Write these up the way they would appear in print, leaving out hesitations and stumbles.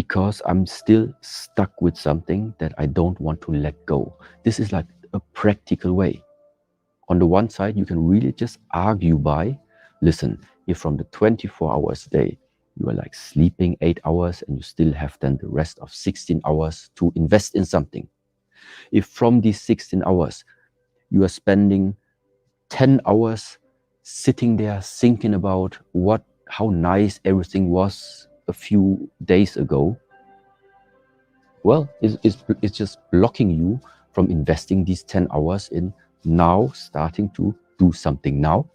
because I'm still stuck with something that I don't want to let go. This is like a practical way. On the one side, you can really just argue by, listen, if from the 24 hours a day, you are like sleeping 8 hours and you still have then the rest of 16 hours to invest in something. If from these 16 hours, you are spending 10 hours sitting there thinking about how nice everything was a few days ago, well, it's just blocking you from investing these 10 hours in now starting to do something now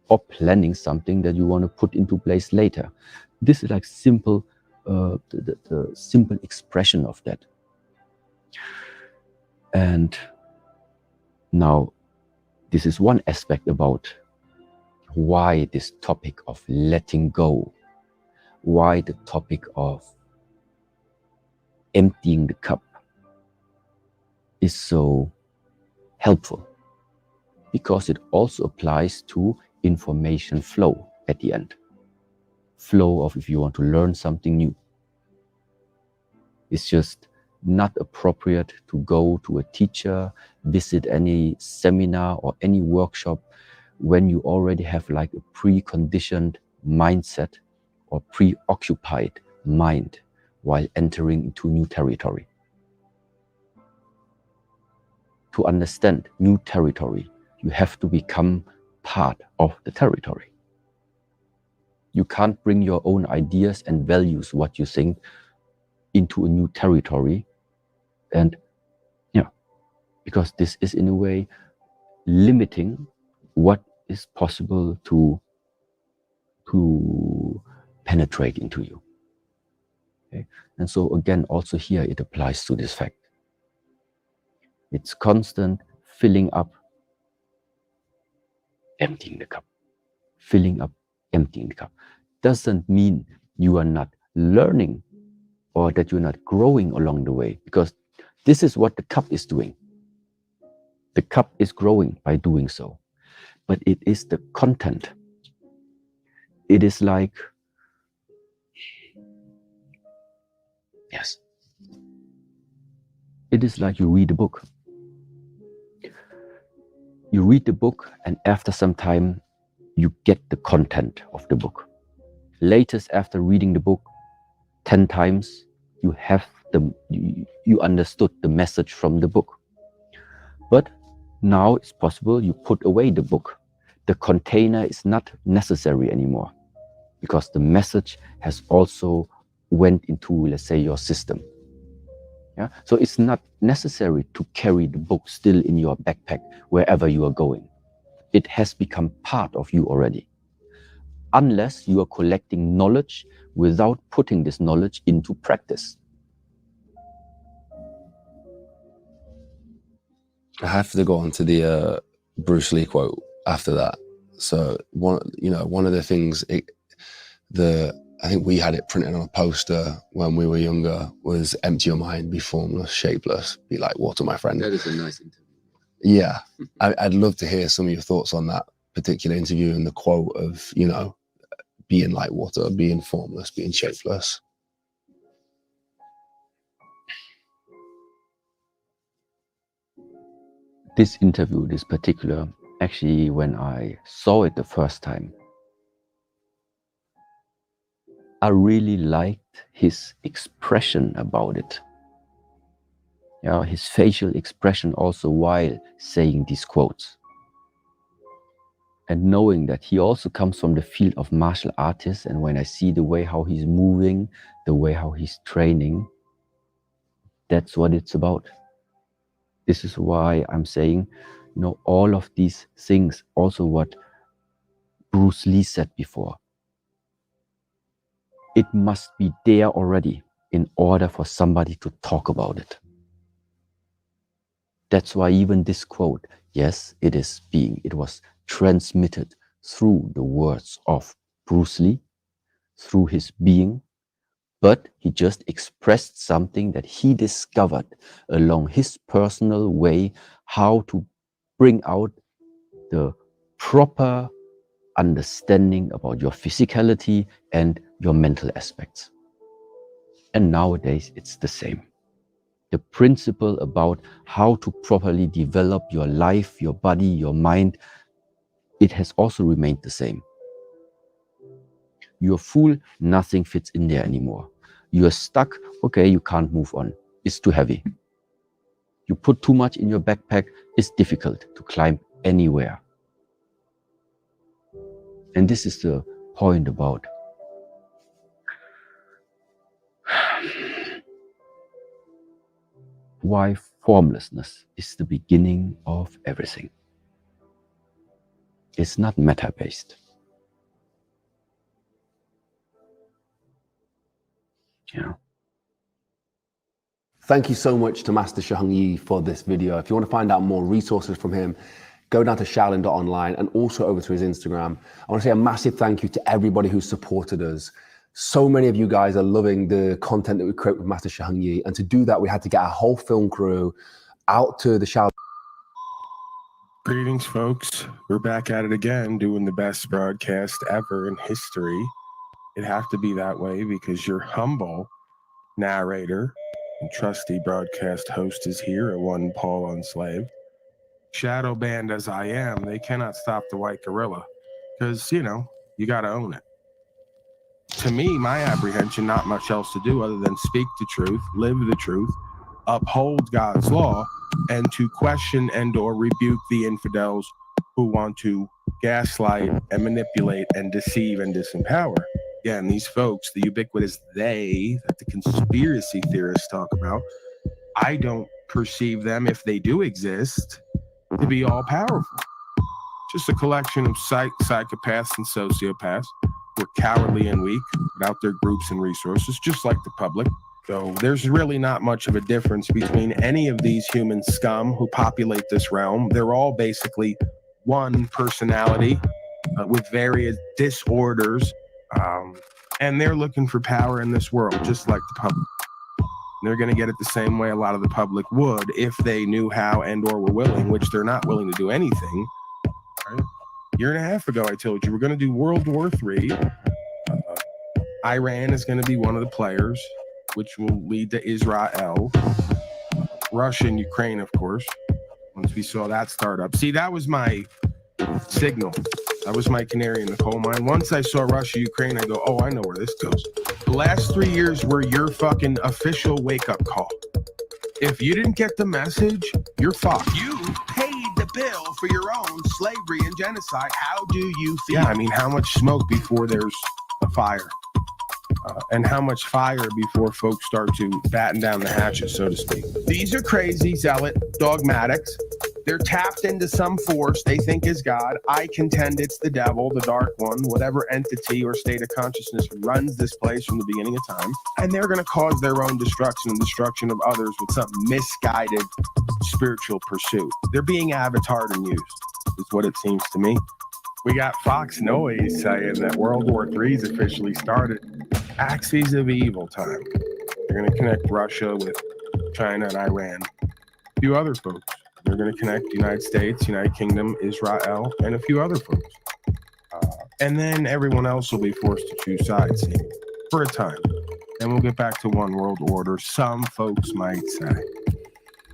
or planning something that you want to put into place later. This is like simple, the simple expression of that. And now, this is one aspect about why this topic of letting go, why the topic of emptying the cup is so helpful, because it also applies to information flow at the end. Flow of if you want to learn something new. It's just not appropriate to go to a teacher, visit any seminar or any workshop when you already have like a preconditioned mindset or preoccupied mind while entering into new territory. To understand new territory, you have to become part of the territory. You can't bring your own ideas and values, what you think, into a new territory. And yeah, because this is in a way limiting what is possible to penetrate into you. Okay? And so again, also here it applies to this fact. It's constant filling up, emptying the cup. Filling up, emptying the cup. Doesn't mean you are not learning or that you're not growing along the way, because this is what the cup is doing. The cup is growing by doing so. But it is the content. It is like, yes, it is like you read a book. You read the book, and after some time, you get the content of the book. Latest, after reading the book 10 times, you understood the message from the book. But now it's possible you put away the book. The container is not necessary anymore, because the message has also went into, let's say, your system. Yeah? So it's not necessary to carry the book still in your backpack wherever you are going. It has become part of you already. Unless you are collecting knowledge without putting this knowledge into practice. I have to go on to the Bruce Lee quote after that. So one of the things, I think we had it printed on a poster when we were younger, was empty your mind, be formless, shapeless, be like water, my friend. That is a nice interview. Yeah, I'd love to hear some of your thoughts on that particular interview and the quote of, being like water, being formless, being shapeless. This interview, this particular, actually, when I saw it the first time, I really liked his expression about it. Yeah, his facial expression also while saying these quotes. And knowing that he also comes from the field of martial artists, and when I see the way how he's moving, the way how he's training, that's what it's about. This is why I'm saying, all of these things, also what Bruce Lee said before, it must be there already in order for somebody to talk about it. That's why even this quote, yes, it was transmitted through the words of Bruce Lee, through his being, but he just expressed something that he discovered along his personal way, how to bring out the proper understanding about your physicality and your mental aspects. And nowadays, it's the same. The principle about how to properly develop your life, your body, your mind, it has also remained the same. You're full, nothing fits in there anymore. You're stuck, okay, you can't move on. It's too heavy. You put too much in your backpack, it's difficult to climb anywhere. And this is the point about why formlessness is the beginning of everything. It's not matter-based. Yeah. Thank you so much to Master Shahang Yi for this video. If you want to find out more resources from him, go down to shaolin.online and also over to his Instagram. I want to say a massive thank you to everybody who supported us. So many of you guys are loving the content that we create with Master Shahang Yi. And to do that, we had to get a whole film crew out to the Shaolin. Greetings, folks. We're back at it again, doing the best broadcast ever in history. It'd have to be that way because your humble narrator and trusty broadcast host is here at One Paul Unslaved. Shadow banned as I am, they cannot stop the white gorilla because, you got to own it. To me, my apprehension, not much else to do other than speak the truth, live the truth, uphold God's law, and to question and or rebuke the infidels who want to gaslight and manipulate and deceive and disempower. Again, these folks, the ubiquitous they that the conspiracy theorists talk about, I don't perceive them, if they do exist, to be all powerful. Just a collection of psychopaths and sociopaths who are cowardly and weak without their groups and resources, just like the public. So there's really not much of a difference between any of these human scum who populate this realm. They're all basically one personality with various disorders, and they're looking for power in this world, just like the public. And they're going to get it the same way a lot of the public would if they knew how and or were willing, which they're not willing to do anything. Right? A year and a half ago, I told you we're going to do World War III. Iran is going to be one of the players, which will lead to Israel, Russia, and Ukraine, of course. Once we saw that start up. See, that was my signal. That was my canary in the coal mine. Once I saw Russia, Ukraine, I go, oh, I know where this goes. The last 3 years were your fucking official wake-up call. If you didn't get the message, you're fucked. You paid the bill for your own slavery and genocide. How do you feel? Yeah, I mean, how much smoke before there's a fire? And how much fire before folks start to batten down the hatches, so to speak. These are crazy, zealot, dogmatics. They're tapped into some force they think is God. I contend it's the devil, the dark one, whatever entity or state of consciousness runs this place from the beginning of time. And they're going to cause their own destruction and destruction of others with some misguided spiritual pursuit. They're being avatared and used, is what it seems to me. We got Fox Noise saying that World War III's officially started. Axes of evil time. They're going to connect Russia with China and Iran. A few other folks. They're going to connect the United States, United Kingdom, Israel, and a few other folks. And then everyone else will be forced to choose sides for a time. And we'll get back to one world order, some folks might say.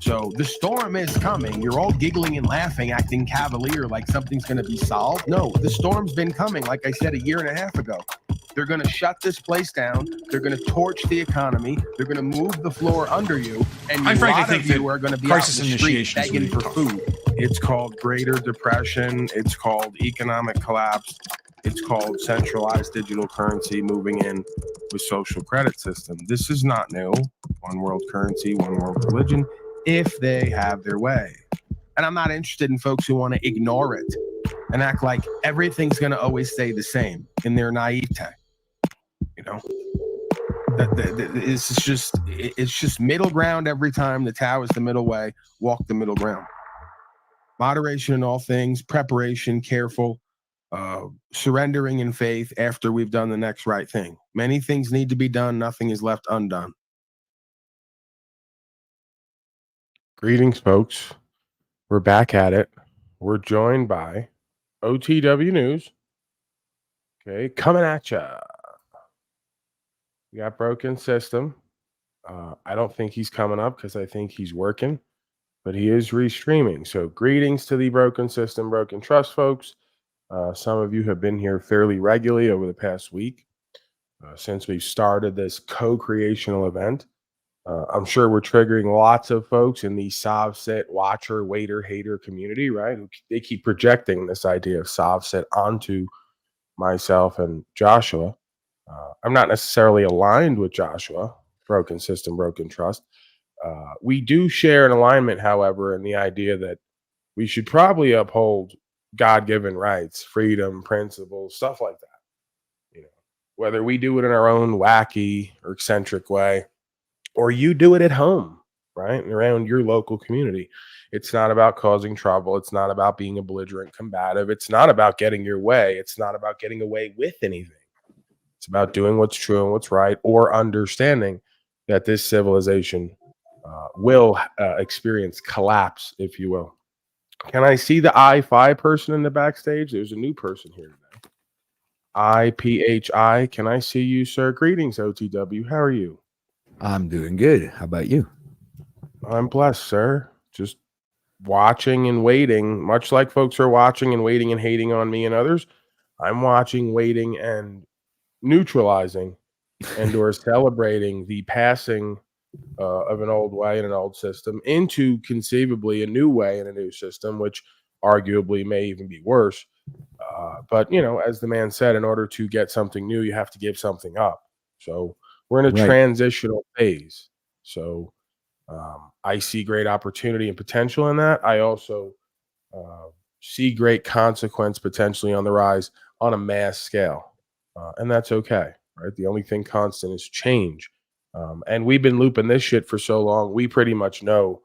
So the storm is coming. You're all giggling and laughing, acting cavalier like something's going to be solved. No, the storm's been coming, like I said, a year and a half ago. They're going to shut this place down. They're going to torch the economy. They're going to move the floor under you. And a lot of you are going to be out in the street begging for food. It's called Greater Depression. It's called economic collapse. It's called centralized digital currency moving in with social credit system. This is not new. One world currency, one world religion, if they have their way. And I'm not interested in folks who want to ignore it and act like everything's going to always stay the same in their naivete. It's just middle ground every time. The Tao is the middle way. Walk the middle ground. Moderation in all things, preparation, careful, surrendering in faith after we've done the next right thing. Many things need to be done. Nothing is left undone. Greetings, folks. We're back at it. We're joined by OTW News. Okay, coming at ya. We got Broken System. I don't think he's coming up because I think he's working, but he is restreaming. So, greetings to the Broken System, Broken Trust folks. Some of you have been here fairly regularly over the past week since we've started this co creational event. I'm sure we're triggering lots of folks in the Sovset watcher, waiter, hater community, right? They keep projecting this idea of Sovset onto myself and Joshua. I'm not necessarily aligned with Joshua, Broken System, Broken Trust. We do share an alignment, however, in the idea that we should probably uphold God given rights, freedom, principles, stuff like that. You know, whether we do it in our own wacky or eccentric way, or you do it at home, right? Around your local community. It's not about causing trouble. It's not about being a belligerent combative. It's not about getting your way. It's not about getting away with anything. It's about doing what's true and what's right, or understanding that this civilization will experience collapse, if you will. Can I see the I-Fi person in the backstage? There's a new person here today. IPHI. Can I see you, sir? Greetings, OTW. How are you? I'm doing good. How about you? I'm blessed, sir. Just watching and waiting, much like folks are watching and waiting and hating on me and others. I'm watching, waiting, and neutralizing and or celebrating the passing of an old way and an old system into conceivably a new way and a new system, which arguably may even be worse. But you know, as the man said, in order to get something new, you have to give something up. So we're in a Right. transitional phase. So I see great opportunity and potential in that. I also see great consequence potentially on the rise on a mass scale, and that's okay, right? The only thing constant is change, and we've been looping this shit for so long. We pretty much know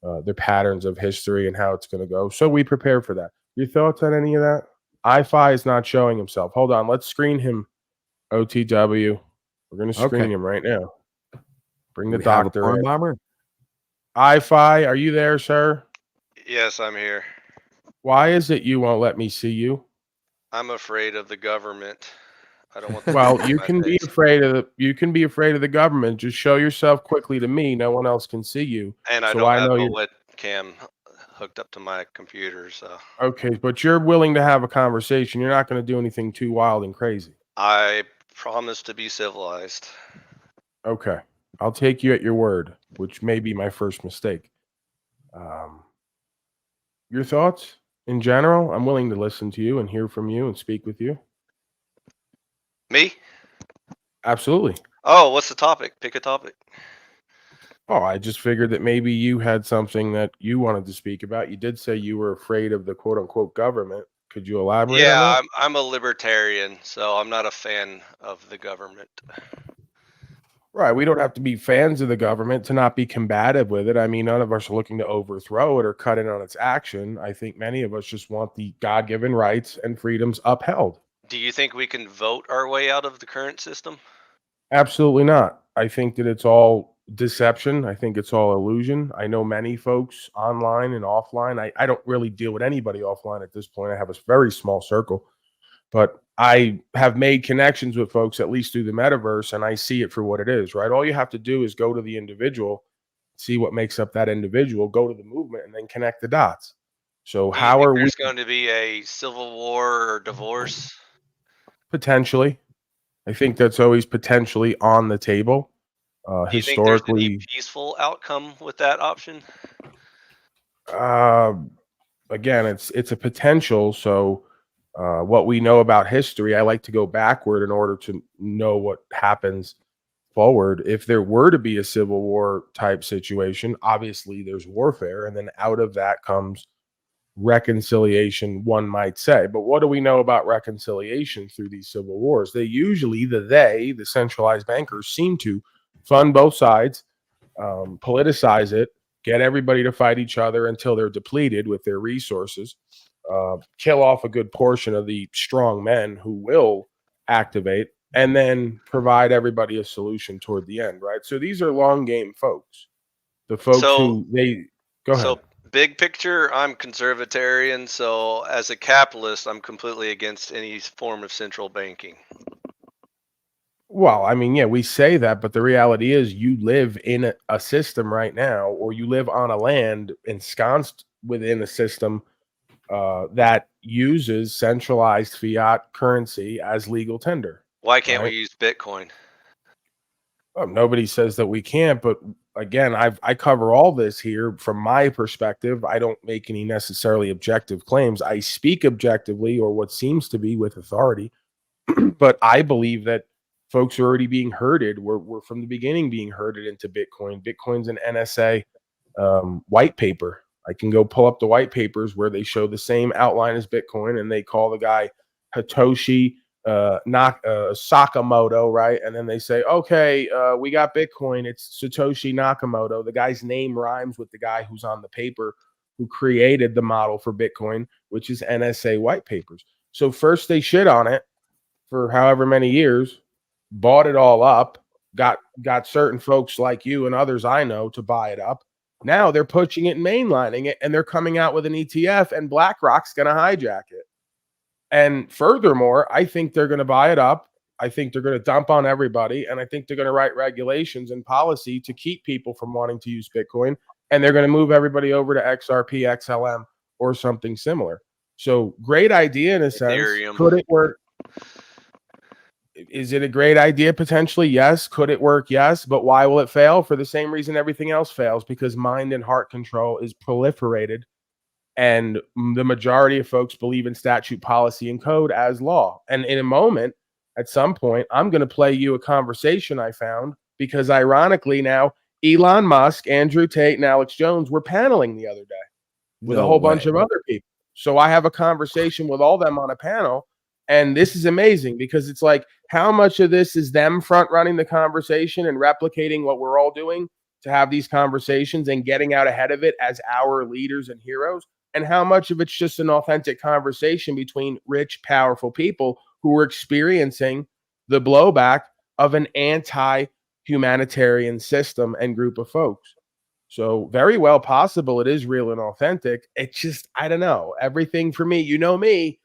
the patterns of history and how it's going to go, so we prepare for that. Your thoughts on any of that? I-Fi is not showing himself. Hold on, let's screen him. OTW, we're going to screen Okay. him right now. Bring Do the we have a doctor porn in. bomber? I-Fi, are you there, sir? Yes, I'm here. Why is it you won't let me see you? I'm afraid of the government. I don't want the Well, government you in my can be face. afraid of the government. Just show yourself quickly to me. No one else can see you. And I So don't I have know a you're webcam hooked up to my computer, so okay, but you're willing to have a conversation. You're not going to do anything too wild and crazy. I promise to be civilized. Okay. I'll take you at your word, which may be my first mistake. Your thoughts in general? I'm willing to listen to you and hear from you and speak with you. Me? Absolutely. Oh, what's the topic? Pick a topic. Oh, I just figured that maybe you had something that you wanted to speak about. You did say you were afraid of the quote unquote government. Could you elaborate on Yeah, that? I'm a libertarian, so I'm not a fan of the government. Right. We don't have to be fans of the government to not be combative with it. I mean, none of us are looking to overthrow it or cut in on its action. I think many of us just want the God given rights and freedoms upheld. Do you think we can vote our way out of the current system? Absolutely not. I think that it's all deception. I think it's all illusion. I know many folks online and offline. I don't really deal with anybody offline at this point. I have a very small circle, but I have made connections with folks at least through the metaverse, and I see it for what it is, right? All you have to do is go to the individual, see what makes up that individual, go to the movement, and then connect the dots. So, Do you how think are we there's going to be a civil war or divorce? potentially? I think that's always potentially on the table. Do you think there's any Historically, peaceful outcome with that option? uh, again, it's a potential. So, what we know about history, I like to go backward in order to know what happens forward. If there were to be a civil war type situation, obviously there's warfare, and then out of that comes reconciliation, one might say. But what do we know about reconciliation through these civil wars? The centralized bankers, seem to fund both sides, politicize it, get everybody to fight each other until they're depleted with their resources, kill off a good portion of the strong men who will activate, and then provide everybody a solution toward the end, right? So these are long game folks. The folks So, who they go ahead. so big picture, I'm conservatarian. So as a capitalist, I'm completely against any form of central banking. Well, I mean, yeah, we say that, but the reality is you live in a system right now, or you live on a land ensconced within a system that uses centralized fiat currency as legal tender, Why can't we right? use Bitcoin? Nobody says that we can't, but again, I cover all this here from my perspective. I don't make any necessarily objective claims. I speak objectively, or what seems to be with authority. But I believe that folks are already being herded. We're from the beginning being herded into Bitcoin. Bitcoin's an NSA white paper. I can go pull up the white papers where they show the same outline as Bitcoin, and they call the guy Hitoshi Sakamoto, right? And then they say, okay, we got Bitcoin. It's Satoshi Nakamoto. The guy's name rhymes with the guy who's on the paper who created the model for Bitcoin, which is NSA white papers. So first they shit on it for however many years, bought it all up, got certain folks like you and others I know to buy it up. Now they're pushing it and mainlining it, and they're coming out with an ETF, and BlackRock's going to hijack it. And furthermore, I think they're going to buy it up. I think they're going to dump on everybody, and I think they're going to write regulations and policy to keep people from wanting to use Bitcoin, and they're going to move everybody over to XRP, XLM, or something similar. So great idea in a sense. Ethereum. Could it work? Is it a great idea? Potentially, yes. Could it work? Yes. But why will it fail? For the same reason everything else fails, because mind and heart control is proliferated. And the majority of folks believe in statute, policy, and code as law. And in a moment, at some point, I'm going to play you a conversation I found because ironically now, Elon Musk, Andrew Tate, and Alex Jones were paneling the other day with a whole bunch of other people. So I have a conversation with all them on a panel. And this is amazing because it's like, how much of this is them front running the conversation and replicating what we're all doing to have these conversations and getting out ahead of it as our leaders and heroes? And how much of it's just an authentic conversation between rich, powerful people who are experiencing the blowback of an anti-humanitarian system and group of folks? So very well possible it is real and authentic. It's just, I don't know. Everything for me, you know me,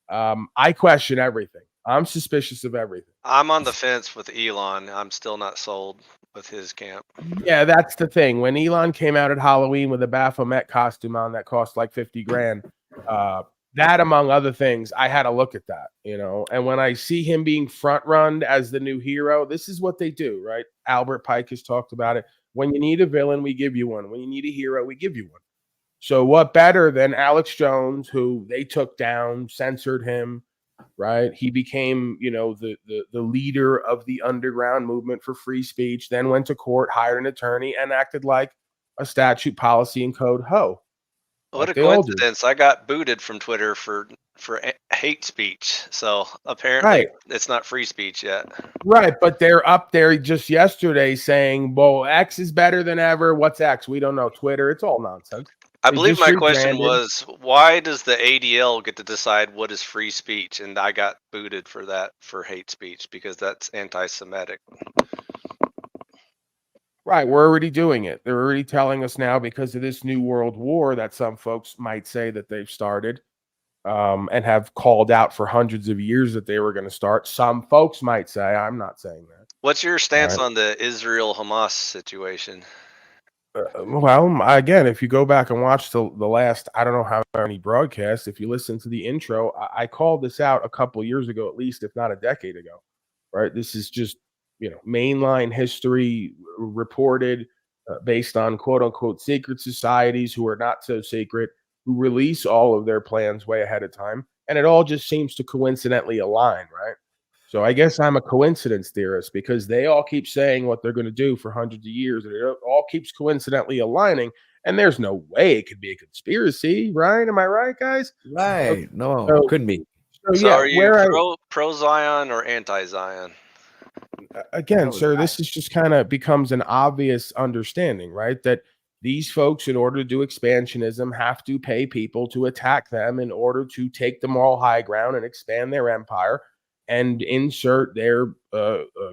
I question everything. I'm suspicious of everything. I'm on the fence with Elon. I'm still not sold with his camp. Yeah, that's the thing. When Elon came out at Halloween with a Baphomet costume on that cost like 50 grand, that among other things, I had to look at that, you know. And when I see him being front runned as the new hero, this is what they do, right? Albert Pike has talked about it. When you need a villain, we give you one. When you need a hero, we give you one. So what better than Alex Jones, who they took down, censored him, right? He became, you know, the leader of the underground movement for free speech, then went to court, hired an attorney, and acted like a statute, policy, and code hoe. What Like a they all do. coincidence. I got booted from Twitter for hate speech. So apparently Right. it's not free speech yet. Right, but they're up there just yesterday saying, well, X is better than ever. What's X? We don't know. Twitter, it's all nonsense. I They believe just my question rebranded. was, why does the ADL get to decide what is free speech? And I got booted for that, for hate speech, because that's anti-Semitic. Right, we're already doing it. They're already telling us now because of this new world war that some folks might say that they've started and have called out for hundreds of years that they were going to start. Some folks might say, I'm not saying that. What's your stance Right. on the Israel-Hamas situation? Well, again, if you go back and watch the last, I don't know how many broadcasts, if you listen to the intro, I called this out a couple years ago, at least, if not a decade ago, right? This is just, you know, mainline history reported based on quote unquote secret societies who are not so secret, who release all of their plans way ahead of time. And it all just seems to coincidentally align, right? So I guess I'm a coincidence theorist because they all keep saying what they're going to do for hundreds of years, and it all keeps coincidentally aligning. And there's no way it could be a conspiracy, right? Am I right, guys? Right. No, So- couldn't be. So yeah, are you pro Zion or anti-Zion? Again, No, sir, right. this is just kind of becomes an obvious understanding, right? That these folks, in order to do expansionism, have to pay people to attack them in order to take the moral high ground and expand their empire and insert their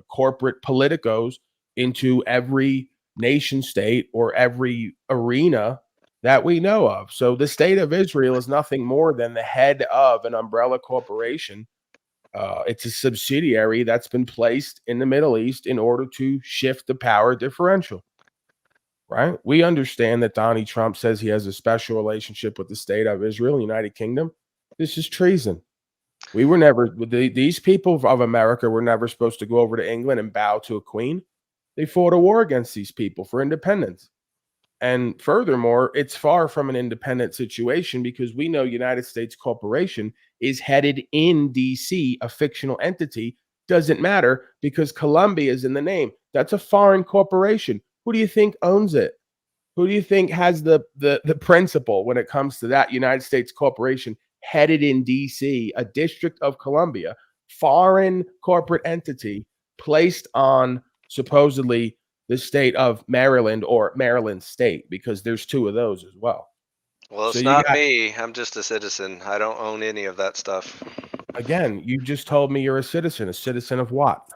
corporate politicos into every nation state or every arena that we know of. So the state of Israel is nothing more than the head of an umbrella corporation It's a subsidiary that's been placed in the Middle East in order to shift the power differential. Right? We understand that Donnie Trump says he has a special relationship with the state of Israel, United Kingdom. This is treason. We were never, these people of America were never supposed to go over to England and bow to a queen. They fought a war against these people for independence. And furthermore, it's far from an independent situation because we know United States Corporation is headed in DC, a fictional entity. Doesn't matter because Columbia is in the name. That's a foreign corporation. Who do you think owns it? Who do you think has the principle when it comes to that? United States Corporation headed in DC, a District of Columbia, foreign corporate entity placed on supposedly the state of Maryland or Maryland State, because there's two of those as well. Well, So it's you not got, me. I'm just a citizen. I don't own any of that stuff. again, you just told me you're a citizen. A citizen of what?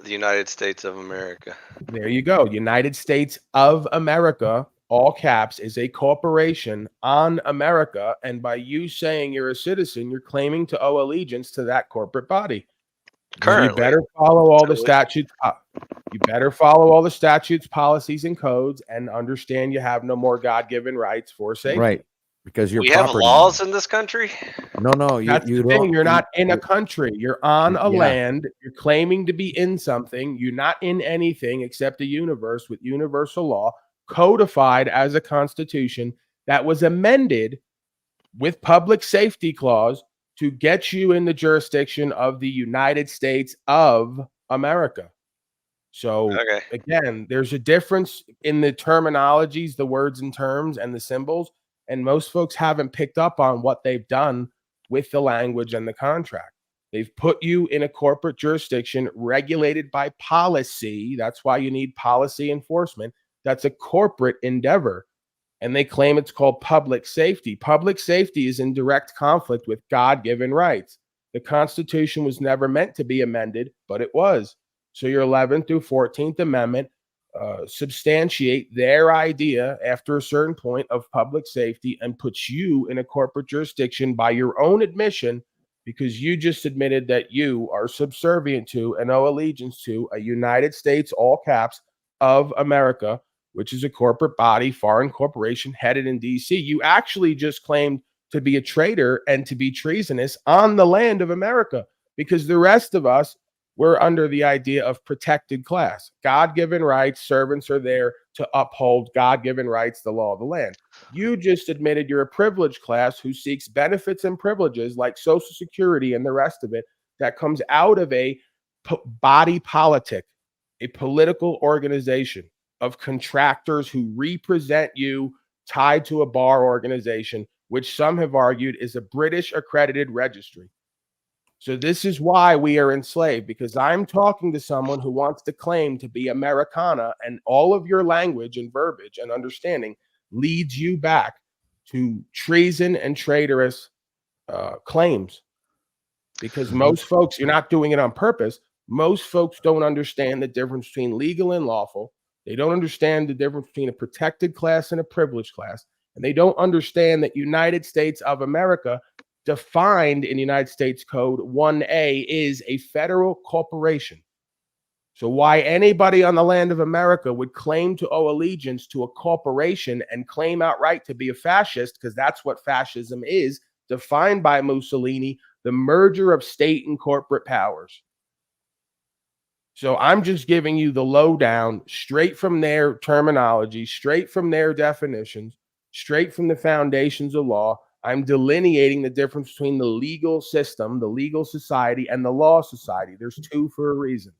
The United States of America. There you go. United States of America, all caps, is a corporation on America. And by you saying you're a citizen, you're claiming to owe allegiance to that corporate body. Currently. You better follow all the statutes. You better follow all the statutes, policies, and codes, and understand you have no more God-given rights for safety. Right. Because you're We have property laws now. in this country. No, That's you the thing. don't. You're not in a country. You're on a Yeah. land. You're claiming to be in something. You're not in anything except a universe with universal law, codified as a constitution that was amended with public safety clause to get you in the jurisdiction of the United States of America. So Okay. again, there's a difference in the terminologies, the words and terms, and the symbols. And most folks haven't picked up on what they've done with the language and the contract. They've put you in a corporate jurisdiction regulated by policy. That's why you need policy enforcement. That's a corporate endeavor. And they claim it's called public safety. Public safety is in direct conflict with God-given rights. The Constitution was never meant to be amended, but it was. So your 11th through 14th Amendment substantiate their idea after a certain point of public safety and puts you in a corporate jurisdiction by your own admission, because you just admitted that you are subservient to and owe allegiance to a United States, all caps, of America, which is a corporate body, foreign corporation headed in DC. You actually just claimed to be a traitor and to be treasonous on the land of America, because the rest of us, we're under the idea of protected class. God-given rights, servants are there to uphold God-given rights, the law of the land. You just admitted you're a privileged class who seeks benefits and privileges like Social Security and the rest of it that comes out of a body politic, a political organization of contractors who represent you tied to a bar organization, which some have argued is a British accredited registry. So this is why we are enslaved, because I'm talking to someone who wants to claim to be Americana, and all of your language and verbiage and understanding leads you back to treason and traitorous claims. Because most folks, you're not doing it on purpose. Most folks don't understand the difference between legal and lawful. They don't understand the difference between a protected class and a privileged class. And they don't understand that United States of America, defined in United States Code 1A, is a federal corporation. So why anybody on the land of America would claim to owe allegiance to a corporation and claim outright to be a fascist, because that's what fascism is, defined by Mussolini, the merger of state and corporate powers. So I'm just giving you the lowdown straight from their terminology, straight from their definitions, straight from the foundations of law. I'm delineating the difference between the legal system, the legal society, and the law society. There's two for a reason.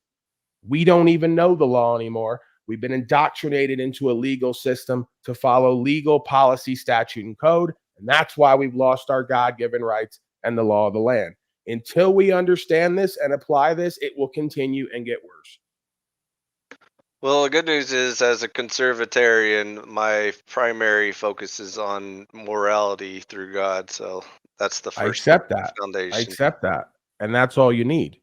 We don't even know the law anymore. We've been indoctrinated into a legal system to follow legal policy, statute, and code. And that's why we've lost our God-given rights and the law of the land. Until we understand this and apply this, it will continue and get worse. Well, the good news is, as a conservatarian, my primary focus is on morality through God. So that's the I first accept that. foundation. I accept that. And that's all you need,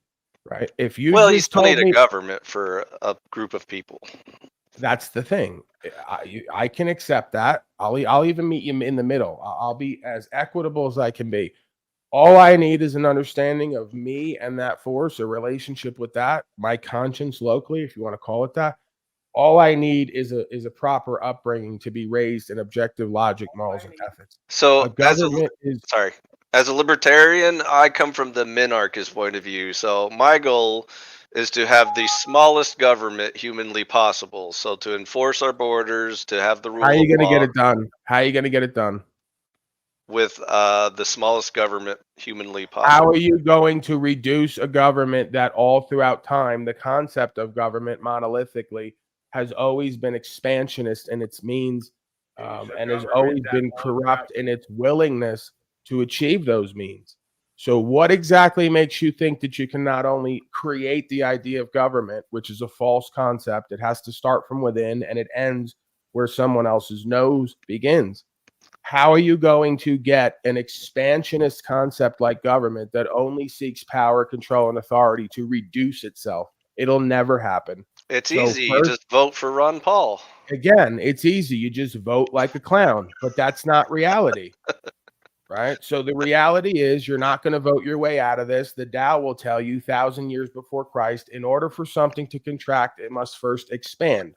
right? If you Well, you just still told need me, a government for a group of people. that's the thing. I can accept that. I'll even meet you in the middle. I'll be as equitable as I can be. All I need is an understanding of me and that force, a relationship with that, my conscience locally, if you want to call it that. All I need is a proper upbringing to be raised in objective logic, morals, and ethics. So A government is as a libertarian, I come from the minarchist point of view. So my goal is to have the smallest government humanly possible. So to enforce our borders, to have the rule how are you of going to law get it done? How are you going to get it done? with the smallest government humanly How possible. are you going to reduce a government that all throughout time, the concept of government monolithically has always been expansionist in its means and has always been corrupt in its willingness to achieve those means? So, what exactly makes you think that you can not only create the idea of government, which is a false concept, it has to start from within and it ends where someone else's nose begins? How are you going to get an expansionist concept like government that only seeks power, control, and authority to reduce itself? It'll never happen. It's So easy. You first, just vote for Ron Paul. again, it's easy. You just vote like a clown, but that's not reality, right? So the reality is you're not going to vote your way out of this. The Tao will tell you 1,000 years before Christ, in order for something to contract, it must first expand,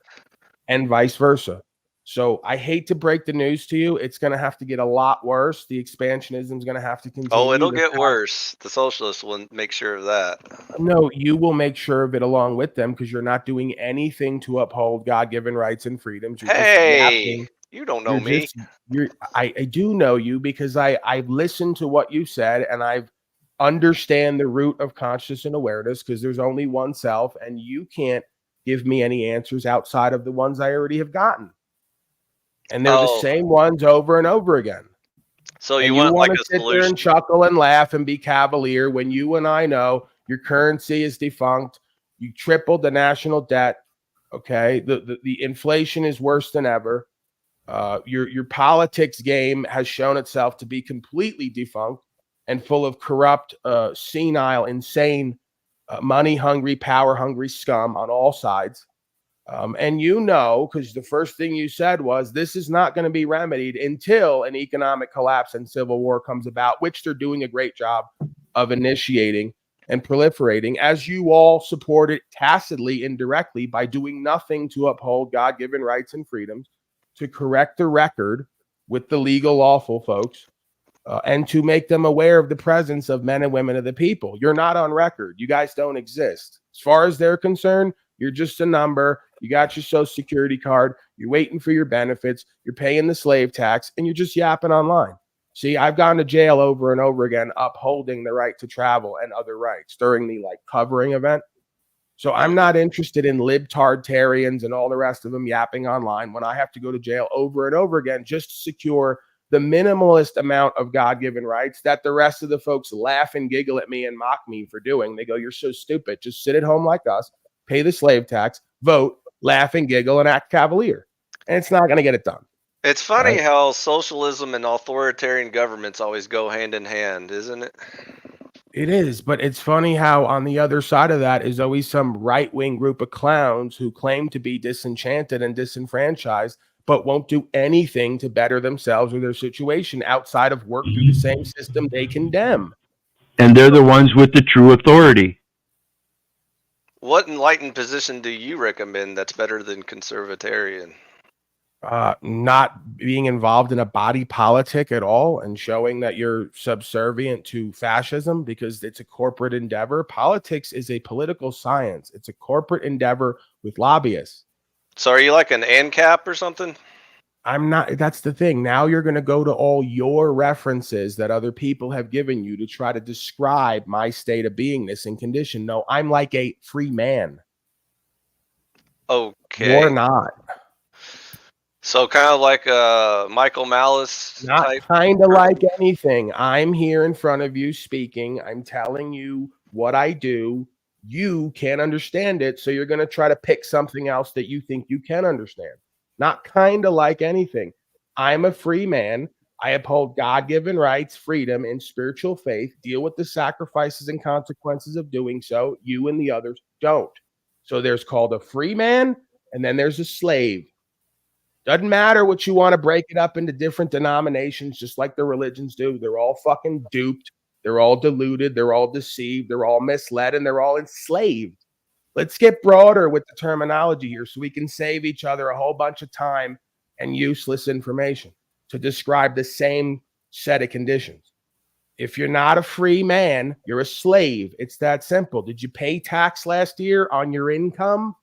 and vice versa. So I hate to break the news to you. It's going to have to get a lot worse. The expansionism is going to have to continue. Oh, it'll get worse. The socialists will make sure of that. No, you will make sure of it along with them because you're not doing anything to uphold God-given rights and freedoms. You're just yapping. You don't know me. I do know you because I've listened to what you said and I've understand the root of consciousness and awareness because there's only one self and you can't give me any answers outside of the ones I already have gotten. And they're the same ones over and over again. So you want like a sit solution? there and chuckle and laugh and be cavalier when you and I know your currency is defunct. You tripled the national debt. Okay, the inflation is worse than ever. Your politics game has shown itself to be completely defunct and full of corrupt, senile, insane, money-hungry, power-hungry scum on all sides. And you know, because the first thing you said was this is not going to be remedied until an economic collapse and civil war comes about, which they're doing a great job of initiating and proliferating, as you all supported tacitly, indirectly, by doing nothing to uphold God-given rights and freedoms, to correct the record with the legal lawful folks, and to make them aware of the presence of men and women of the people. You're not on record. You guys don't exist. As far as they're concerned, you're just a number. You got your social security card. You're waiting for your benefits. You're paying the slave tax, and you're just yapping online. See, I've gone to jail over and over again upholding the right to travel and other rights during the covering event. So I'm not interested in libtardarians and all the rest of them yapping online when I have to go to jail over and over again just to secure the minimalist amount of God-given rights that the rest of the folks laugh and giggle at me and mock me for doing. They go, you're so stupid. Just sit at home like us, pay the slave tax, vote, laugh and giggle, and act cavalier. And it's not going to get it done. It's funny how socialism and authoritarian governments always go hand in hand, isn't it? It is, but it's funny how on the other side of that is always some right-wing group of clowns who claim to be disenchanted and disenfranchised, but won't do anything to better themselves or their situation outside of work through the same system they condemn. And they're the ones with the true authority. What enlightened position do you recommend that's better than conservatarian? Not being involved in a body politic at all and showing that you're subservient to fascism because it's a corporate endeavor. Politics is a political science. It's a corporate endeavor with lobbyists. So are you like an ANCAP or something? I'm not. That's the thing. Now you're going to go to all your references that other people have given you to try to describe my state of beingness and condition. No, I'm like a free man. Okay. You're not. So kind of like Michael Malice Not type? kind of like anything. I'm here in front of you speaking. I'm telling you what I do. You can't understand it, so you're going to try to pick something else that you think you can understand. Not kind of like anything. I'm a free man. I uphold God-given rights, freedom, and spiritual faith. Deal with the sacrifices and consequences of doing so. You and the others don't. So there's called a free man, and then there's a slave. Doesn't matter what you want to break it up into different denominations, just like the religions do. They're all fucking duped. They're all deluded. They're all deceived. They're all misled, and they're all enslaved. Let's get broader with the terminology here so we can save each other a whole bunch of time and useless information to describe the same set of conditions. If you're not a free man, you're a slave. It's that simple. Did you pay tax last year on your income?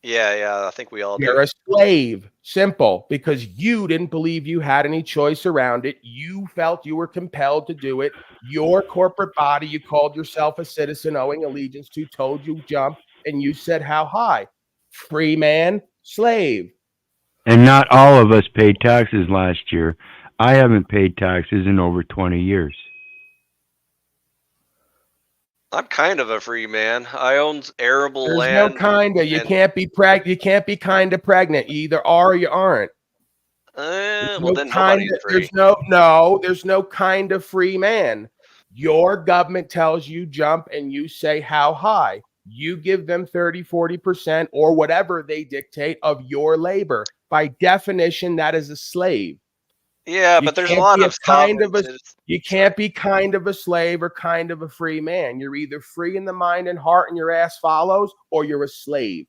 Yeah, I think we all You're do. a slave. Simple. Because you didn't believe you had any choice around it. You felt you were compelled to do it. Your corporate body, you called yourself a citizen owing allegiance to, told you jump, and you said how high? Free man, slave. And not all of us paid taxes last year. I haven't paid taxes in over 20 years. I'm kind of a free man. I own arable There's land. no kinda. You and- can't be you can't be kinda pregnant. You either are or you aren't. well, then nobody's free. There's no kind of free man. Your government tells you jump and you say how high. You give them 30, 40% or whatever they dictate of your labor. By definition, that is a slave. Yeah, You but there's a can't lot be a of kind sovereign of a citizens. you can't be kind of a slave or kind of a free man. You're either free in the mind and heart and your ass follows, or you're a slave.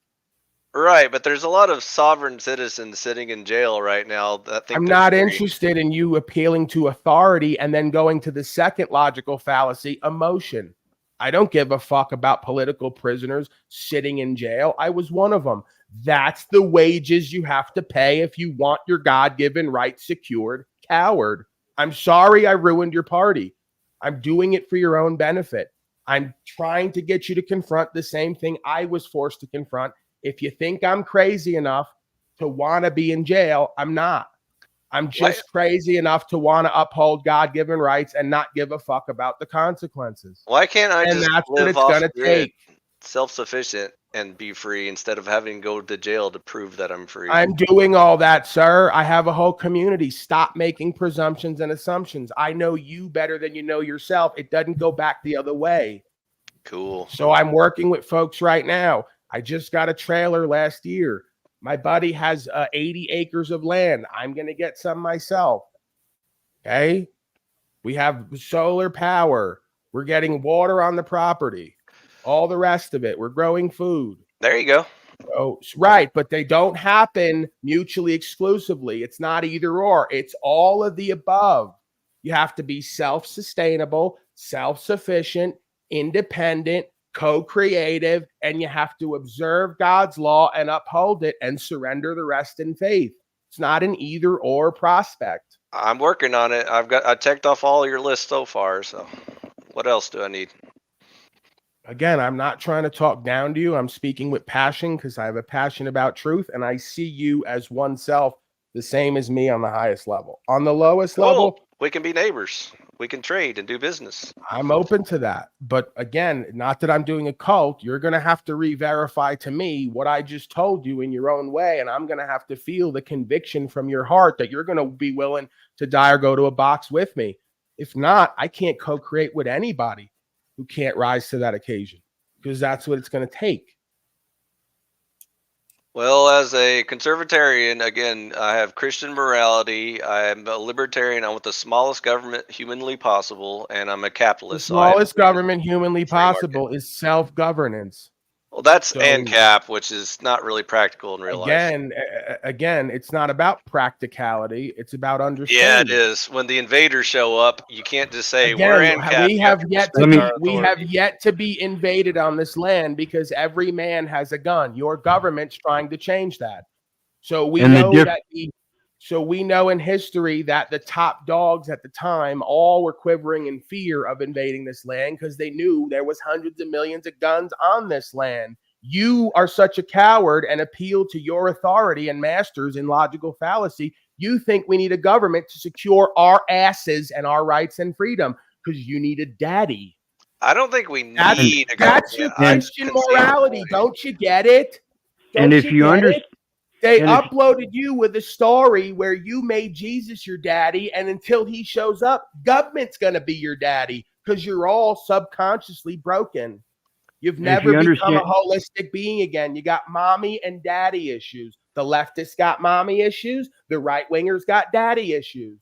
Right, but there's a lot of sovereign citizens sitting in jail right now that think I'm they're not free. interested in you appealing to authority and then going to the second logical fallacy, emotion. I don't give a fuck about political prisoners sitting in jail. I was one of them. That's the wages you have to pay if you want your God-given rights secured, coward. I'm sorry I ruined your party. I'm doing it for your own benefit. I'm trying to get you to confront the same thing I was forced to confront. If you think I'm crazy enough to want to be in jail, I'm not. I'm just crazy enough to want to uphold God-given rights and not give a fuck about the consequences. Why can't I And just that's what live it's off going to grid, take. self-sufficient, and be free instead of having to go to jail to prove that I'm free? I'm doing all that, sir. I have a whole community. Stop making presumptions and assumptions. I know you better than you know yourself. It doesn't go back the other way. Cool. So I'm working with folks right now. I just got a trailer last year. My buddy has 80 acres of land. I'm going to get some myself. Okay. We have solar power. We're getting water on the property. All the rest of it. We're growing food. There you go. Oh, right. But they don't happen mutually exclusively. It's not either or. It's all of the above. You have to be self-sustainable, self-sufficient, independent, co-creative, and you have to observe God's law and uphold it and surrender the rest in faith. It's not an either or prospect. I'm working on it. I checked off all your lists so far. So, what else do I need? Again, I'm not trying to talk down to you. I'm speaking with passion because I have a passion about truth, and I see you as oneself, the same as me on the highest level. On the lowest level, we can be neighbors. We can trade and do business. I'm open to that. But again, not that I'm doing a cult. You're going to have to re-verify to me what I just told you in your own way. And I'm going to have to feel the conviction from your heart that you're going to be willing to die or go to a box with me. If not, I can't co-create with anybody who can't rise to that occasion, because that's what it's going to take. Well, as a conservatarian, again, I have Christian morality. I am a libertarian. I want the smallest government humanly possible, and I'm a The capitalist. smallest government humanly possible is self-governance. Well, that's So- ANCAP, which is not really practical in real life. Again, it's not about practicality. It's about Yeah, understanding. it is. When the invaders show up, you can't just say Again, we're ANCAP. we have yet to Let be, me- we have yet to be invaded on this land because every man has a gun. Your government's trying to change that. So we And the know diff- that so we know in history that the top dogs at the time all were quivering in fear of invading this land because they knew there was hundreds of millions of guns on this land. You are such a coward and appeal to your authority and masters in logical fallacy. You think we need a government to secure our asses and our rights and freedom because you need a daddy. I don't think we need That's, a that's your government. I Christian concede the morality. point. Don't you get it? And if you get understand, it? They and if- uploaded you with a story where you made Jesus your daddy, and until he shows up, government's going to be your daddy because you're all subconsciously broken. You've If never you become a understand- holistic being again. You got mommy and daddy issues. The leftists got mommy issues. The right wingers got daddy issues.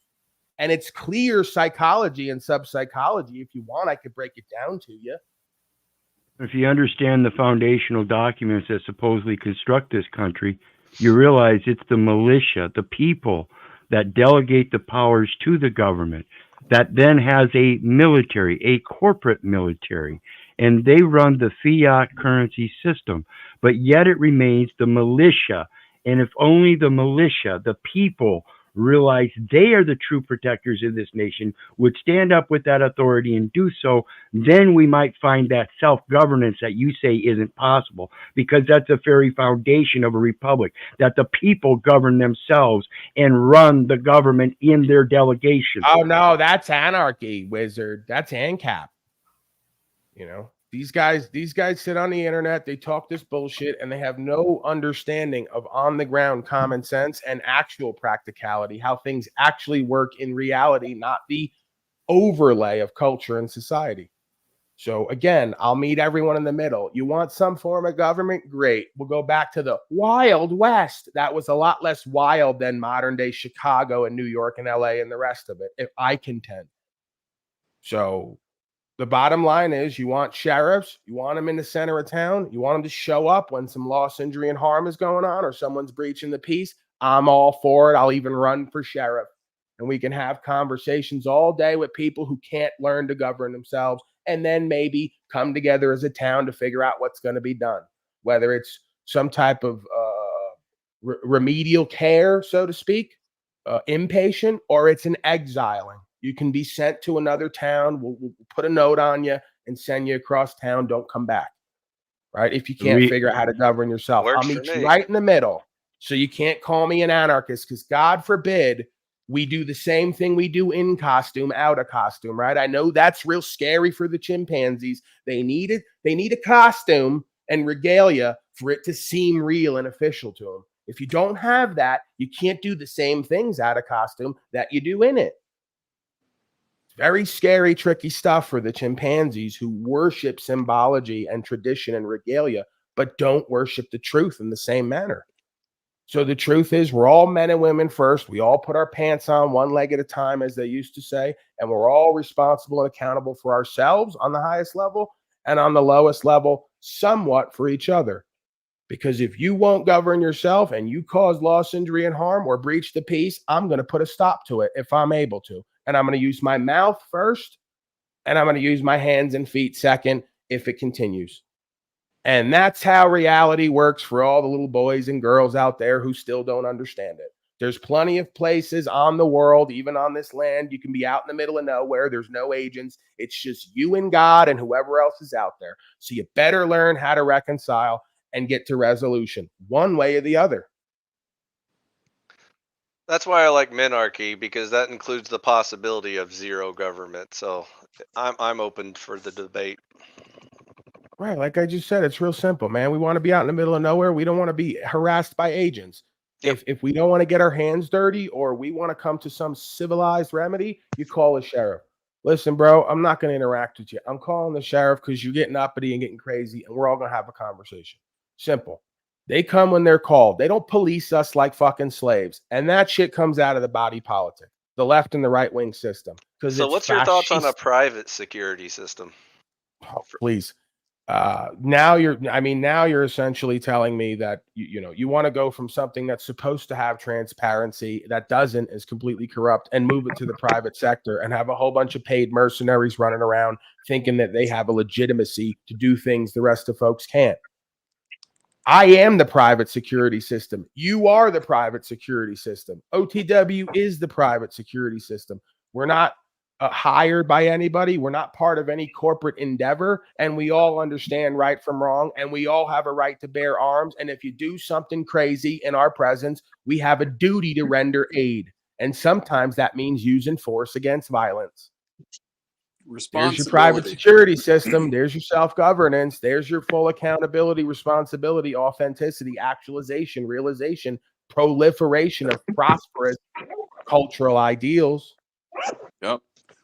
And it's clear psychology and sub-psychology. If you want, I could break it down to you. If you understand the foundational documents that supposedly construct this country, you realize it's the militia, the people that delegate the powers to the government, that then has a military, a corporate military, and they run the fiat currency system. But yet it remains the militia. And if only the militia, the people, realize they are the true protectors of this nation, would stand up with that authority and do so, then we might find that self-governance that you say isn't possible, because that's the very foundation of a republic, that the people govern themselves and run the government in their delegation. Oh no, that's anarchy, wizard. That's ANCAP. You know, these guys sit on the internet, they talk this bullshit, and they have no understanding of on the ground common sense and actual practicality, how things actually work in reality, not the overlay of culture and society. So again, I'll meet everyone in the middle. You want some form of government? Great. We'll go back to the Wild West. That was a lot less wild than modern day Chicago and New York and LA and the rest of it, if I contend. So the bottom line is, you want sheriffs, you want them in the center of town, you want them to show up when some loss, injury, and harm is going on or someone's breaching the peace. I'm all for it. I'll even run for sheriff. And we can have conversations all day with people who can't learn to govern themselves, and then maybe come together as a town to figure out what's going to be done, whether it's some type of remedial care, so to speak, inpatient, or it's an exiling. You can be sent to another town. We'll put a note on you and send you across town. Don't come back, right? If you can't figure out how to govern yourself, I'll meet you right in the middle. So you can't call me an anarchist, because God forbid we do the same thing we do in costume, out of costume, right? I know that's real scary for the chimpanzees. They need it. They need a costume and regalia for it to seem real and official to them. If you don't have that, you can't do the same things out of costume that you do in it. Very scary, tricky stuff for the chimpanzees who worship symbology and tradition and regalia, but don't worship the truth in the same manner. So the truth is, we're all men and women first. We all put our pants on one leg at a time, as they used to say, and we're all responsible and accountable for ourselves on the highest level, and on the lowest level, somewhat for each other. Because if you won't govern yourself and you cause loss, injury, and harm, or breach the peace, I'm going to put a stop to it if I'm able to. And I'm going to use my mouth first, and I'm going to use my hands and feet second if it continues. And that's how reality works for all the little boys and girls out there who still don't understand it. There's plenty of places on the world, even on this land, you can be out in the middle of nowhere. There's no agents. It's just you and God and whoever else is out there. So you better learn how to reconcile and get to resolution one way or the other. That's why I like minarchy, because that includes the possibility of zero government. So I'm open for the debate. Right, like I just said, it's real simple, man. We want to be out in the middle of nowhere. We don't want to be harassed by agents. Yep. If we don't want to get our hands dirty, or we want to come to some civilized remedy, you call a sheriff. Listen, bro, I'm not going to interact with you. I'm calling the sheriff because you're getting uppity and getting crazy, and we're all going to have a conversation. Simple. They come when they're called. They don't police us like fucking slaves. And that shit comes out of the body politic, the left and the right wing system. So what's your thoughts on a private security system? Oh, please. Now you're essentially telling me that you want to go from something that's supposed to have transparency that doesn't, is completely corrupt, and move it to the private sector and have a whole bunch of paid mercenaries running around thinking that they have a legitimacy to do things the rest of folks can't. I am the private security system. You are the private security system. OTW is the private security system. We're not hired by anybody. We're not part of any corporate endeavor, and we all understand right from wrong, and we all have a right to bear arms. And if you do something crazy in our presence, we have a duty to render aid, and sometimes that means using force against violence. There's your private security system. There's your self-governance. There's your full accountability, responsibility, authenticity, actualization, realization, proliferation of prosperous cultural ideals. Yep.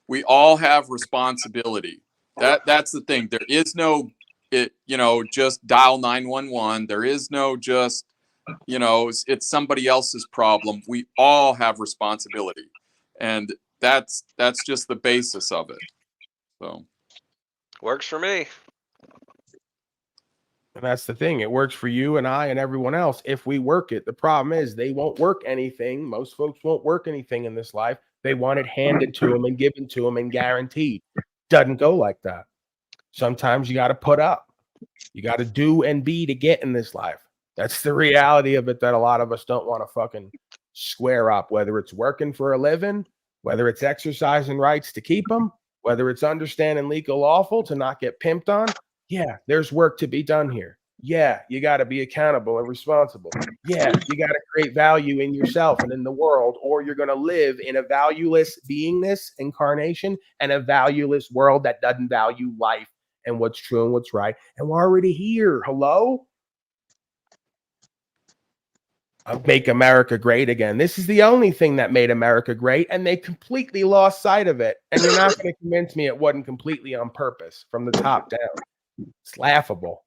We all have responsibility. That's the thing. There is no, just dial 911. There is no just, it's somebody else's problem. We all have responsibility. And that's just the basis of it. So Works for me. And that's the thing. It works for you and I and everyone else if we work it. The problem is they won't work anything. Most folks won't work anything in this life. They want it handed to them and given to them and guaranteed. Doesn't go like that. Sometimes you got to put up. You got to do and be to get in this life. That's the reality of it that a lot of us don't want to fucking square up, whether it's working for a living, whether it's exercising rights to keep them, whether it's understanding legal lawful to not get pimped on. Yeah, there's work to be done here. Yeah, you got to be accountable and responsible. Yeah, you got to create value in yourself and in the world, or you're going to live in a valueless beingness, incarnation, and a valueless world that doesn't value life and what's true and what's right. And we're already here. Hello? Make America great again. This is the only thing that made America great, and they completely lost sight of it. And you're not going to convince me it wasn't completely on purpose from the top down. It's laughable.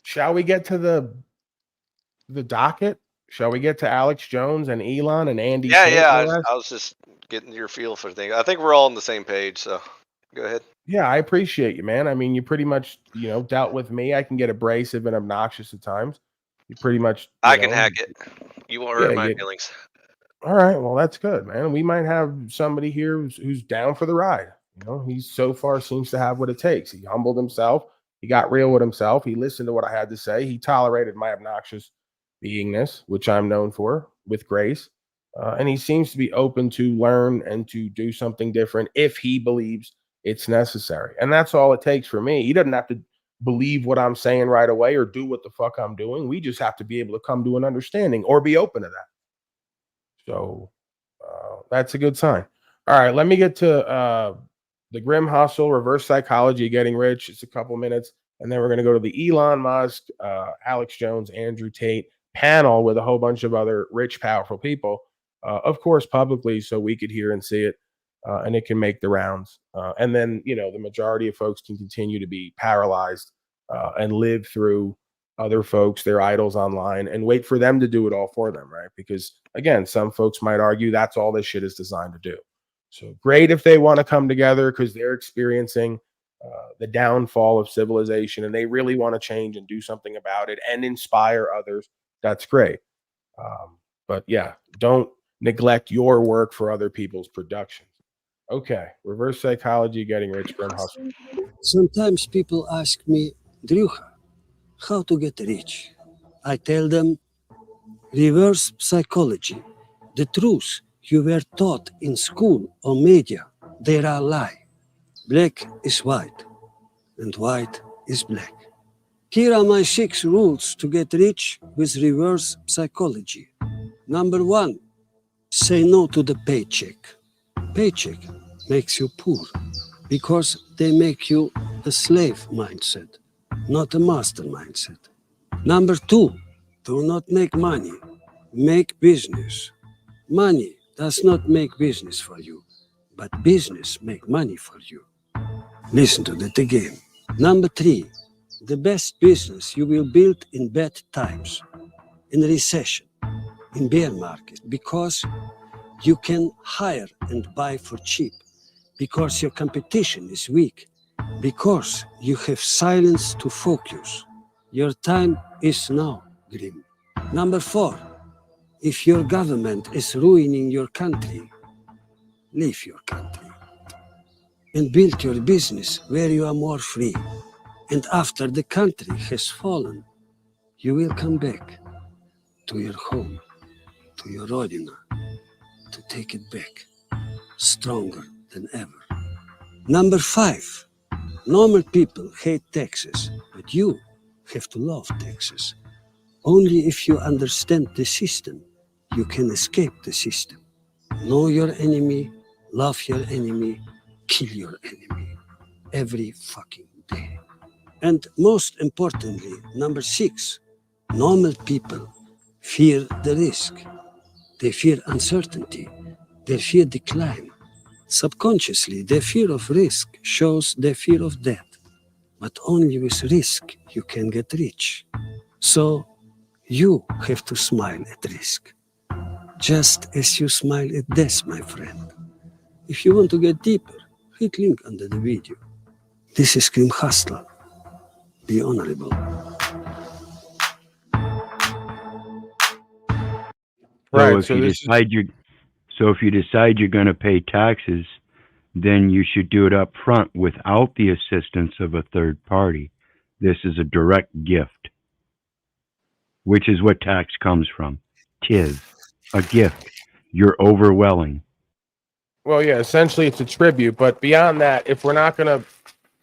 Shall we get to the docket? Shall we get to Alex Jones and Elon and Andy? Yeah, Tate yeah. and the rest? I was just getting your feel for things. I think we're all on the same page, so go ahead. Yeah, I appreciate you, man. I mean, you pretty much, dealt with me. I can get abrasive and obnoxious at times. You pretty much. I can hack it. You won't hurt my feelings. All right, well, that's good, man. We might have somebody here who's down for the ride. He so far seems to have what it takes. He humbled himself. He got real with himself. He listened to what I had to say. He tolerated my obnoxious beingness, which I'm known for, with grace. And he seems to be open to learn and to do something different if he believes it's necessary. And that's all it takes for me. He doesn't have to believe what I'm saying right away or do what the fuck I'm doing. We just have to be able to come to an understanding or be open to that. So that's a good sign. All right, let me get to the Grim Hustle, Reverse Psychology, Getting Rich. It's a couple minutes. And then we're going to go to the Elon Musk, Alex Jones, Andrew Tate panel with a whole bunch of other rich, powerful people, of course, publicly, so we could hear and see it, and it can make the rounds. And then, the majority of folks can continue to be paralyzed and live through other folks, their idols online, and wait for them to do it all for them, right? Because, again, some folks might argue that's all this shit is designed to do. So great if they want to come together because they're experiencing the downfall of civilization and they really want to change and do something about it and inspire others. That's great. But yeah, don't neglect your work for other people's productions. Okay, Reverse Psychology, Getting Rich, Grim Hustle. Sometimes people ask me, Drewha, how to get rich? I tell them, reverse psychology. The truth you were taught in school or media, they are a lie. Black is white, and white is black. Here are my 6 rules to get rich with reverse psychology. Number 1, say no to the paycheck. Paycheck makes you poor because they make you a slave mindset, not a master mindset. Number 2, do not make money, make business. Money does not make business for you, but business make money for you. Listen to that again. Number 3, the best business you will build in bad times, in recession, in bear market, because you can hire and buy for cheap, because your competition is weak, because you have silence to focus. Your time is now, Grim. Number 4, if your government is ruining your country, leave your country and build your business where you are more free. And after the country has fallen, you will come back to your home, to your Rodina, to take it back, stronger than ever. Number 5, normal people hate taxes, but you have to love taxes. Only if you understand the system, you can escape the system. Know your enemy, love your enemy, kill your enemy every fucking day. And most importantly, number 6, normal people fear the risk. They fear uncertainty. They fear decline. Subconsciously, their fear of risk shows their fear of death. But only with risk you can get rich. So you have to smile at risk. just as you smile at death, my friend. If you want to get deeper, hit link under the video. This is Scream Hustler. Be honorable. So Right. if So you this is decide you're going to pay taxes, then you should do it up front without the assistance of a third party. This is a direct gift, which is what tax comes from. Tis a gift. You're overwhelming. well, yeah. Essentially, it's a tribute. But beyond that, if we're not going to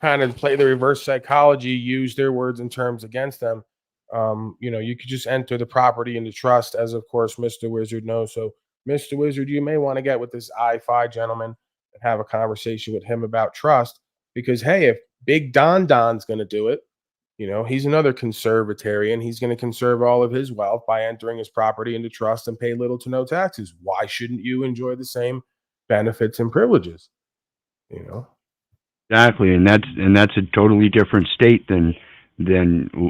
kind of play the reverse psychology, use their words and terms against them, you could just enter the property into trust, as of course Mr. Wizard knows. So, Mr. Wizard, you may want to get with this I-Fi gentleman and have a conversation with him about trust. Because hey, if Big Don's going to do it, he's another conservatarian. He's going to conserve all of his wealth by entering his property into trust and pay little to no taxes. Why shouldn't you enjoy the same benefits and privileges? Exactly, and that's a totally different state than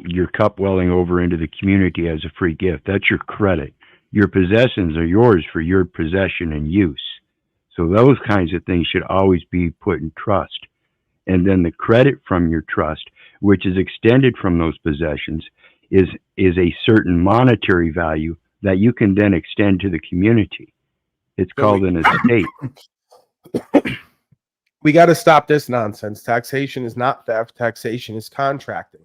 your cup welling over into the community as a free gift. That's your credit. Your possessions are yours for your possession and use. So those kinds of things should always be put in trust. And then the credit from your trust, which is extended from those possessions, is a certain monetary value that you can then extend to the community. It's called an estate. We got to stop this nonsense. Taxation is not theft. Taxation is contracting.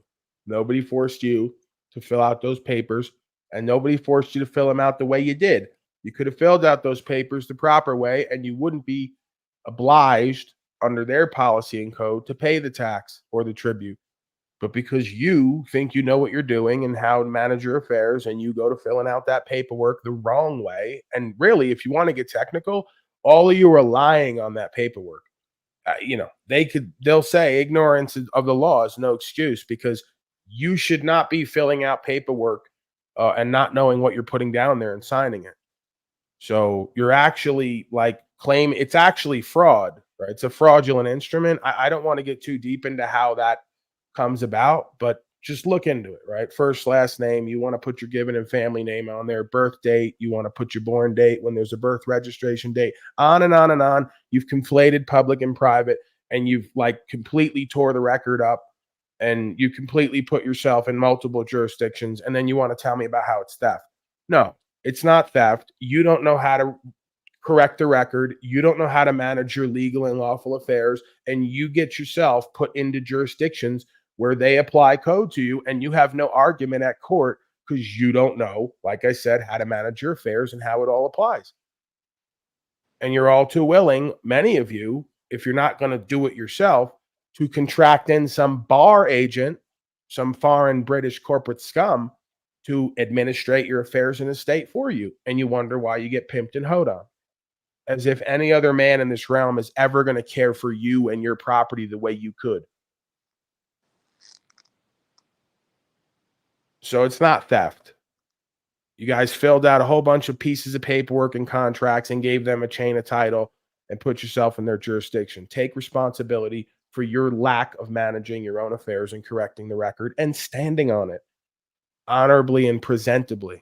Nobody forced you to fill out those papers, and nobody forced you to fill them out the way you did. You could have filled out those papers the proper way, and you wouldn't be obliged under their policy and code to pay the tax or the tribute. But because you think you know what you're doing and how to manage your affairs, and you go to filling out that paperwork the wrong way, and really, if you want to get technical, all of you are lying on that paperwork. They'll say ignorance of the law is no excuse, because you should not be filling out paperwork and not knowing what you're putting down there and signing it. So you're actually it's actually fraud, right? It's a fraudulent instrument. I don't want to get too deep into how that comes about, but just look into it, right? First, last name, you want to put your given and family name on there, birth date, you want to put your born date when there's a birth registration date, on and on and on. You've conflated public and private, and you've completely tore the record up, and you completely put yourself in multiple jurisdictions, and then you want to tell me about how it's theft. No, it's not theft. You don't know how to correct the record. You don't know how to manage your legal and lawful affairs, and you get yourself put into jurisdictions where they apply code to you, and you have no argument at court because you don't know, like I said, how to manage your affairs and how it all applies. And you're all too willing, many of you, if you're not going to do it yourself, to contract in some bar agent, some foreign British corporate scum, to administrate your affairs in a state for you. And you wonder why you get pimped and hoed on. As if any other man in this realm is ever going to care for you and your property the way you could. So it's not theft. You guys filled out a whole bunch of pieces of paperwork and contracts and gave them a chain of title and put yourself in their jurisdiction. Take responsibility for your lack of managing your own affairs and correcting the record and standing on it honorably and presentably.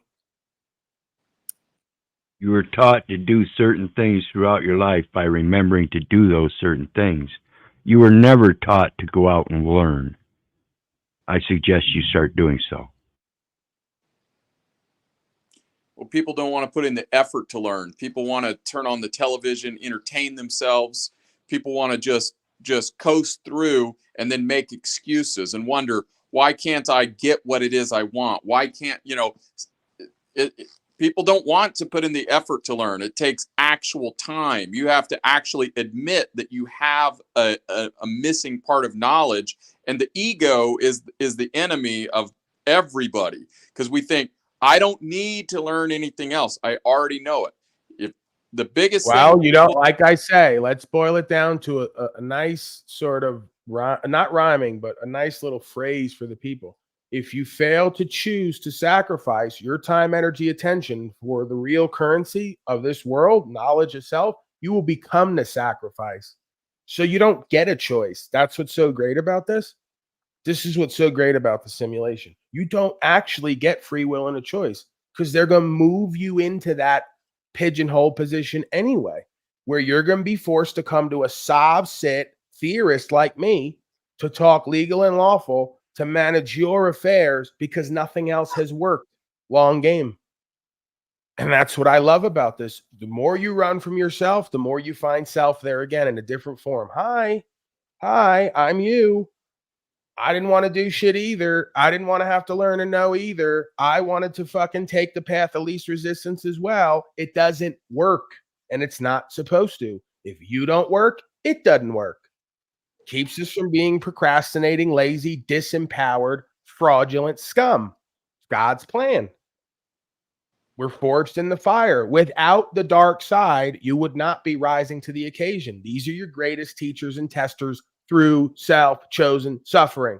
You were taught to do certain things throughout your life by remembering to do those certain things. You were never taught to go out and learn. I suggest you start doing so. Well, people don't want to put in the effort to learn. People want to turn on the television, entertain themselves. People want to just coast through and then make excuses and wonder, why can't I get what it is I want? Why can't, people don't want to put in the effort to learn. It takes actual time. You have to actually admit that you have a missing part of knowledge, and the ego is the enemy of everybody, because we think, I don't need to learn anything else. I already know it. If the biggest thing, thing, like I say, let's boil it down to a nice sort of not rhyming, but a nice little phrase for the people. If you fail to choose to sacrifice your time, energy, attention for the real currency of this world, knowledge itself, you will become the sacrifice. So you don't get a choice. That's what's so great about this. This is what's so great about the simulation. You don't actually get free will and a choice, because they're going to move you into that pigeonhole position anyway, where you're going to be forced to come to a sob-sit theorist like me to talk legal and lawful to manage your affairs because nothing else has worked. Long game. And that's what I love about this. The more you run from yourself, the more you find self there again in a different form. Hi, I'm you. I didn't want to do shit either. I didn't want to have to learn and know either. I wanted to fucking take the path of least resistance as well. It doesn't work, and it's not supposed to. If you don't work, it doesn't work. Keeps us from being procrastinating, lazy, disempowered, fraudulent scum. God's plan. We're forged in the fire. Without the dark side, you would not be rising to the occasion. These are your greatest teachers and testers through self-chosen suffering.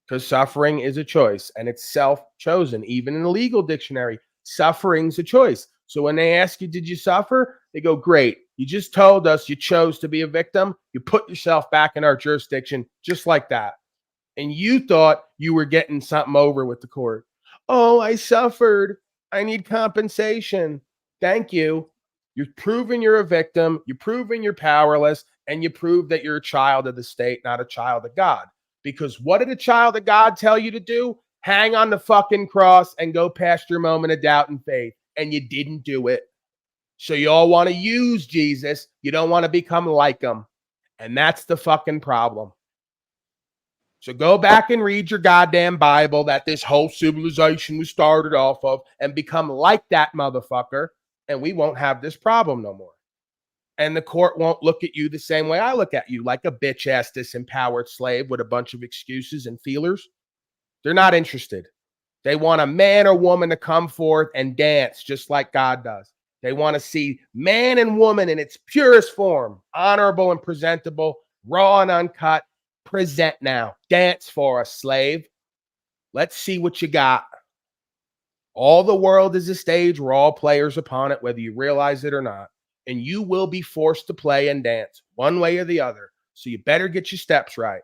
Because suffering is a choice, and it's self-chosen. Even in the legal dictionary, suffering's a choice. So when they ask you, did you suffer? They go, great. You just told us you chose to be a victim. You put yourself back in our jurisdiction just like that. And you thought you were getting something over with the court. Oh, I suffered. I need compensation. Thank you. You've proven you're a victim. You've proven you're powerless. And you prove that you're a child of the state, not a child of God. Because what did a child of God tell you to do? Hang on the fucking cross and go past your moment of doubt and faith. And you didn't do it. So you all want to use Jesus. You don't want to become like him. And that's the fucking problem. So go back and read your goddamn Bible that this whole civilization was started off of and become like that motherfucker, and we won't have this problem no more. And the court won't look at you the same way I look at you, like a bitch-ass disempowered slave with a bunch of excuses and feelers. They're not interested. They want a man or woman to come forth and dance just like God does. They want to see man and woman in its purest form, honorable and presentable, raw and uncut. Present now. Dance for us, slave. Let's see what you got. All the world is a stage. We're all players upon it, whether you realize it or not. And you will be forced to play and dance one way or the other. So you better get your steps right.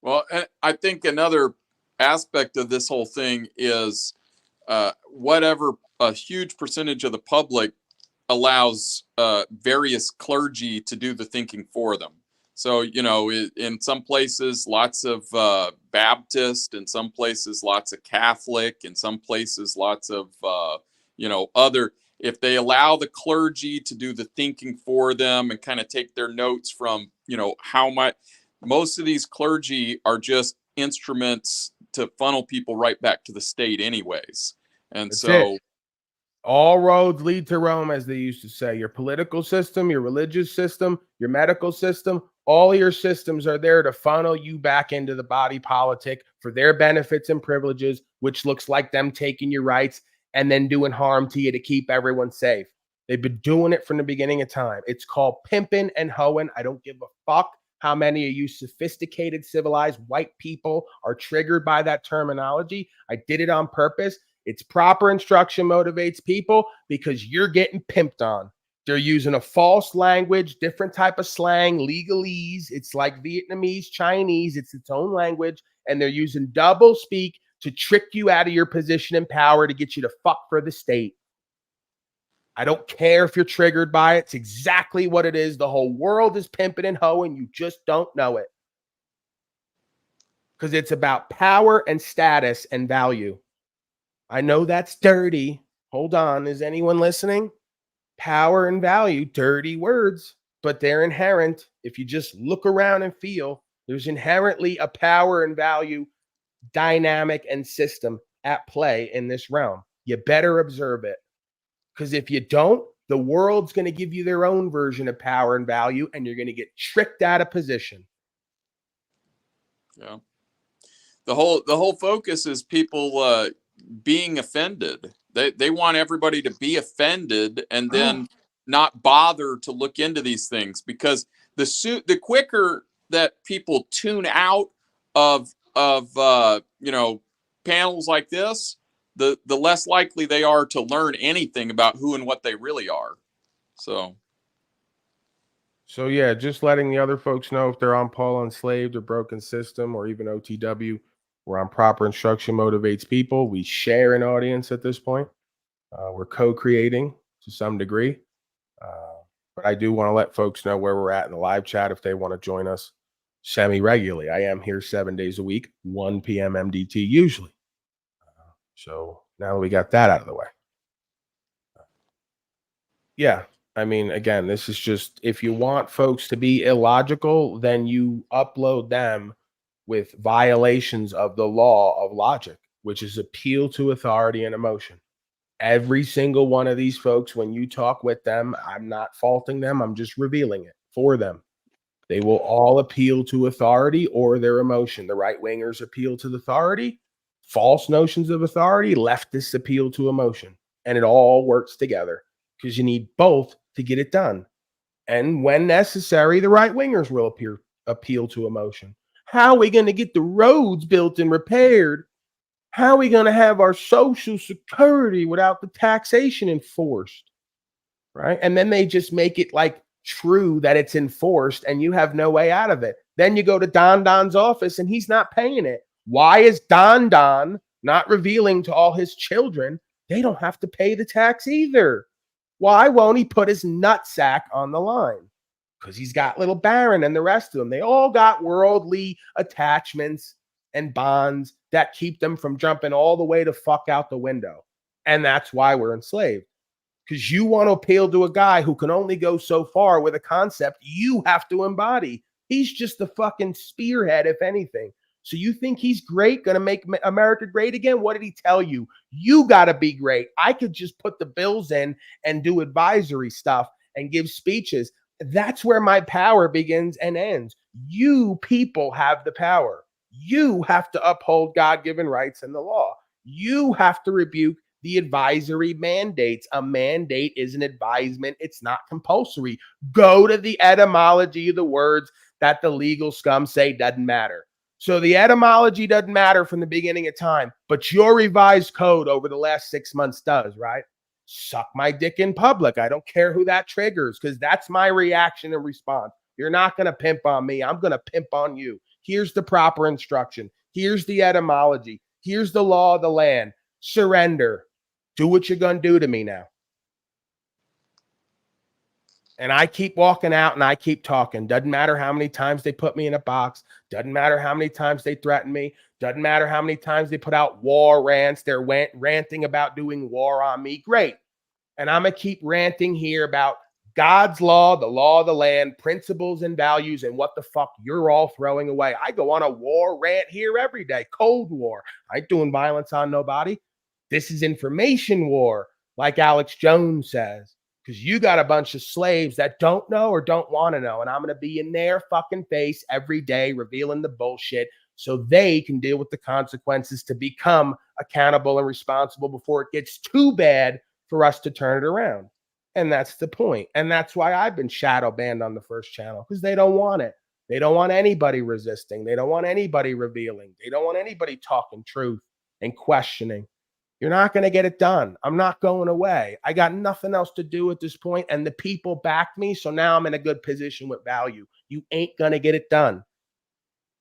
Well, I think another aspect of this whole thing is whatever a huge percentage of the public allows various clergy to do the thinking for them. So, you know, in some places, lots of Baptist, in some places, lots of Catholic, in some places, lots of, other. If they allow the clergy to do the thinking for them and kind of take their notes from, how much, most of these clergy are just instruments to funnel people right back to the state anyways. And That's so it. All roads lead to Rome, as they used to say. Your political system, your religious system, your medical system, all your systems are there to funnel you back into the body politic for their benefits and privileges, which looks like them taking your rights and then doing harm to you to keep everyone safe. They've been doing it from the beginning of time. It's called pimping and hoeing. I don't give a fuck how many of you sophisticated, civilized white people are triggered by that terminology. I did it on purpose. It's proper instruction motivates people because you're getting pimped on. They're using a false language, different type of slang, legalese. It's like Vietnamese, Chinese. It's its own language. And they're using double speak to trick you out of your position and power to get you to fuck for the state. I don't care if you're triggered by it. It's exactly what it is. The whole world is pimping and hoeing. You just don't know it. Because it's about power and status and value. I know that's dirty. Hold on. Is anyone listening? Power and value, dirty words, but they're inherent. If you just look around and feel, there's inherently a power and value dynamic and system at play in this realm. You better observe it. Because if you don't, the world's going to give you their own version of power and value, and you're going to get tricked out of position. Yeah. The whole focus is people being offended. They want everybody to be offended and then not bother to look into these things, because the quicker that people tune out of panels like this, the less likely they are to learn anything about who and what they really are. So yeah, just letting the other folks know if they're on Paul Enslaved or Broken System or even OTW, We're on Proper Instruction Motivates People. We share an audience at this point. We're co-creating to some degree. But I do want to let folks know where we're at in the live chat if they want to join us semi-regularly. I am here 7 days a week, 1 p.m. MDT usually. So now that we got that out of the way. Yeah. I mean, again, this is just, if you want folks to be illogical, then you upload them with violations of the law of logic, which is appeal to authority and emotion. Every single one of these folks, when you talk with them, I'm not faulting them. I'm just revealing it for them. They will all appeal to authority or their emotion. The right wingers appeal to the authority, false notions of authority, leftists appeal to emotion. And it all works together because you need both to get it done. And when necessary, the right wingers will appeal to emotion. How are we going to get the roads built and repaired? How are we going to have our social security without the taxation enforced? Right. And then they just make it like true that it's enforced and you have no way out of it. Then you go to Don's office and he's not paying it. Why is Don not revealing to all his children they don't have to pay the tax either? Why won't he put his nutsack on the line? Because he's got little Baron and the rest of them. They all got worldly attachments and bonds that keep them from jumping all the way to fuck out the window. And that's why we're enslaved. Because you want to appeal to a guy who can only go so far with a concept you have to embody. He's just the fucking spearhead, if anything. So you think he's great, going to make America great again? What did he tell you? You got to be great. I could just put the bills in and do advisory stuff and give speeches. That's where my power begins and ends. You people have the power. You have to uphold God-given rights and the law. You have to rebuke the advisory mandates. A mandate is an advisement. It's not compulsory. Go to the etymology of the words that the legal scum say doesn't matter. So the etymology doesn't matter from the beginning of time, but your revised code over the last 6 months does, right? Suck my dick in public. I don't care who that triggers because that's my reaction and response. You're not going to pimp on me. I'm going to pimp on you. Here's the proper instruction. Here's the etymology. Here's the law of the land. Surrender. Do what you're going to do to me now. And I keep walking out and I keep talking. Doesn't matter how many times they put me in a box. Doesn't matter how many times they threaten me. Doesn't matter how many times they put out war rants. They're ranting about doing war on me. Great. And I'm going to keep ranting here about God's law, the law of the land, principles and values, and what the fuck you're all throwing away. I go on a war rant here every day. Cold War. I ain't doing violence on nobody. This is information war, like Alex Jones says, because you got a bunch of slaves that don't know or don't want to know. And I'm going to be in their fucking face every day, revealing the bullshit so they can deal with the consequences to become accountable and responsible before it gets too bad for us to turn it around. And that's the point. And that's why I've been shadow banned on the first channel, because they don't want it. They don't want anybody resisting. They don't want anybody revealing. They don't want anybody talking truth and questioning. You're not going to get it done. I'm not going away. I got nothing else to do at this point, and the people backed me, so now I'm in a good position with value. You ain't going to get it done.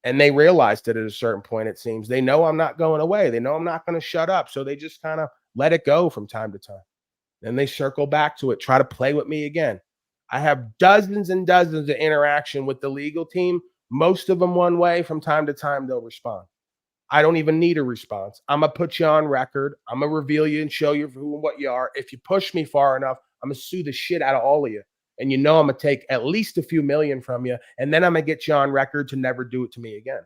And they realized it at a certain point, it seems. They know I'm not going away. They know I'm not going to shut up, so they just kind of let it go from time to time. Then they circle back to it, try to play with me again. I have dozens and dozens of interaction with the legal team, most of them one way. From time to time, they'll respond. I don't even need a response. I'm going to put you on record. I'm going to reveal you and show you who and what you are. If you push me far enough, I'm going to sue the shit out of all of you. And you know I'm going to take at least a few million from you, and then I'm going to get you on record to never do it to me again.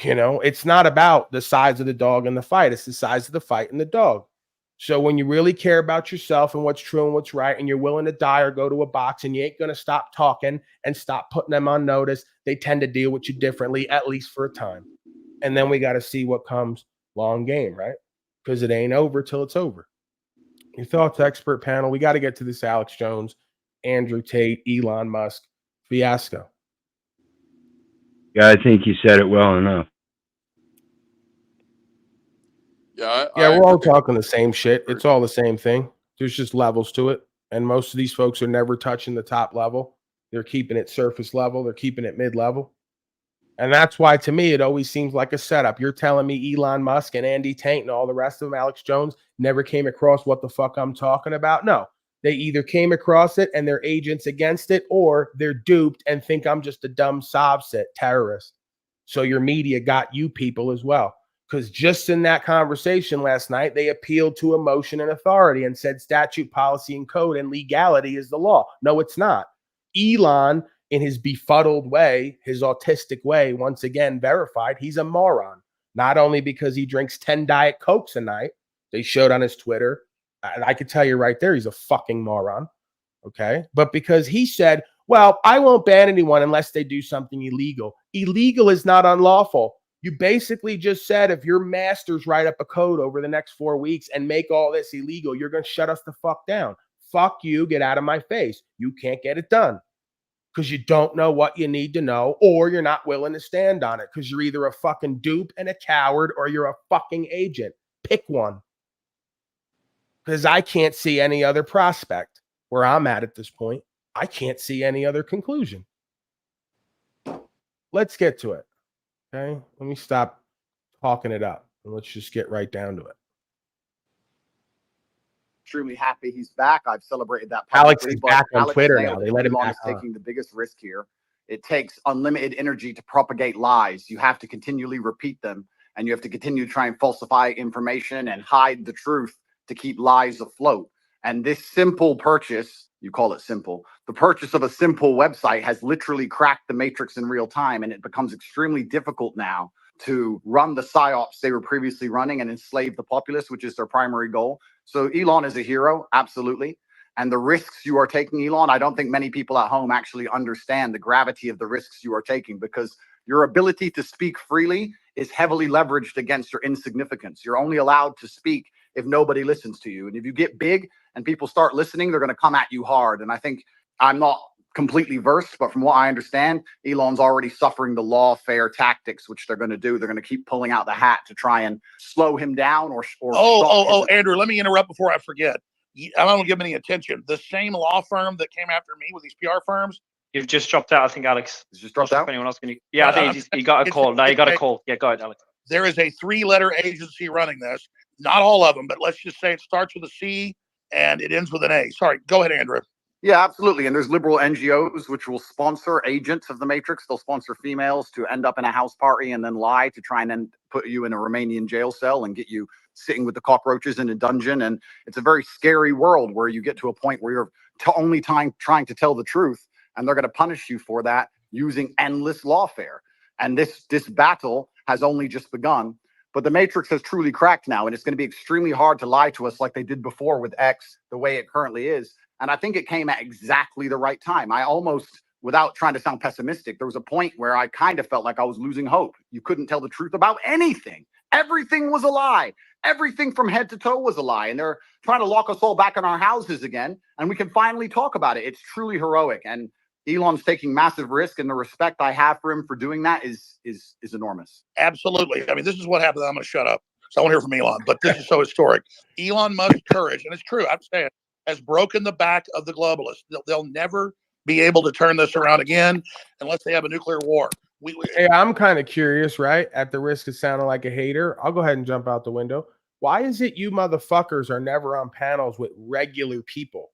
You know, it's not about the size of the dog in the fight. It's the size of the fight and the dog. So when you really care about yourself and what's true and what's right, and you're willing to die or go to a box, and you ain't going to stop talking and stop putting them on notice, they tend to deal with you differently, at least for a time. And then we got to see what comes long game, right? Because it ain't over till it's over. Your thoughts, expert panel. We got to get to this Alex Jones, Andrew Tate, Elon Musk fiasco. Yeah, I think you said it well enough. Yeah, we're all talking the same shit. It's all the same thing. There's just levels to it. And most of these folks are never touching the top level. They're keeping it surface level. They're keeping it mid-level. And that's why, to me, it always seems like a setup. You're telling me Elon Musk and Andy Tate and all the rest of them, Alex Jones, never came across what the fuck I'm talking about? No. They either came across it and they're agents against it, or they're duped and think I'm just a dumb Sovset terrorist. So your media got you people as well. Because just in that conversation last night, they appealed to emotion and authority and said statute, policy, and code and legality is the law. No, it's not. Elon, in his befuddled way, his autistic way, once again verified he's a moron. Not only because he drinks 10 Diet Cokes a night, they showed on his Twitter. And I could tell you right there, he's a fucking moron. Okay. But because he said, well, I won't ban anyone unless they do something illegal. Illegal is not unlawful. You basically just said if your masters write up a code over the next 4 weeks and make all this illegal, you're going to shut us the fuck down. Fuck you. Get out of my face. You can't get it done because you don't know what you need to know, or you're not willing to stand on it because you're either a fucking dupe and a coward or you're a fucking agent. Pick one. Because I can't see any other prospect where I'm at this point. I can't see any other conclusion. Let's get to it. Okay. Let me stop talking it up and let's just get right down to it. Extremely happy he's back. I've celebrated that Alex publicly, is but back on Alex Twitter nailed now. it. They let him Elon back is on. taking the biggest risk here. It takes unlimited energy to propagate lies. You have to continually repeat them, and you have to continue to try and falsify information and hide the truth to keep lies afloat. And this simple purchase, you call it simple, the purchase of a simple website has literally cracked the matrix in real time, and it becomes extremely difficult now to run the psyops they were previously running and enslave the populace, which is their primary goal. So Elon is a hero, absolutely. And the risks you are taking, Elon, I don't think many people at home actually understand the gravity of the risks you are taking, because your ability to speak freely is heavily leveraged against your insignificance. You're only allowed to speak if nobody listens to you. And if you get big and people start listening, they're going to come at you hard. And I think, I'm not completely versed, but from what I understand, Elon's already suffering the lawfare tactics, which they're going to do. They're going to keep pulling out the hat to try and slow him down or Andrew, let me interrupt before I forget. I don't give him any attention. The same law firm that came after me with these PR firms. You've just dropped out, I think, Alex. It's just dropped out? If anyone else can you? Yeah, I think you got a call. No, you got a call. Yeah, go ahead, Alex. There is a 3-letter agency running this. Not all of them, but let's just say it starts with a C and it ends with an A. Sorry, go ahead, Andrew. Yeah, absolutely. And there's liberal NGOs which will sponsor agents of the Matrix. They'll sponsor females to end up in a house party and then lie to try and then put you in a Romanian jail cell and get you sitting with the cockroaches in a dungeon. And it's a very scary world where you get to a point where you're only trying to tell the truth, and they're going to punish you for that using endless lawfare. And this battle has only just begun. But the Matrix has truly cracked now, and it's going to be extremely hard to lie to us like they did before with X, the way it currently is. And I think it came at exactly the right time. I almost, without trying to sound pessimistic, there was a point where I kind of felt like I was losing hope. You couldn't tell the truth about anything. Everything was a lie. Everything from head to toe was a lie. And they're trying to lock us all back in our houses again. And we can finally talk about it. It's truly heroic. And Elon's taking massive risk, and the respect I have for him for doing that is enormous. Absolutely. I mean, this is what happened. I'm going to shut up. So I won't hear from Elon, but this is so historic. Elon Musk's courage, and it's true, I'm saying, has broken the back of the globalists. They'll never be able to turn this around again unless they have a nuclear war. Hey, I'm kind of curious, right? At the risk of sounding like a hater, I'll go ahead and jump out the window. Why is it you motherfuckers are never on panels with regular people?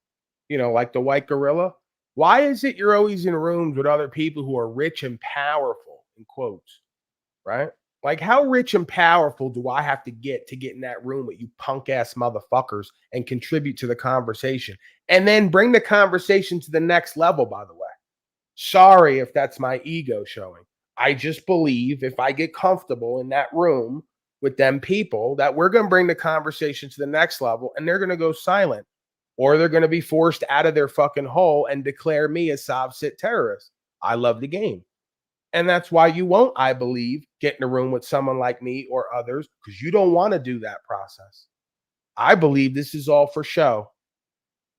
You know, like the white gorilla? Why is it you're always in rooms with other people who are rich and powerful, in quotes, right? Like, how rich and powerful do I have to get in that room with you punk ass motherfuckers and contribute to the conversation and then bring the conversation to the next level, by the way? Sorry if that's my ego showing. I just believe if I get comfortable in that room with them people that we're going to bring the conversation to the next level, and they're going to go silent, or they're going to be forced out of their fucking hole and declare me a Sovset terrorist. I love the game. And that's why you won't, I believe, get in a room with someone like me or others, because you don't want to do that process. I believe this is all for show.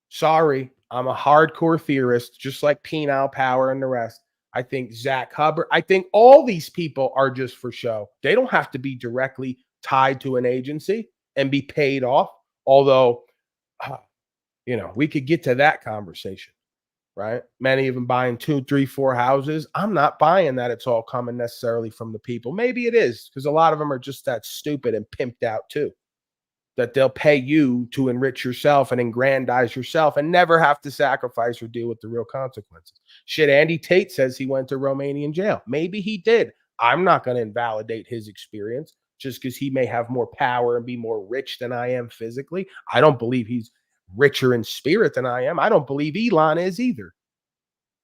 Sorry, I'm a hardcore theorist, just like Penile Power and the rest. I think Zach Hubbard, I think all these people are just for show. They don't have to be directly tied to an agency and be paid off. Although, you know, we could get to that conversation. right? Many of them buying 2, 3, 4 houses. I'm not buying that it's all coming necessarily from the people. Maybe it is, because a lot of them are just that stupid and pimped out too, that they'll pay you to enrich yourself and aggrandize yourself and never have to sacrifice or deal with the real consequences. Shit, Andy Tate says he went to Romanian jail. Maybe he did. I'm not going to invalidate his experience just because he may have more power and be more rich than I am physically. I don't believe he's richer in spirit than I am. I don't believe Elon is either.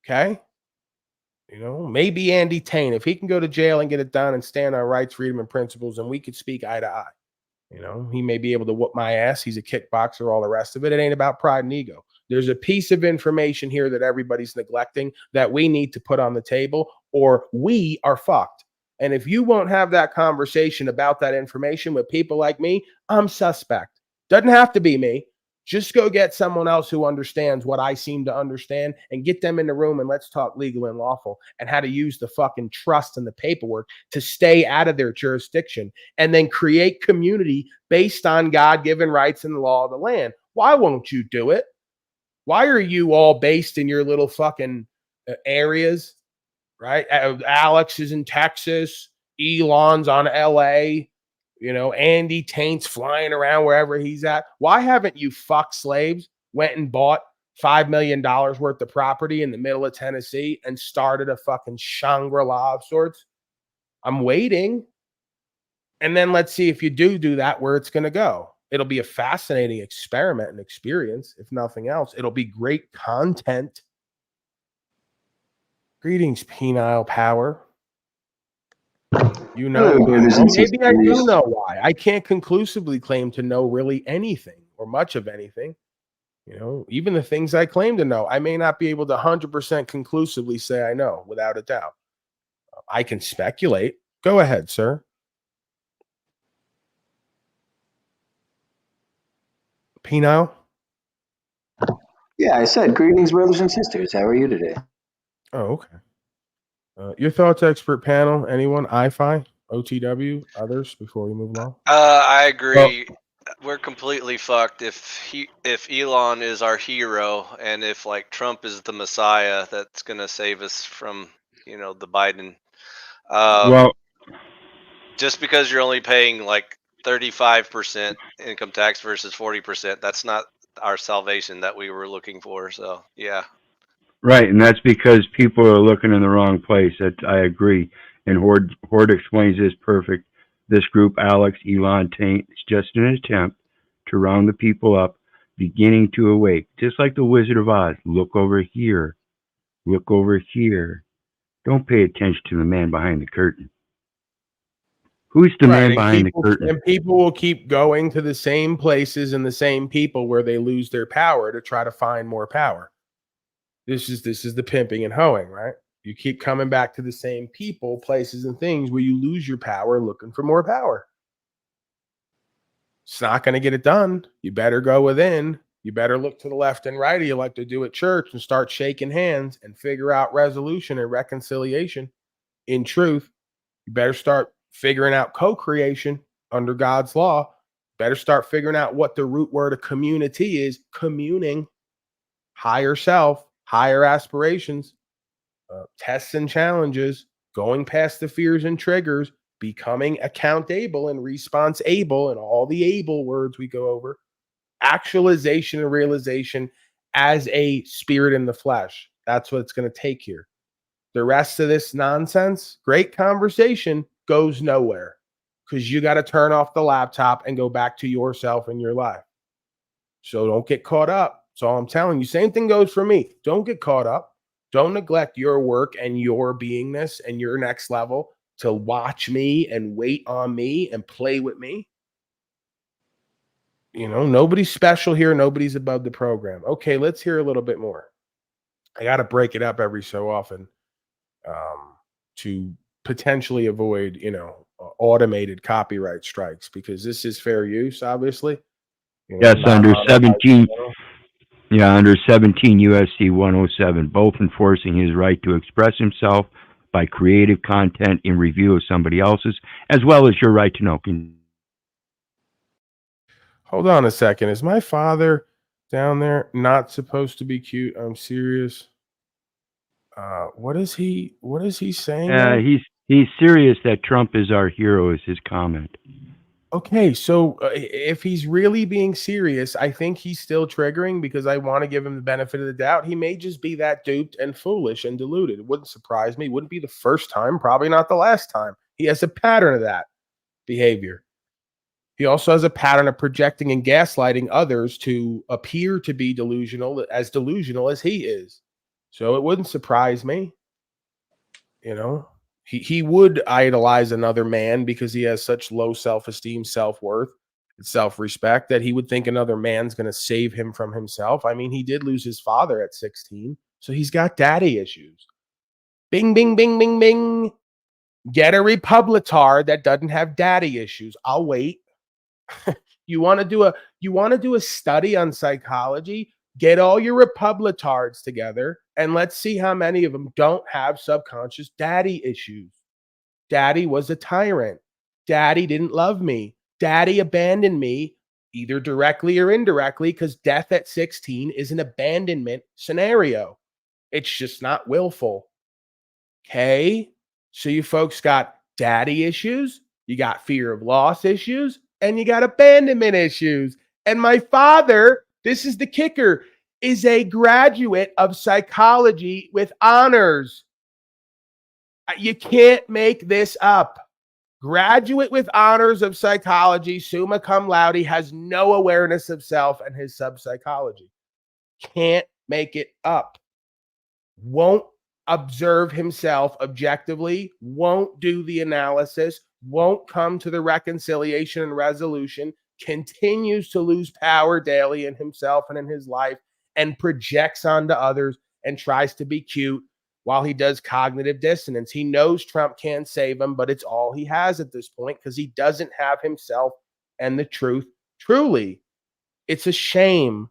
Okay? You know, maybe Andy Tate, if he can go to jail and get it done and stand on rights, freedom, and principles, and we could speak eye to eye. You know, he may be able to whoop my ass. He's a kickboxer, all the rest of it. It ain't about pride and ego. There's a piece of information here that everybody's neglecting that we need to put on the table, or we are fucked. And if you won't have that conversation about that information with people like me, I'm suspect. Doesn't have to be me. Just go get someone else who understands what I seem to understand and get them in the room and let's talk legal and lawful and how to use the fucking trust and the paperwork to stay out of their jurisdiction and then create community based on God-given rights and the law of the land. Why won't you do it? Why are you all based in your little fucking areas, right? Alex is in Texas. Elon's on LA. You know, Andy Taint's flying around wherever he's at. Why haven't you fuck slaves went and bought $5 million worth of property in the middle of Tennessee and started a fucking Shangri-La of sorts? I'm waiting. And then let's see if you do that, where it's going to go. It'll be a fascinating experiment and experience, if nothing else. It'll be great content. Greetings, penile power. You know, maybe I do know why. I can't conclusively claim to know really anything or much of anything. You know, even the things I claim to know, I may not be able to 100% conclusively say I know without a doubt. I can speculate. Go ahead, sir. Penile? Yeah, I said greetings, brothers and sisters. How are you today? Oh, okay. Your thoughts, expert panel? Anyone? IFI, OTW, others? Before we move along. I agree. We're completely fucked if Elon is our hero and if like Trump is the Messiah that's gonna save us from the Biden. Well, just because you're only paying like 35% income tax versus 40%, that's not our salvation that we were looking for. So yeah. right, and that's because people are looking in the wrong place. I agree. And Horde explains this perfect. This group, Alex, Elon, Taint, is just an attempt to round the people up, beginning to awake. Just like the Wizard of Oz. Look over here. Look over here. Don't pay attention to the man behind the curtain. Who's the man behind the curtain? And people will keep going to the same places and the same people where they lose their power to try to find more power. This is the pimping and hoeing, right? You keep coming back to the same people, places, and things where you lose your power looking for more power. It's not going to get it done. You better go within. You better look to the left and right, you like to do at church, and start shaking hands and figure out resolution and reconciliation in truth. You better start figuring out co-creation under God's law. Better start figuring out what the root word of community is. Communing, higher self, higher aspirations, tests and challenges, going past the fears and triggers, becoming accountable and response able, and all the able words we go over, actualization and realization as a spirit in the flesh. That's what it's going to take here. The rest of this nonsense, great conversation, goes nowhere because you got to turn off the laptop and go back to yourself and your life. So don't get caught up. That's all I'm telling you. Same thing goes for me. Don't get caught up. Don't neglect your work and your beingness and your next level to watch me and wait on me and play with me. You know, nobody's special here. Nobody's above the program. Okay, let's hear a little bit more. I got to break it up every so often to potentially avoid, automated copyright strikes, because this is fair use, obviously. Yes, under 17. Yeah, under 17 USC 107, both enforcing his right to express himself by creative content in review of somebody else's, as well as your right to know. Hold on a second. Is my father down there not supposed to be cute? I'm serious. What is he saying now? He's serious that Trump is our hero. Is his comment? Okay, so if he's really being serious, I think he's still triggering because I want to give him the benefit of the doubt. He may just be that duped and foolish and deluded. It wouldn't surprise me. Wouldn't be the first time, probably not the last time. He has a pattern of that behavior. He also has a pattern of projecting and gaslighting others to appear to be delusional as he is. So it wouldn't surprise me. You know, he would idolize another man because he has such low self-esteem, self-worth, and self-respect that he would think another man's going to save him from himself. I mean, he did lose his father at 16, so he's got daddy issues. Bing, bing, bing, bing, bing. Get a Republitard that doesn't have daddy issues. I'll wait. You want to do a study on psychology? Get all your Republitards together and let's see how many of them don't have subconscious daddy issues. Daddy was a tyrant. Daddy didn't love me. Daddy abandoned me, either directly or indirectly, because death at 16 is an abandonment scenario. It's just not willful. Okay? So you folks got daddy issues, you got fear of loss issues, and you got abandonment issues. And my father, this is the kicker, is a graduate of psychology with honors. You can't make this up. Graduate with honors of psychology, summa cum laude, has no awareness of self and his sub-psychology. Can't make it up. Won't observe himself objectively, won't do the analysis, won't come to the reconciliation and resolution, continues to lose power daily in himself and in his life, and projects onto others and tries to be cute while he does cognitive dissonance. He knows Trump can't save him, but it's all he has at this point because he doesn't have himself and the truth truly. It's a shame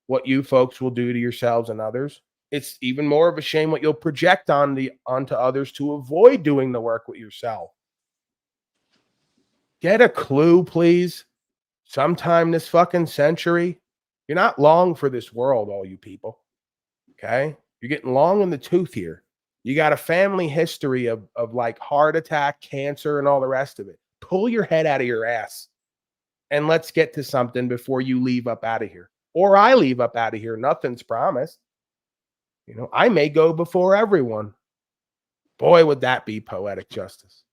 what you folks will do to yourselves and others. It's even more of a shame what you'll project onto others to avoid doing the work with yourself. Get a clue, please. Sometime this fucking century. You're not long for this world, all you people. Okay? You're getting long in the tooth here. You got a family history of like heart attack, cancer, and all the rest of it. Pull your head out of your ass and let's get to something before you leave up out of here. Or I leave up out of here. Nothing's promised. You know, I may go before everyone. Boy, would that be poetic justice.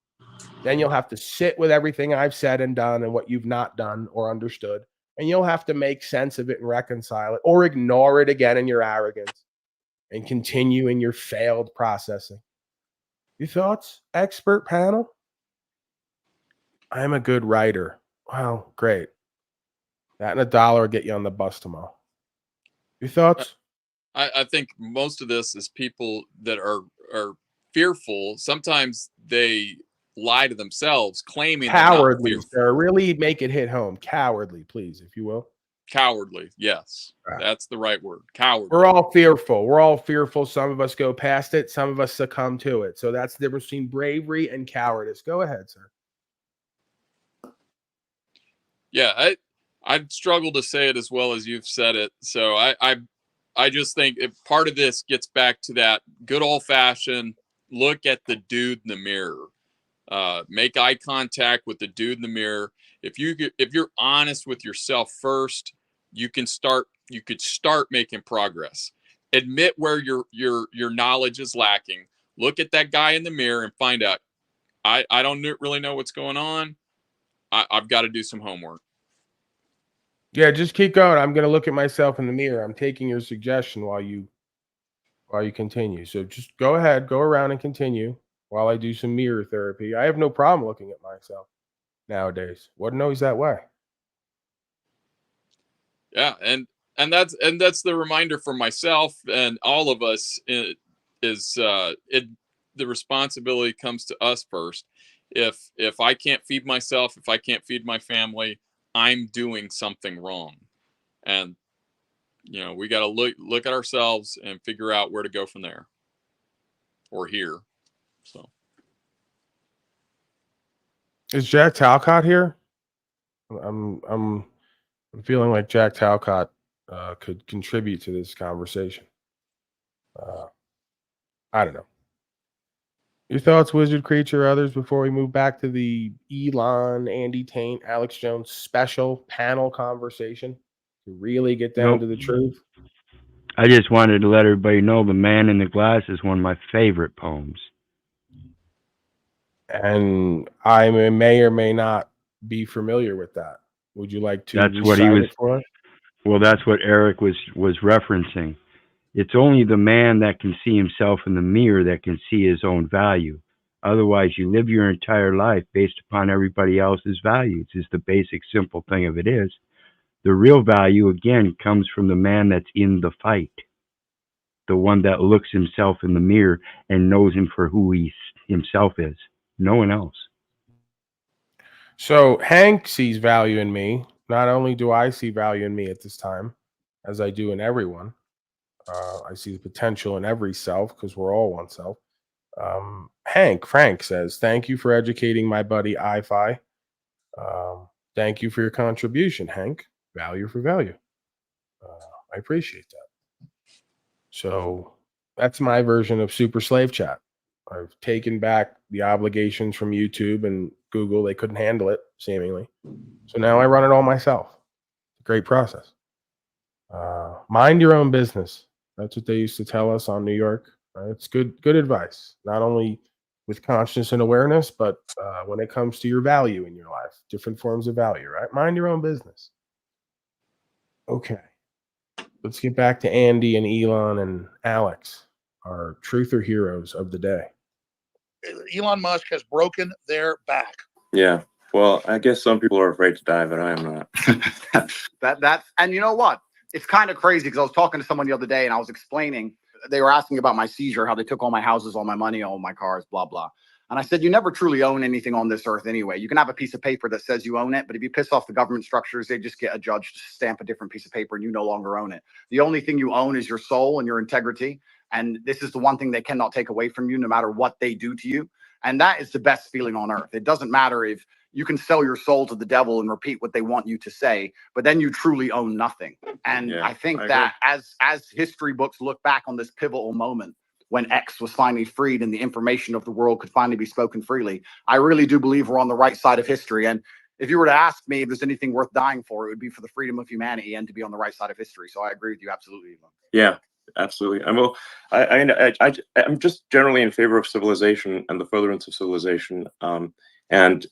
Then you'll have to sit with everything I've said and done and what you've not done or understood. And you'll have to make sense of it and reconcile it or ignore it again in your arrogance and continue in your failed processing. Your thoughts, expert panel? I'm a good writer. Wow, great. That and $1 will get you on the bus tomorrow. Your thoughts? I think most of this is people that are fearful. Sometimes they lie to themselves, claiming they're not Cowardly, fearful. sir. Really make it hit home. Cowardly, please, if you will. Cowardly, yes, that's the right word. Cowardly. We're all fearful. We're all fearful. Some of us go past it. Some of us succumb to it. So that's the difference between bravery and cowardice. Go ahead, sir. Yeah, I'd struggle to say it as well as you've said it. So I just think if part of this gets back to that good old fashioned look at the dude in the mirror, make eye contact with the dude in the mirror. If you're honest with yourself first, you could start making progress. Admit where your knowledge is lacking. Look at that guy in the mirror and find out, I don't really know what's going on. I've got to do some homework. Yeah, just keep going. I'm going to look at myself in the mirror. I'm taking your suggestion while you continue. So just go ahead, go around and continue while I do some mirror therapy. I have no problem looking at myself nowadays. Wasn't always that way. Yeah, and that's the reminder for myself and all of us the responsibility comes to us first. If I can't feed myself, if I can't feed my family, I'm doing something wrong. And we got to look at ourselves and figure out where to go from there or here. So is Jack Talcott here? I'm feeling like Jack Talcott could contribute to this conversation. I don't know. Your thoughts, Wizard Creature, others, before we move back to the Elon, Andy Taint, Alex Jones special panel conversation to really get down Nope. to the truth? I just wanted to let everybody know The Man in the Glass is one of my favorite poems. And I may or may not be familiar with that. Would you like to That's what he recite was. it for us? Well, that's what Eric was referencing. It's only the man that can see himself in the mirror that can see his own value. Otherwise, you live your entire life based upon everybody else's values. Is the basic simple thing of it is. The real value, again, comes from the man that's in the fight. The one that looks himself in the mirror and knows him for who he himself is. No one else. So Hank sees value in me. Not only do I see value in me at this time, as I do in everyone. I see the potential in every self because we're all one self. Frank says, thank you for educating my buddy I-Fi. Thank you for your contribution, Hank. Value for value. I appreciate that. So that's my version of Super Slave Chat. I've taken back the obligations from YouTube and Google. They couldn't handle it, seemingly. So now I run it all myself. It's a great process. Mind your own business. That's what they used to tell us on New York. It's good advice, not only with consciousness and awareness, but when it comes to your value in your life, different forms of value, right? Mind your own business. Okay. Let's get back to Andy and Elon and Alex, our truth or heroes of the day. Elon Musk has broken their back. Yeah. Well, I guess some people are afraid to die, but I am not. And you know what? It's kind of crazy because I was talking to someone the other day and I was explaining, they were asking about my seizure, how they took all my houses, all my money, all my cars, blah, blah. And I said, you never truly own anything on this earth anyway. You can have a piece of paper that says you own it, but if you piss off the government structures, they just get a judge to stamp a different piece of paper and you no longer own it. The only thing you own is your soul and your integrity. And this is the one thing they cannot take away from you, no matter what they do to you. And that is the best feeling on earth. It doesn't matter if you can sell your soul to the devil and repeat what they want you to say, but then you truly own nothing. And I think that as history books look back on this pivotal moment when X was finally freed and the information of the world could finally be spoken freely, I really do believe we're on the right side of history. And if you were to ask me if there's anything worth dying for, it would be for the freedom of humanity and to be on the right side of history. So I agree with you absolutely. Yeah, absolutely. I'm just generally in favor of civilization and the furtherance of civilization. And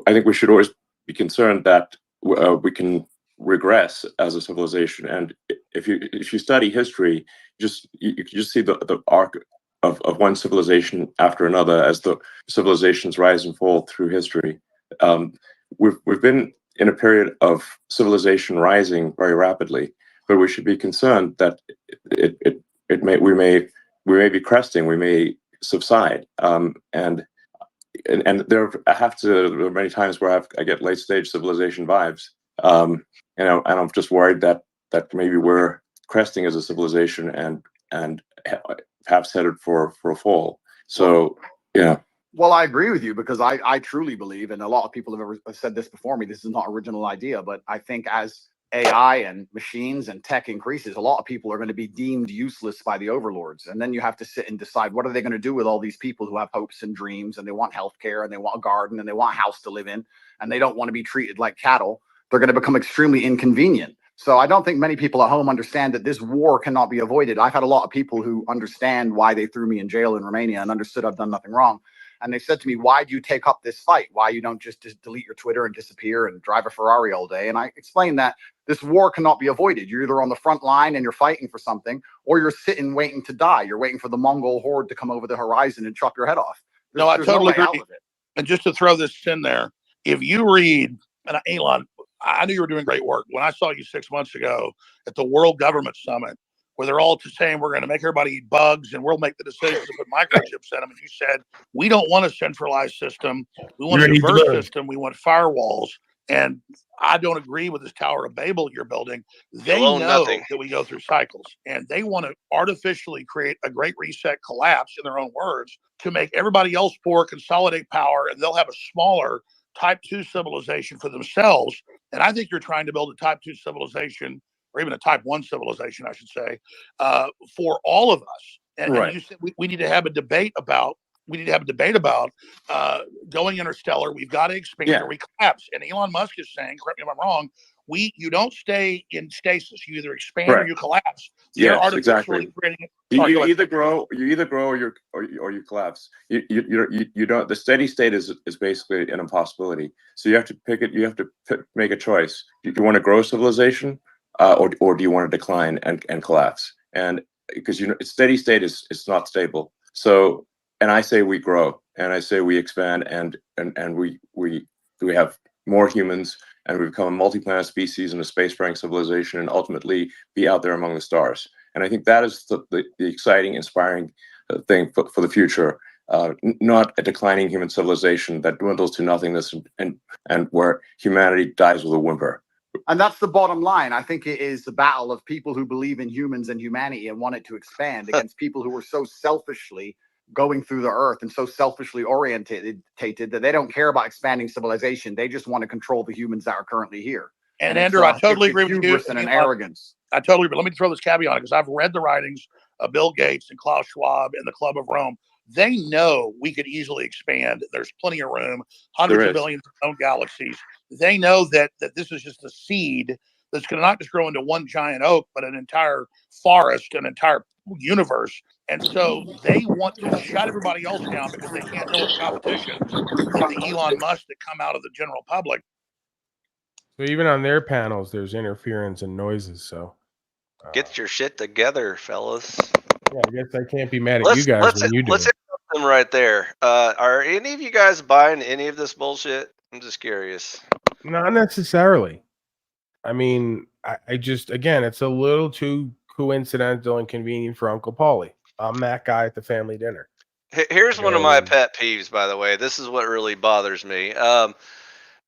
I think we should always be concerned that we can regress as a civilization. And if you study history, you just see the arc of one civilization after another as the civilizations rise and fall through history. We've been in a period of civilization rising very rapidly, but we should be concerned that we may be cresting, we may subside, and there are many times where I get late stage civilization vibes, and I'm just worried that maybe we're cresting as a civilization and perhaps headed for a fall. So yeah. Well, I agree with you because I truly believe, and a lot of people have said this before me, this is not an original idea, but I think as AI and machines and tech increases, a lot of people are going to be deemed useless by the overlords. And then you have to sit and decide, what are they going to do with all these people who have hopes and dreams and they want healthcare and they want a garden and they want a house to live in and they don't want to be treated like cattle? They're going to become extremely inconvenient. So I don't think many people at home understand that this war cannot be avoided. I've had a lot of people who understand why they threw me in jail in Romania and understood I've done nothing wrong. And they said to me, why do you take up this fight? Why you don't just delete your Twitter and disappear and drive a Ferrari all day? And I explained that this war cannot be avoided. You're either on the front line and you're fighting for something, or you're sitting waiting to die. You're waiting for the Mongol horde to come over the horizon and chop your head off. I totally agree. Out of it. And just to throw this in there, if you read, and Elon, I knew you were doing great work. When I saw you 6 months ago at the World Government Summit, where they're all saying we're going to make everybody eat bugs and we'll make the decisions to put microchips in them. And you said, we don't want a centralized system. We want a diverse system. We want firewalls. And I don't agree with this Tower of Babel you're building. They know that we go through cycles, and they want to artificially create a great reset collapse, in their own words, to make everybody else poor, consolidate power, and they'll have a smaller type 2 civilization for themselves. And I think you're trying to build a type 2 civilization, or even a type 1 civilization, I should say, for all of us. And Right. you said we need to have a debate about going interstellar. We've got to expand or we collapse. And Elon Musk is saying, correct me if I'm wrong, you don't stay in stasis. You either expand or you collapse. They're Yes, artificially exactly. creating. You either grow or you collapse. You don't. The steady state is basically an impossibility. So you have to pick it. You have to make a choice. Do you want to grow civilization, or do you want to decline and collapse? And because steady state is not stable. So, and I say we grow, and I say we expand, and we have more humans, and we become a multi-planet species and a spacefaring civilization, and ultimately be out there among the stars. And I think that is the exciting, inspiring thing for the future, not a declining human civilization that dwindles to nothingness and where humanity dies with a whimper. And that's the bottom line. I think it is the battle of people who believe in humans and humanity and want it to expand against people who are so selfishly going through the earth and so selfishly orientated that they don't care about expanding civilization. They just want to control the humans that are currently here. And Andrew, I totally agree with you. Hubris and an arrogance. I totally agree. Let me throw this caveat on it because I've read the writings of Bill Gates and Klaus Schwab and the Club of Rome. They know we could easily expand. There's plenty of room, hundreds of billions of known galaxies. They know that this is just a seed that's going to not just grow into one giant oak, but an entire forest, an entire universe. And so they want to shut everybody else down because they can't deal with the competition of the Elon Musk that come out of the general public. So even on their panels, there's interference and noises. So get your shit together, fellas. Yeah, I guess I can't be mad at you guys when you do. Let's interrupt them right there. Are any of you guys buying any of this bullshit? I'm just curious. Not necessarily. I mean, I just, again, it's a little too coincidental and convenient for Uncle Paulie. I'm that guy at the family dinner. Here's one of my pet peeves, by the way. This is what really bothers me.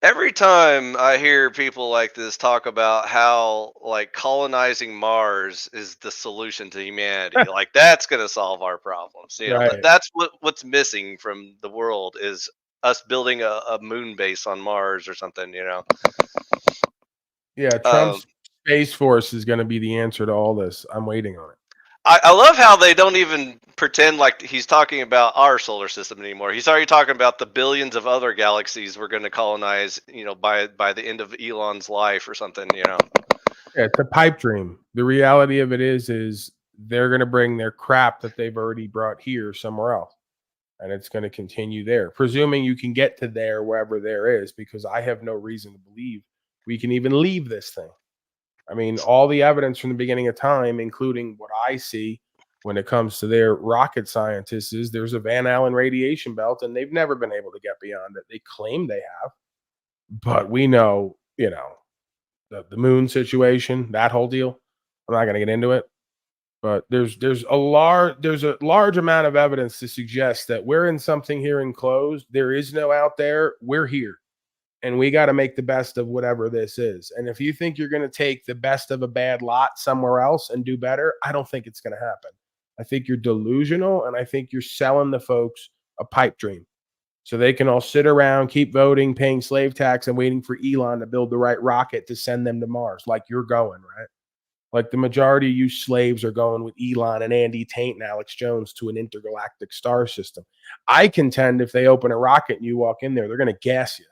Every time I hear people like this talk about how like colonizing Mars is the solution to humanity, like that's going to solve our problems. You know, that's what's missing from the world is us building a moon base on Mars or something, you know? Yeah, Trump's Space Force is going to be the answer to all this. I'm waiting on it. I love how they don't even pretend like he's talking about our solar system anymore. He's already talking about the billions of other galaxies we're going to colonize, you know, by the end of Elon's life or something, you know. Yeah, it's a pipe dream. The reality of it is they're going to bring their crap that they've already brought here somewhere else. And it's going to continue there, presuming you can get to there wherever there is, because I have no reason to believe we can even leave this thing. I mean, all the evidence from the beginning of time, including what I see when it comes to their rocket scientists, is there's a Van Allen radiation belt, and they've never been able to get beyond it. They claim they have, but we know, you know, the moon situation, that whole deal. I'm not going to get into it, but there's a large amount of evidence to suggest that we're in something here enclosed. There is no out there. We're here. And we got to make the best of whatever this is. And if you think you're going to take the best of a bad lot somewhere else and do better, I don't think it's going to happen. I think you're delusional, and I think you're selling the folks a pipe dream. So they can all sit around, keep voting, paying slave tax, and waiting for Elon to build the right rocket to send them to Mars, like you're going, right? Like the majority of you slaves are going with Elon and Andy Tate and Alex Jones to an intergalactic star system. I contend if they open a rocket and you walk in there, they're going to gas you.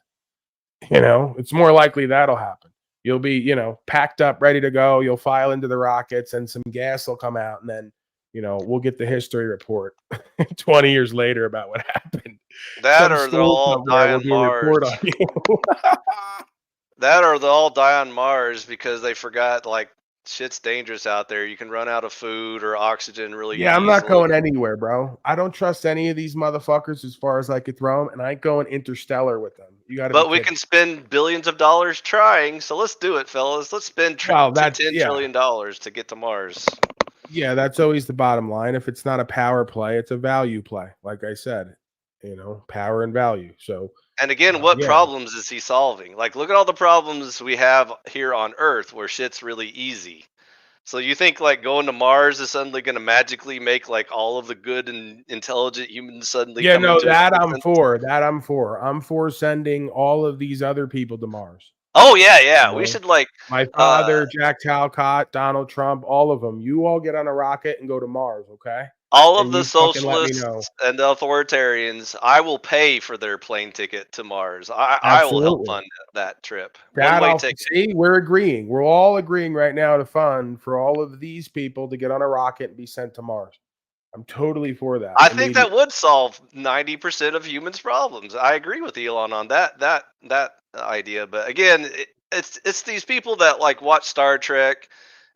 You know, it's more likely that'll happen. You'll be, you know, packed up, ready to go. You'll file into the rockets and some gas will come out. And then, you know, we'll get the history report 20 years later about what happened. That or they'll all die on Mars. That or they'll all die on Mars because they forgot, like, shit's dangerous out there. You can run out of food or oxygen really easily. I'm not going anywhere, bro. I don't trust any of these motherfuckers as far as I could throw them, and I ain't going interstellar with them. You got to. But we can spend billions of dollars trying, so let's do it, fellas. Let's spend $10 trillion to get to Mars. Yeah, that's always the bottom line. If it's not a power play, it's a value play. Like I said, you know, power and value. So. And again, what problems is he solving? Like, look at all the problems we have here on Earth where shit's really easy. So you think like going to Mars is suddenly going to magically make like all of the good and intelligent humans suddenly? Yeah, no, that I'm for. That I'm for. I'm for sending all of these other people to Mars. Oh yeah, yeah. You know, we should like my father, Jack Talcott, Donald Trump, all of them. You all get on a rocket and go to Mars, okay? All of and the you fucking let me know. socialists and the authoritarians, I will pay for their plane ticket to Mars. I will help Absolutely. fund that trip. That One-way I'll ticket. see. We're agreeing. We're all agreeing right now to fund for all of these people to get on a rocket and be sent to Mars. I'm totally for that. I think that would solve 90% of humans' problems. I agree with Elon on that idea. But again, it's these people that like watch Star Trek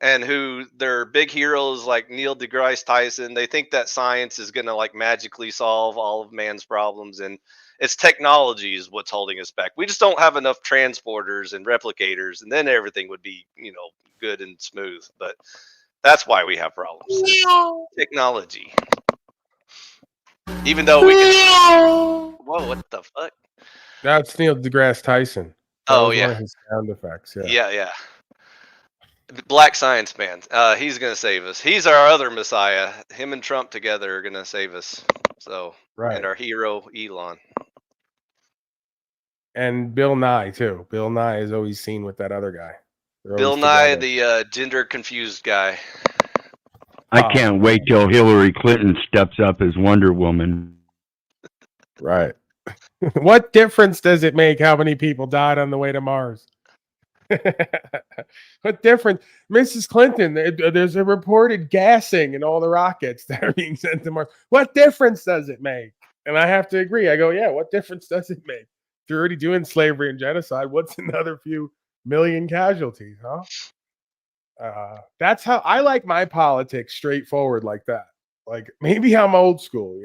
and who their big heroes like Neil deGrasse Tyson. They think that science is going to like magically solve all of man's problems, and it's technology is what's holding us back. We just don't have enough transporters and replicators, and then everything would be good and smooth. But that's why we have problems. It's technology. Even though we can. Whoa, what the fuck? That's Neil deGrasse Tyson. That Oh, was yeah. one of his sound effects. Yeah. Yeah. Black Science Man. He's gonna save us. He's our other messiah. Him and Trump together are gonna save us. So, Right. and our hero Elon. And Bill Nye too. Bill Nye is always seen with that other guy. They're Bill always Nye, together. the gender confused guy. I can't wait till Hillary Clinton steps up as Wonder Woman. Right. What difference does it make how many people died on the way to Mars? What difference? Mrs. Clinton, there's a reported gassing in all the rockets that are being sent to Mars. What difference does it make? And I have to agree. I go, yeah, what difference does it make? If you're already doing slavery and genocide, what's another few million casualties, huh? That's how I like my politics, straightforward like that. Like maybe I'm old school,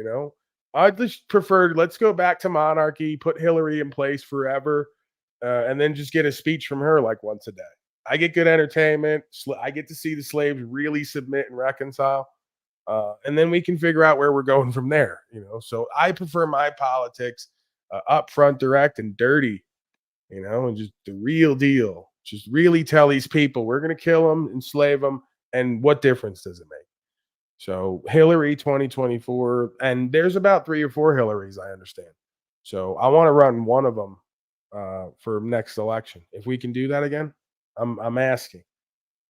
I'd just prefer let's go back to monarchy, put Hillary in place forever, and then just get a speech from her like once a day. I get good entertainment. I get to see the slaves really submit and reconcile, and then we can figure out where we're going from there. So I prefer my politics upfront, direct, and dirty. And just the real deal. Just really tell these people we're going to kill them, enslave them, and what difference does it make? So Hillary 2024, and there's about 3 or 4 Hillarys, I understand. So I want to run one of them for next election. If we can do that again, I'm asking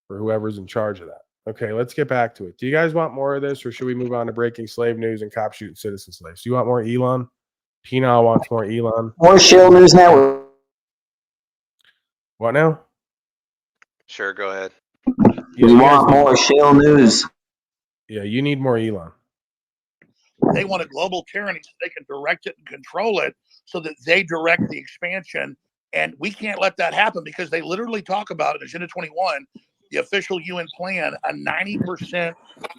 for whoever's in charge of that. Okay, let's get back to it. Do you guys want more of this, or should we move on to breaking slave news and cop shooting citizen slaves? Do you want more Elon? Penal wants more Elon. More Shill News Network. What now? Sure, go ahead. We want more Shill News. Yeah, you need more Elon. They want a global tyranny so they can direct it and control it so that they direct the expansion. And we can't let that happen because they literally talk about it in Agenda 21, the official UN plan, a 90%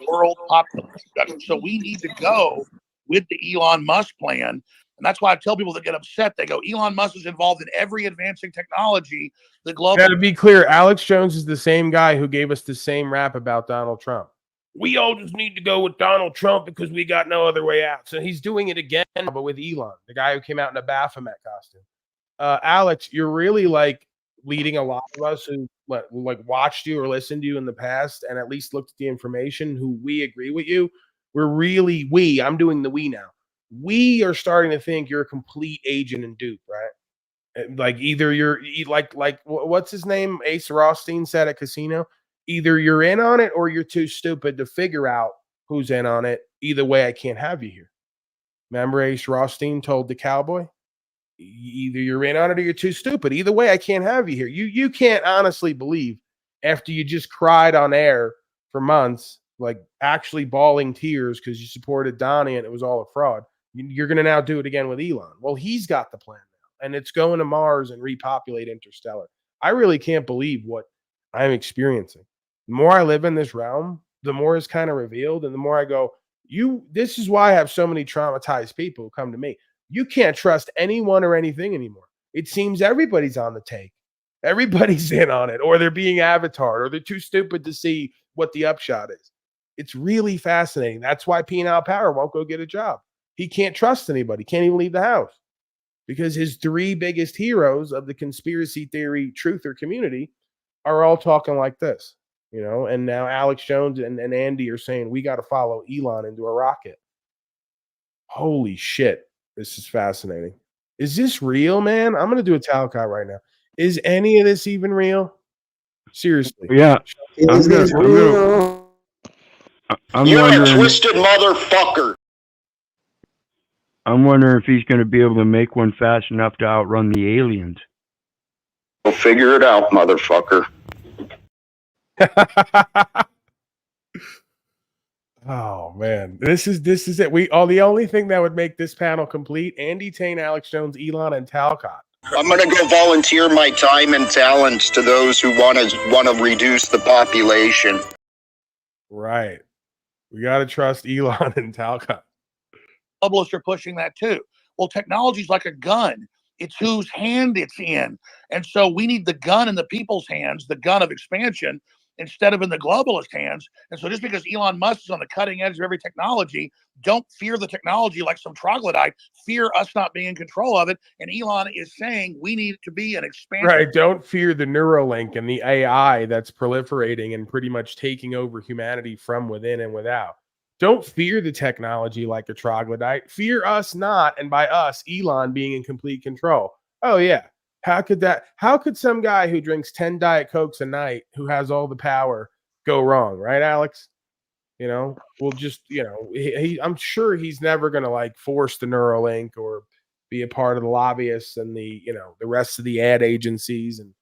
world population reduction. So we need to go with the Elon Musk plan. And that's why I tell people that get upset, they go, Elon Musk is involved in every advancing technology. The global. Got to be clear, Alex Jones is the same guy who gave us the same rap about Donald Trump. We all just need to go with Donald Trump because we got no other way out. So he's doing it again, but with Elon, the guy who came out in a Baphomet costume. Alex, you're really like leading a lot of us who like watched you or listened to you in the past and at least looked at the information who we agree with you. I'm doing the we now. We are starting to think you're a complete agent and dupe, right? Like either you're like what's his name? Ace Rothstein said at Casino. Either you're in on it or you're too stupid to figure out who's in on it. Either way, I can't have you here. Remember Ace Rothstein told the cowboy? Either you're in on it or you're too stupid. Either way, I can't have you here. You can't honestly believe after you just cried on air for months, like actually bawling tears because you supported Donnie and it was all a fraud. You're going to now do it again with Elon. Well, he's got the plan now, and it's going to Mars and repopulate Interstellar. I really can't believe what I'm experiencing. The more I live in this realm, the more is kind of revealed, and the more I go, this is why I have so many traumatized people who come to me. You can't trust anyone or anything anymore. It seems everybody's on the take. Everybody's in on it, or they're being avatared, or they're too stupid to see what the upshot is. It's really fascinating. That's why Penal Power won't go get a job. He can't trust anybody, can't even leave the house because his 3 biggest heroes of the conspiracy theory truther community are all talking like this, and now Alex Jones and Andy are saying we got to follow Elon into a rocket. Holy shit. This is fascinating. Is this real, man? I'm going to do a Talcott right now. Is any of this even real? Seriously. Yeah. I'm You're a wondering. twisted motherfucker. I'm wondering if he's going to be able to make one fast enough to outrun the aliens. We'll figure it out, motherfucker. Oh man, this is it. The only thing that would make this panel complete: Andy Tane, Alex Jones, Elon, and Talcott. I'm gonna go volunteer my time and talents to those who want to reduce the population. Right. We got to trust Elon and Talcott. Globalists are pushing that too. Well, technology's like a gun. It's whose hand it's in. And so we need the gun in the people's hands, the gun of expansion, instead of in the globalist hands. And so just because Elon Musk is on the cutting edge of every technology, don't fear the technology like some troglodyte. Fear us not being in control of it. And Elon is saying we need to be an expansion. Right. Don't fear the Neuralink and the AI that's proliferating and pretty much taking over humanity from within and without. Don't fear the technology like a troglodyte. Fear us not, and by us, Elon being in complete control. Oh yeah. How could some guy who drinks 10 Diet Cokes a night, who has all the power, go wrong, right, Alex? You know, we'll just, you know, I'm sure he's never going to like force the Neuralink or be a part of the lobbyists and the, you know, the rest of the ad agencies and,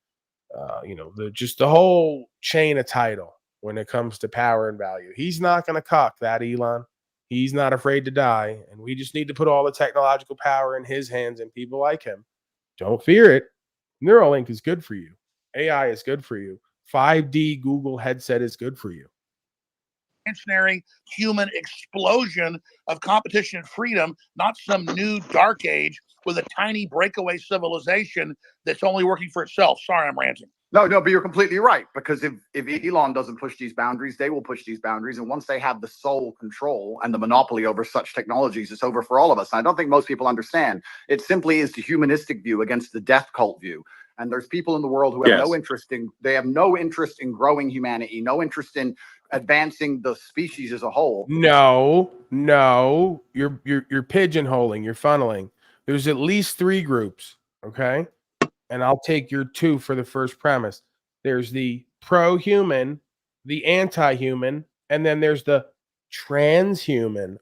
you know, the whole chain of title when it comes to power and value. He's not going to cock that, Elon. He's not afraid to die. And we just need to put all the technological power in his hands and people like him. Don't fear it. Neuralink is good for you. AI is good for you. 5D Google headset is good for you. Expansionary human explosion of competition and freedom, not some new dark age with a tiny breakaway civilization that's only working for itself. Sorry, I'm ranting. No, but you're completely right. Because if Elon doesn't push these boundaries, they will push these boundaries. And once they have the sole control and the monopoly over such technologies, it's over for all of us. And I don't think most people understand. It simply is the humanistic view against the death cult view. And there's people in the world who have no interest in growing humanity, no interest in advancing the species as a whole. No, you're pigeonholing, you're funneling. There's at least 3 groups, okay? And I'll take your 2 for the first premise. There's the pro-human, the anti-human, and then there's the transhuman.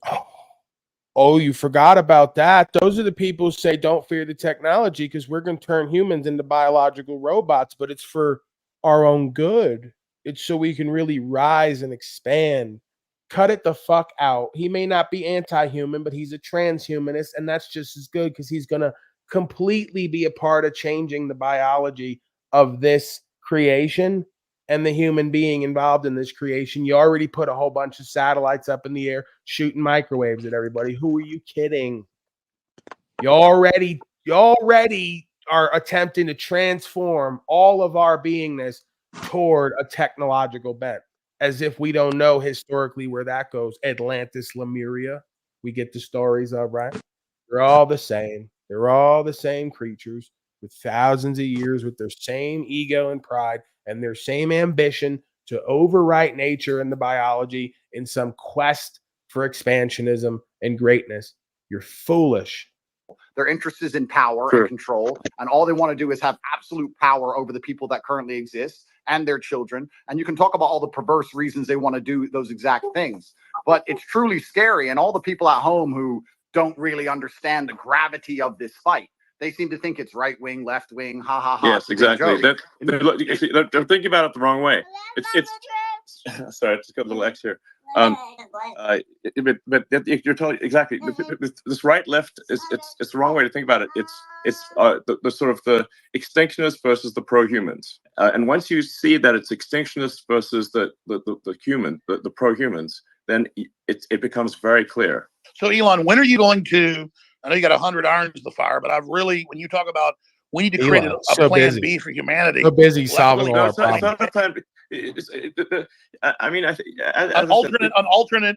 Oh, you forgot about that. Those are the people who say don't fear the technology because we're going to turn humans into biological robots, but it's for our own good. It's so we can really rise and expand. Cut it the fuck out. He may not be anti-human, but he's a transhumanist, and that's just as good because he's going to completely be a part of changing the biology of this creation and the human being involved in this creation. You already put a whole bunch of satellites up in the air shooting microwaves at everybody. Who are you kidding? You already are attempting to transform all of our beingness toward a technological bent, as if we don't know historically where that goes. Atlantis, Lemuria, we get the stories of, right? They're all the same. They're all the same creatures with thousands of years, with their same ego and pride and their same ambition to overwrite nature and the biology in some quest for expansionism and greatness. You're foolish. Their interest is in power and control, and all they want to do is have absolute power over the people that currently exist and their children. And you can talk about all the perverse reasons they want to do those exact things, but it's truly scary. And all the people at home who don't really understand the gravity of this fight, they seem to think it's right wing, left wing, ha ha ha. Yes, exactly. They're thinking about it the wrong way. It's sorry, I just got a little X here. But you're totally exactly. This right left is it's the wrong way to think about it. It's the sort of the extinctionists versus the pro-humans. And once you see that it's extinctionists versus the pro-humans, then it becomes very clear. So Elon, when are you going to? I know you got 100 irons in the fire, but when you talk about we need to create a plan B for humanity. So busy solving all our problems. It's not a plan B. I mean, I think an alternate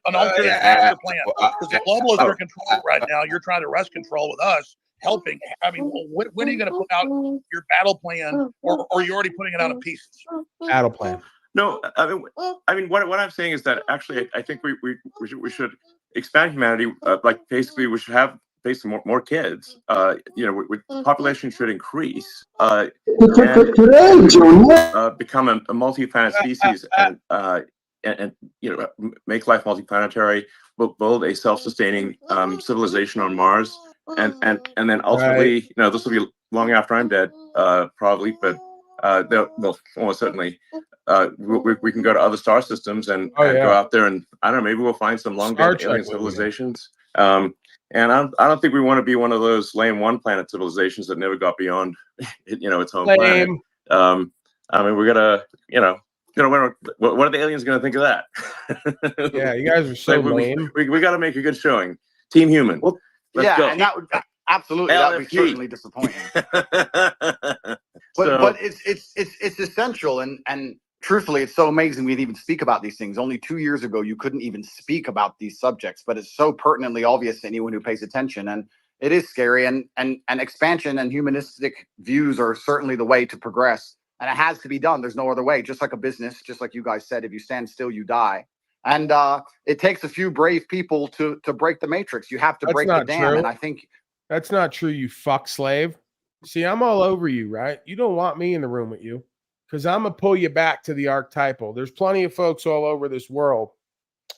master plan. Because the globalists are controlling right now. You're trying to wrest control with us, helping. I mean, when are you going to put out your battle plan, or are you already putting it out in pieces? Battle plan. No, I mean, what I'm saying is that actually, I think we should expand humanity. Like basically, we should have basically more kids. Population should increase. And become a multi-planet species, and and make life multiplanetary, build a self-sustaining civilization on Mars, and then ultimately, this will be long after I'm dead, probably, but they'll almost certainly. We can go to other star systems and go out there, and I don't know, maybe we'll find some long dead alien civilizations. And I don't think we want to be one of those lame one planet civilizations that never got beyond its home planet. I mean, we gotta, what are the aliens going to think of that? Yeah, you guys are so lame. We got to make a good showing. Team Human. Let's go. And that would absolutely that would be certainly disappointing. But it's essential, and truthfully, it's so amazing we'd even speak about these things. Only 2 years ago, you couldn't even speak about these subjects, but it's so pertinently obvious to anyone who pays attention, and it is scary. And expansion and humanistic views are certainly the way to progress. And it has to be done. There's no other way. Just like a business, just like you guys said, if you stand still, you die. And it takes a few brave people to break the matrix. You have to break the dam. And I think that's not true, you fuck slave. See, I'm all over you, right? You don't want me in the room with you because I'm going to pull you back to the archetypal. There's plenty of folks all over this world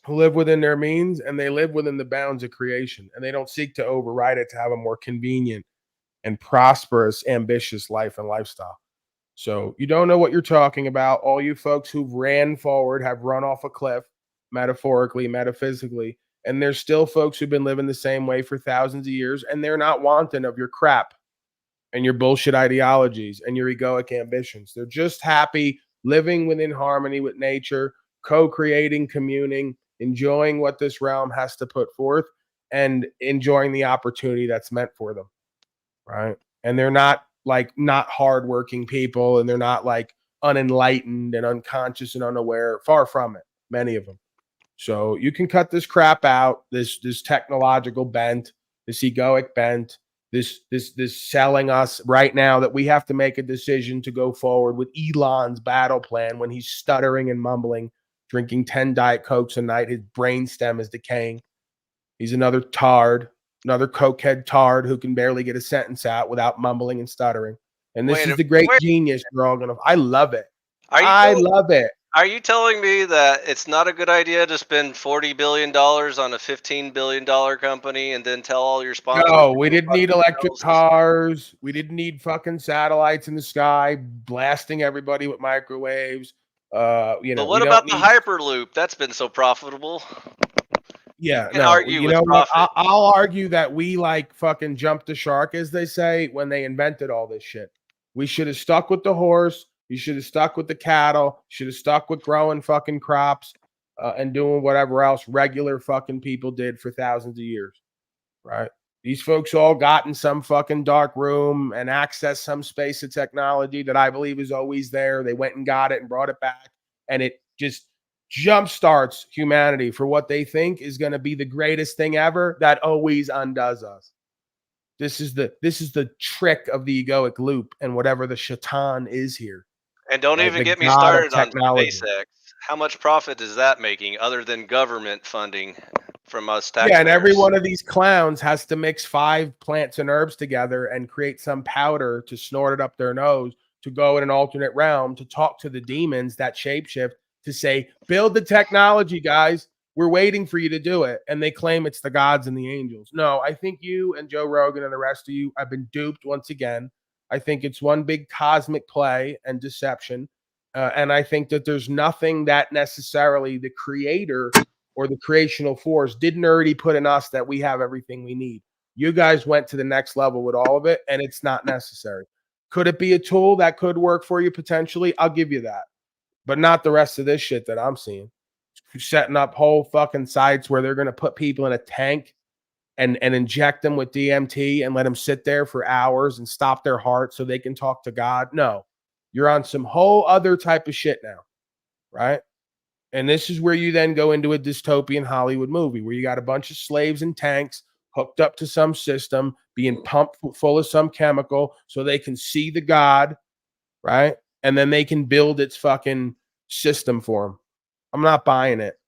who live within their means, and they live within the bounds of creation, and they don't seek to override it to have a more convenient and prosperous, ambitious life and lifestyle. So you don't know what you're talking about. All you folks who've ran forward have run off a cliff, metaphorically, metaphysically, and there's still folks who've been living the same way for thousands of years, and they're not wanting of your crap and your bullshit ideologies and your egoic ambitions. They're just happy living within harmony with nature, co-creating, communing, enjoying what this realm has to put forth, and enjoying the opportunity that's meant for them, right? And they're not hardworking people, and they're not like unenlightened and unconscious and unaware. Far from it, many of them. So you can cut this crap out, this technological bent, this egoic bent, this selling us right now that we have to make a decision to go forward with Elon's battle plan when he's stuttering and mumbling, drinking 10 Diet Cokes a night. His brainstem is decaying. He's another tard, another cokehead tard who can barely get a sentence out without mumbling and stuttering. And this is the great genius we're all gonna. I love it. I love it. Are you telling me that it's not a good idea to spend $40 billion on a $15 billion company and then tell all your sponsors? No, we didn't need electric cars. We didn't need fucking satellites in the sky blasting everybody with microwaves. But what about the Hyperloop? That's been so profitable. Yeah, no, you know what? I'll argue that we fucking jumped the shark, as they say, when they invented all this shit. We should have stuck with the horse. You should have stuck with the cattle. Should have stuck with growing fucking crops and doing whatever else regular fucking people did for thousands of years, right? These folks all got in some fucking dark room and accessed some space of technology that I believe is always there. They went and got it and brought it back, and it just jumpstarts humanity for what they think is going to be the greatest thing ever that always undoes us. This is the trick of the egoic loop and whatever the shaitan is here. And don't even get me started on SpaceX. How much profit is that making other than government funding from us taxpayers? Yeah, and every one of these clowns has to mix 5 plants and herbs together and create some powder to snort it up their nose to go in an alternate realm to talk to the demons that shapeshift to say, build the technology, guys. We're waiting for you to do it. And they claim it's the gods and the angels. No, I think you and Joe Rogan and the rest of you have been duped once again. I think it's one big cosmic play and deception. And I think that there's nothing that necessarily the creator or the creational force didn't already put in us that we have everything we need. You guys went to the next level with all of it, and it's not necessary. Could it be a tool that could work for you potentially? I'll give you that. But not the rest of this shit that I'm seeing. Setting up whole fucking sites where they're going to put people in a tank and inject them with DMT and let them sit there for hours and stop their heart so they can talk to God. No, you're on some whole other type of shit now, right? And this is where you then go into a dystopian Hollywood movie where you got a bunch of slaves in tanks hooked up to some system, being pumped full of some chemical so they can see the God, right? And then they can build its fucking system for them. I'm not buying it.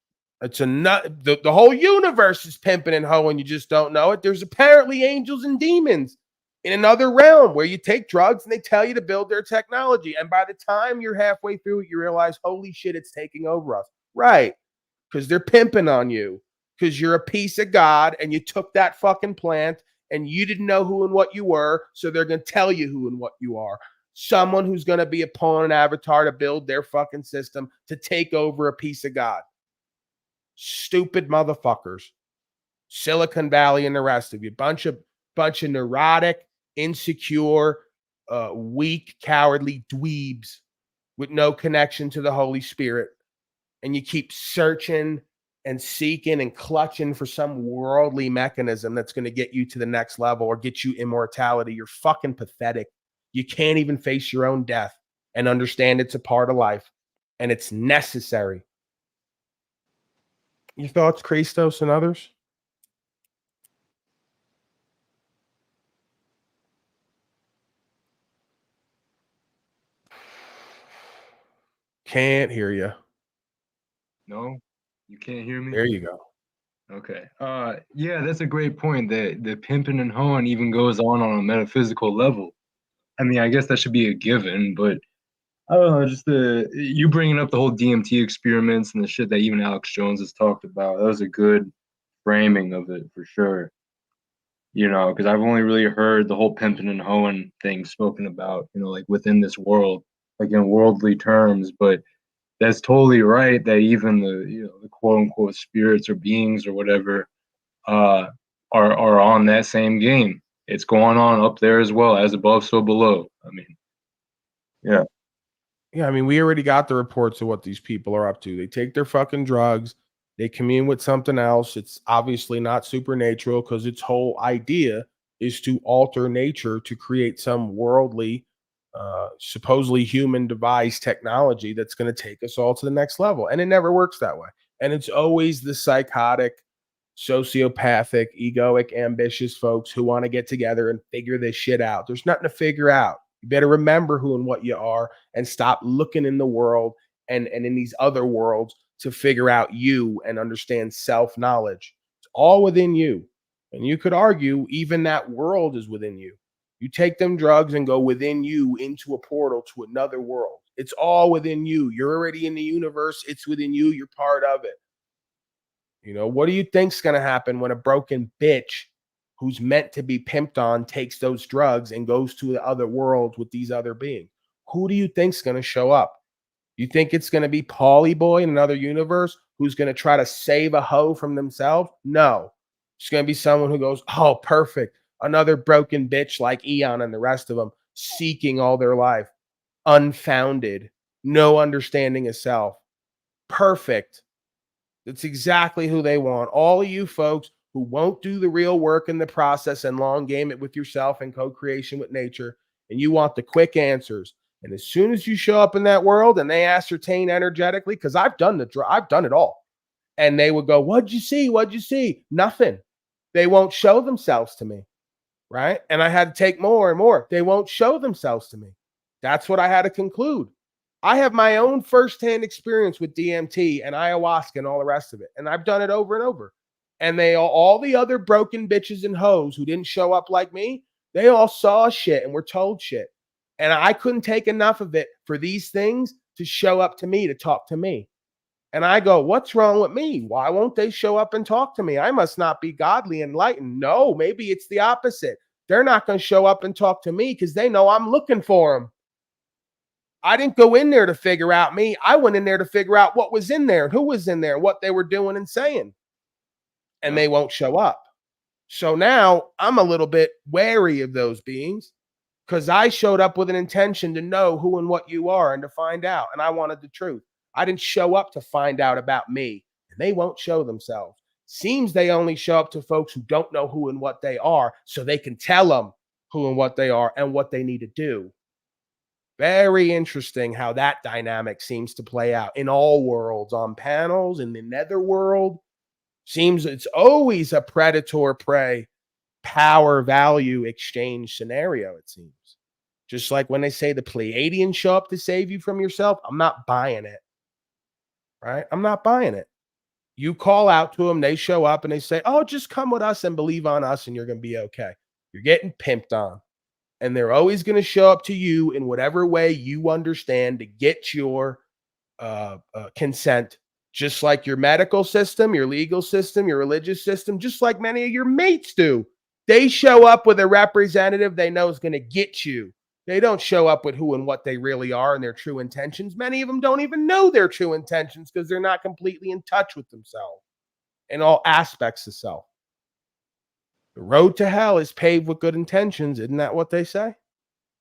It's a nut. The whole universe is pimping and hoeing. You just don't know it. There's apparently angels and demons in another realm where you take drugs and they tell you to build their technology. And by the time you're halfway through it, you realize, holy shit, it's taking over us. Right. Because they're pimping on you. Because you're a piece of God and you took that fucking plant and you didn't know who and what you were. So they're going to tell you who and what you are. Someone who's going to be a pawn and avatar to build their fucking system to take over a piece of God. Stupid motherfuckers. Silicon Valley and the rest of you. Bunch of neurotic, insecure, weak, cowardly dweebs with no connection to the Holy Spirit. And you keep searching and seeking and clutching for some worldly mechanism that's going to get you to the next level or get you immortality. You're fucking pathetic. You can't even face your own death and understand it's a part of life and it's necessary. Your thoughts, Christos and others? Can't hear you. No, you can't hear me? There you go. Okay. Yeah, that's a great point. The pimping and hoeing even goes on a metaphysical level. I mean, I guess that should be a given, but I don't know, just you bringing up the whole DMT experiments and the shit that even Alex Jones has talked about. That was a good framing of it for sure. You know, because I've only really heard the whole pimping and hoeing thing spoken about, you know, like within this world, like in worldly terms, but that's totally right that even the quote unquote spirits or beings or whatever are on that same game. It's going on up there as well, as above, so below. I mean, yeah. Yeah, I mean, we already got the reports of what these people are up to. They take their fucking drugs, they commune with something else. It's obviously not supernatural because its whole idea is to alter nature to create some worldly, supposedly human devised technology that's going to take us all to the next level. And it never works that way. And it's always the psychotic, sociopathic, egoic, ambitious folks who want to get together and figure this shit out. There's nothing to figure out. You better remember who and what you are and stop looking in the world and in these other worlds to figure out you and understand self-knowledge. It's all within you. And you could argue even that world is within you. You take them drugs and go within you into a portal to another world. It's all within you. You're already in the universe. It's within you. You're part of it. You know, what do you think's going to happen when a broken bitch who's meant to be pimped on takes those drugs and goes to the other world with these other beings? Who do you think's going to show up? You think it's going to be Paulie Boy in another universe who's going to try to save a hoe from themselves? No. It's going to be someone who goes, oh, perfect. Another broken bitch like Eon and the rest of them seeking all their life. Unfounded. No understanding of self. Perfect. That's exactly who they want. All of you folks who won't do the real work in the process and long game it with yourself and co-creation with nature, and you want the quick answers. And as soon as you show up in that world and they ascertain energetically, because I've done it all, and they would go, "What'd you see? What'd you see?" Nothing. They won't show themselves to me, right? And I had to take more and more. They won't show themselves to me. That's what I had to conclude. I have my own firsthand experience with DMT and ayahuasca and all the rest of it. And I've done it over and over. And all the other broken bitches and hoes who didn't show up like me, they all saw shit and were told shit. And I couldn't take enough of it for these things to show up to me, to talk to me. And I go, what's wrong with me? Why won't they show up and talk to me? I must not be godly enlightened. No, maybe it's the opposite. They're not going to show up and talk to me because they know I'm looking for them. I didn't go in there to figure out me. I went in there to figure out what was in there and who was in there, what they were doing and saying. And they won't show up. So now I'm a little bit wary of those beings because I showed up with an intention to know who and what you are and to find out. And I wanted the truth. I didn't show up to find out about me. And they won't show themselves. Seems they only show up to folks who don't know who and what they are so they can tell them who and what they are and what they need to do. Very interesting how that dynamic seems to play out in all worlds, on panels, in the netherworld. Seems it's always a predator-prey, power-value exchange scenario, it seems. Just like when they say the Pleiadians show up to save you from yourself, I'm not buying it. Right? I'm not buying it. You call out to them, they show up, and they say, oh, just come with us and believe on us, and you're going to be okay. You're getting pimped on. And they're always going to show up to you in whatever way you understand to get your consent just like your medical system, your legal system, your religious system, just like many of your mates do. They show up with a representative they know is going to get you. They don't show up with who and what they really are and their true intentions. Many of them don't even know their true intentions because they're not completely in touch with themselves in all aspects of self. The road to hell is paved with good intentions. Isn't that what they say?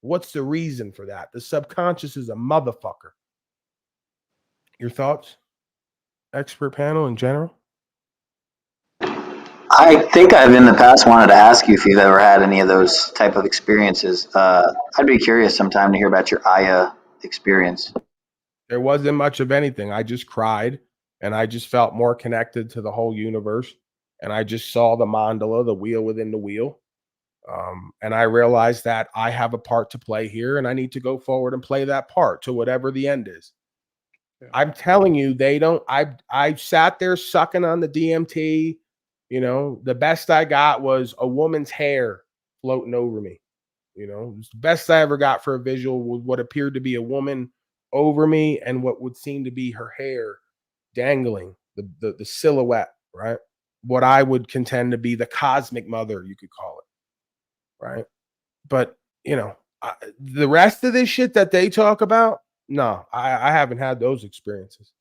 What's the reason for that? The subconscious is a motherfucker. Your thoughts? Expert panel in general? I think I've in the past wanted to ask you if you've ever had any of those type of experiences. I'd be curious sometime to hear about your Aya experience. There wasn't much of anything. I just cried and I just felt more connected to the whole universe. And I just saw the mandala, the wheel within the wheel. And I realized that I have a part to play here and I need to go forward and play that part to whatever the end is. Yeah. I'm telling you, they don't. I sat there sucking on the DMT. You know, the best I got was a woman's hair floating over me. You know, it was the best I ever got for a visual was what appeared to be a woman over me and what would seem to be her hair dangling, the silhouette, right? What I would contend to be the cosmic mother, you could call it, right? But, you know, the rest of this shit that they talk about, no, I haven't had those experiences.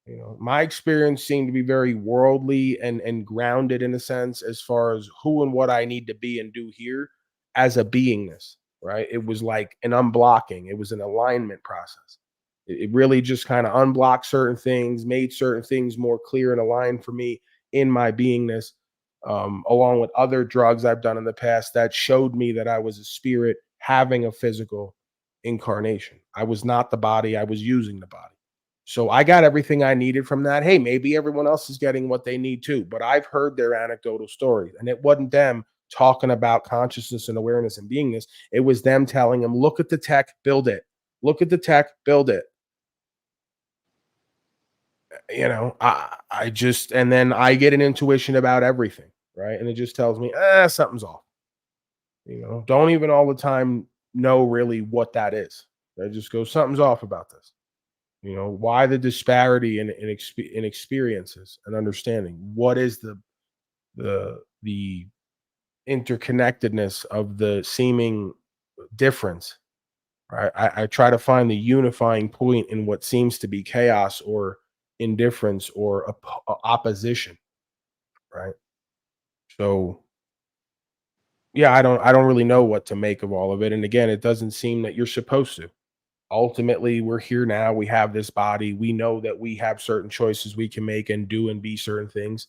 You know, my experience seemed to be very worldly and grounded in a sense as far as who and what I need to be and do here as a beingness, right? It was like an unblocking. It was an alignment process. It really just kind of unblocked certain things, made certain things more clear and aligned for me in my beingness, along with other drugs I've done in the past that showed me that I was a spirit having a physical incarnation. I was not the body, I was using the body. So I got everything I needed from that. Hey, maybe everyone else is getting what they need too, but I've heard their anecdotal stories, and it wasn't them talking about consciousness and awareness and beingness. It was them telling them, look at the tech, build it. Look at the tech, build it. You know, I just, and then I get an intuition about everything, right? And it just tells me, something's off. You know, don't even all the time know really what that is. I just go, something's off about this. You know, why the disparity in experiences and understanding? What is the interconnectedness of the seeming difference? Right? I try to find the unifying point in what seems to be chaos or indifference or opposition. Right? So yeah, I don't really know what to make of all of it. And again, it doesn't seem that you're supposed to. Ultimately, we're here now. We have this body. We know that we have certain choices we can make and do and be certain things.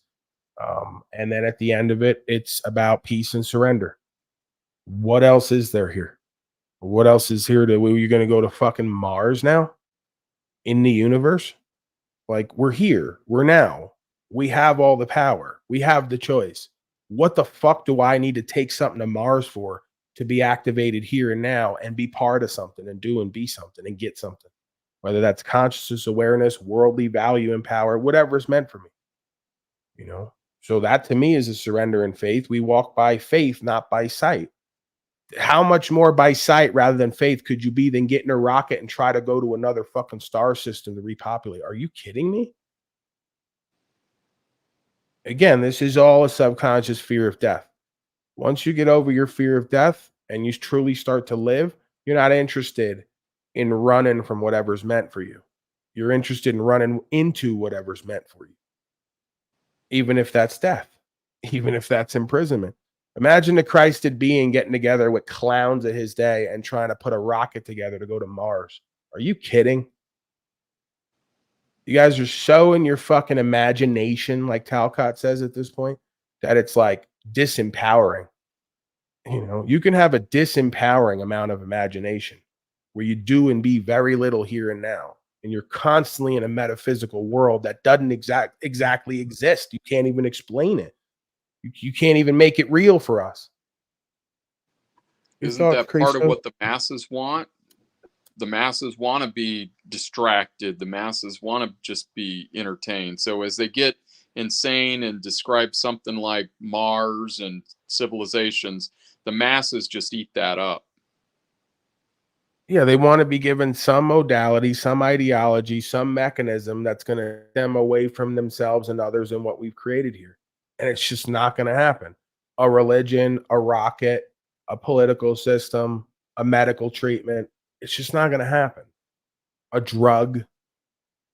And then at the end of it, it's about peace and surrender. What else is there here? What else is here? You're going to go to fucking Mars now in the universe? Like, we're here. We're now. We have all the power. We have the choice. What the fuck do I need to take something to Mars for to be activated here and now and be part of something and do and be something and get something? Whether that's consciousness, awareness, worldly value and power, whatever is meant for me. You know? So that to me is a surrender in faith. We walk by faith, not by sight. How much more by sight rather than faith could you be than get in a rocket and try to go to another fucking star system to repopulate? Are you kidding me? Again, this is all a subconscious fear of death. Once you get over your fear of death and you truly start to live, you're not interested in running from whatever's meant for you. You're interested in running into whatever's meant for you, even if that's death, even if that's imprisonment. Imagine the Christed being getting together with clowns of his day and trying to put a rocket together to go to Mars. Are you kidding? You guys are so in your fucking imagination, like Talcott says at this point, that it's like disempowering. You know, you can have a disempowering amount of imagination where you do and be very little here and now. And you're constantly in a metaphysical world that doesn't exactly exist. You can't even explain it. You can't even make it real for us. Isn't that part of what the masses want? The masses want to be distracted. The masses want to just be entertained. So as they get insane and describe something like Mars and civilizations, the masses just eat that up. Yeah, they want to be given some modality, some ideology, some mechanism that's going to them away from themselves and others and what we've created here. And it's just not going to happen. A religion, a rocket, a political system, a medical treatment, it's just not going to happen. A drug,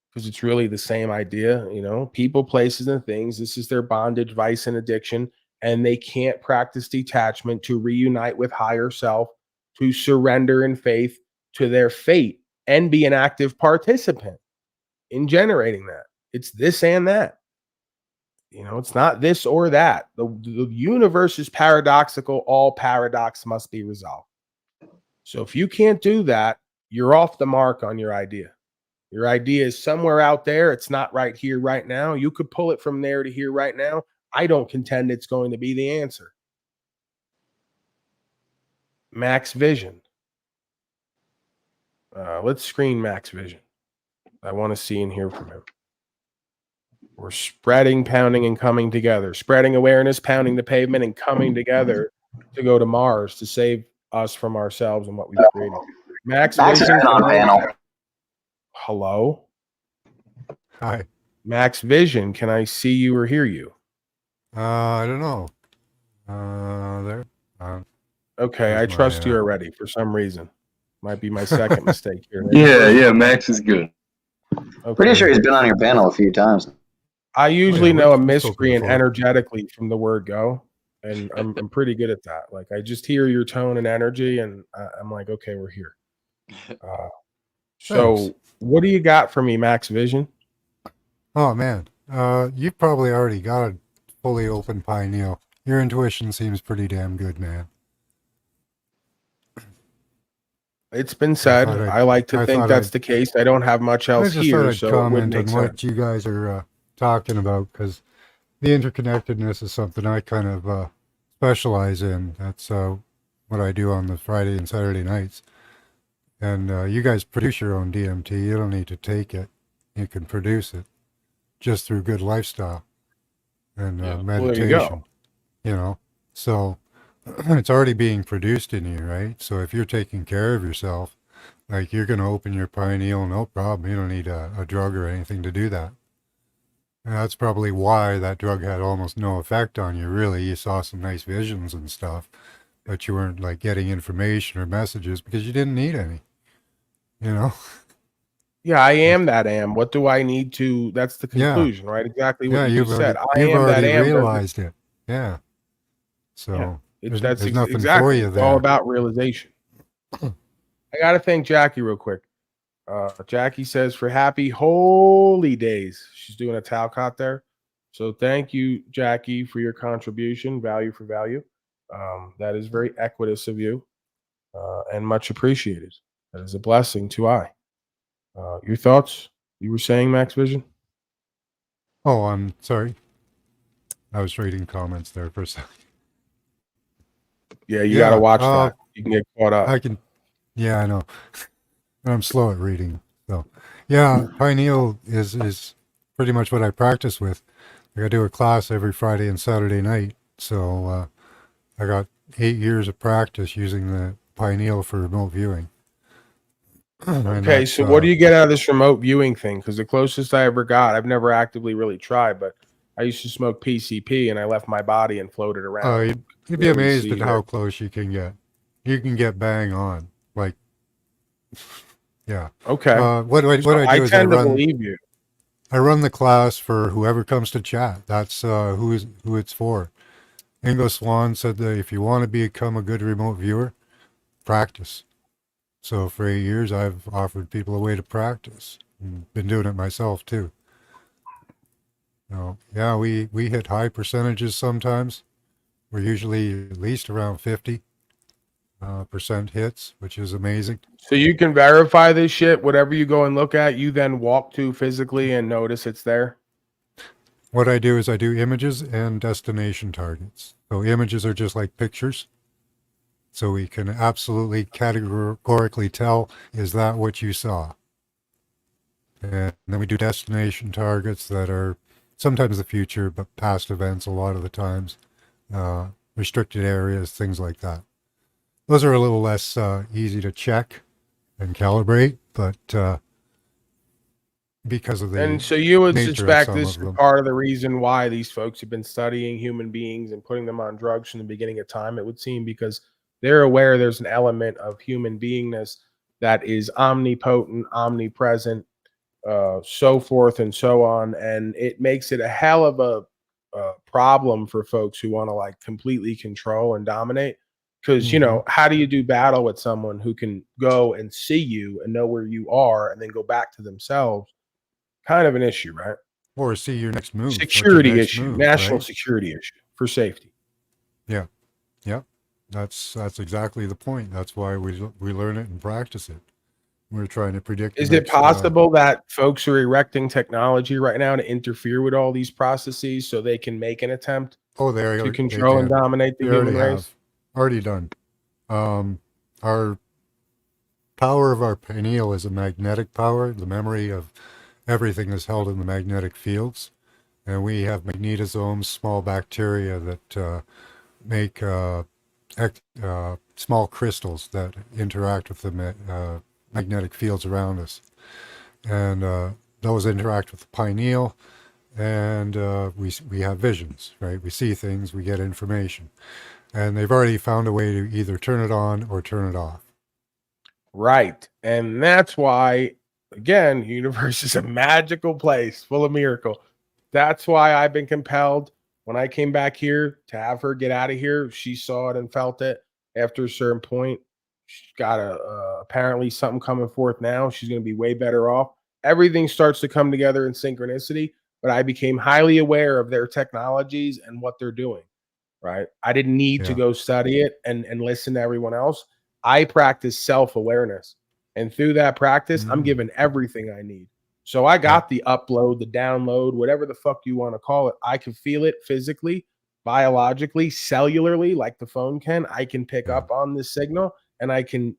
because it's really the same idea, people, places, and things. This is their bondage, vice, and addiction. And they can't practice detachment to reunite with higher self, to surrender in faith to their fate and be an active participant in generating that. It's this and that. It's not this or that. The universe is paradoxical. All paradox must be resolved. So if you can't do that, you're off the mark on your idea. Your idea is somewhere out there. It's not right here, right now. You could pull it from there to here, right now. I don't contend it's going to be the answer. Max Vision. Let's screen Max Vision. I want to see and hear from him. We're spreading, pounding, and coming together. Spreading awareness, pounding the pavement, and coming together to go to Mars to save us from ourselves and what we've created. Max Max has Vision. been on panel. Hello? Hi. Max Vision, can I see you or hear you? I don't know. There. Okay, I trust you already for some reason. Might be my second mistake here. Yeah, Max is good. Okay. Pretty sure he's been on your panel a few times. I usually know a we've spoken miscreant before. energetically from the word go, and I'm pretty good at that. Like, I just hear your tone and energy, and I'm like, okay, we're here. So, Thanks. what do you got for me, Max Vision? Oh man, you've probably already got a fully open pineal. Your intuition seems pretty damn good, man. It's been said. I like to think that's the case. I don't have much else I just here, thought I'd so it comment would on make what sense. you guys are talking about, because the interconnectedness is something I kind of specialize in. That's what I do on the Friday and Saturday nights. And you guys produce your own DMT. You don't need to take it. You can produce it just through good lifestyle and Well, meditation. there you go. So it's already being produced in you, right? So if you're taking care of yourself, like, you're going to open your pineal, no problem. You don't need a drug or anything to do that. And that's probably why that drug had almost no effect on you, really. You saw some nice visions and stuff, but you weren't, like, getting information or messages because you didn't need any, Yeah, I am that am. What do I need to? That's the Yeah. conclusion, right? Exactly what Yeah, you just said. I you've am that already am. realized it. Yeah. So Yeah, there's that's nothing for exactly. you It's all there. about realization. I got to thank Jackie real quick. Jackie says for happy holy days. She's doing a Talcott there. So thank you, Jackie, for your contribution, value for value. That is very equitous of you and much appreciated. That is a blessing to I. Your thoughts? You were saying, Max Vision? Oh, I'm sorry. I was reading comments there for a second. Yeah, you got to watch uh, that. You can get caught up. Yeah, I know. I'm slow at reading. So, yeah, pineal is pretty much what I practice with. Like, I do a class every Friday and Saturday night. So I got 8 years of practice using the pineal for remote viewing. Okay, so what do you get out of this remote viewing thing? Because the closest I ever got, I've never actively really tried, but I used to smoke PCP and I left my body and floated around. You'd be amazed at how close you can get. You can get bang on. Like, yeah. Okay. What I do is tend to believe you. I run the class for whoever comes to chat. That's who it's for. Ingo Swan said that if you want to become a good remote viewer, practice. So for 8 years, I've offered people a way to practice. And been doing it myself too. Yeah, we hit high percentages sometimes. We're usually at least around 50% hits, which is amazing. So you can verify this shit. Whatever you go and look at, you then walk to physically and notice it's there. What I do is I do images and destination targets. So images are just like pictures. So we can absolutely categorically tell, is that what you saw? And then we do destination targets that are sometimes the future, but past events a lot of the times. Restricted areas, things like that. Those are a little less easy to check and calibrate, but because of And the so you would nature of suspect some this of is them. part of the reason why these folks have been studying human beings and putting them on drugs from the beginning of time, it would seem, because they're aware there's an element of human beingness that is omnipotent, omnipresent, so forth and so on. And it makes it a hell of a problem for folks who want to like completely control and dominate. Because, you know, how do you do battle with someone who can go and see you and know where you are and then go back to themselves? Kind of an issue, right? Or see your next move. What's your Security next issue, move, national right? security issue for safety. Yeah. Yep. That's exactly the point. That's why we learn it and practice it. We're trying to predict the Is it next. possible that folks are erecting technology right now to interfere with all these processes so they can make an attempt Oh, to they control and can. dominate the They already human race? have. Already done. Our power of our pineal is a magnetic power. The memory of everything is held in the magnetic fields, and we have magnetosomes, small bacteria that make small crystals that interact with the magnetic fields around us, and those interact with the pineal, and we have visions, right? We see things, we get information, and they've already found a way to either turn it on or turn it off. Right. And that's why, again, universe is a magical place full of miracle. That's why I've been compelled when I came back here to have her get out of here. She saw it and felt it after a certain point. She's got apparently something coming forth now. She's going to be way better off. Everything starts to come together in synchronicity, but I became highly aware of their technologies and what they're doing. Right. I didn't need to Yeah. go study it and listen to everyone else. I practice self-awareness. And through that practice, I'm given everything I need. So I got the upload, the download, whatever the fuck you want to call it. I can feel it physically, biologically, cellularly, like the phone can. I can pick up on the signal and I can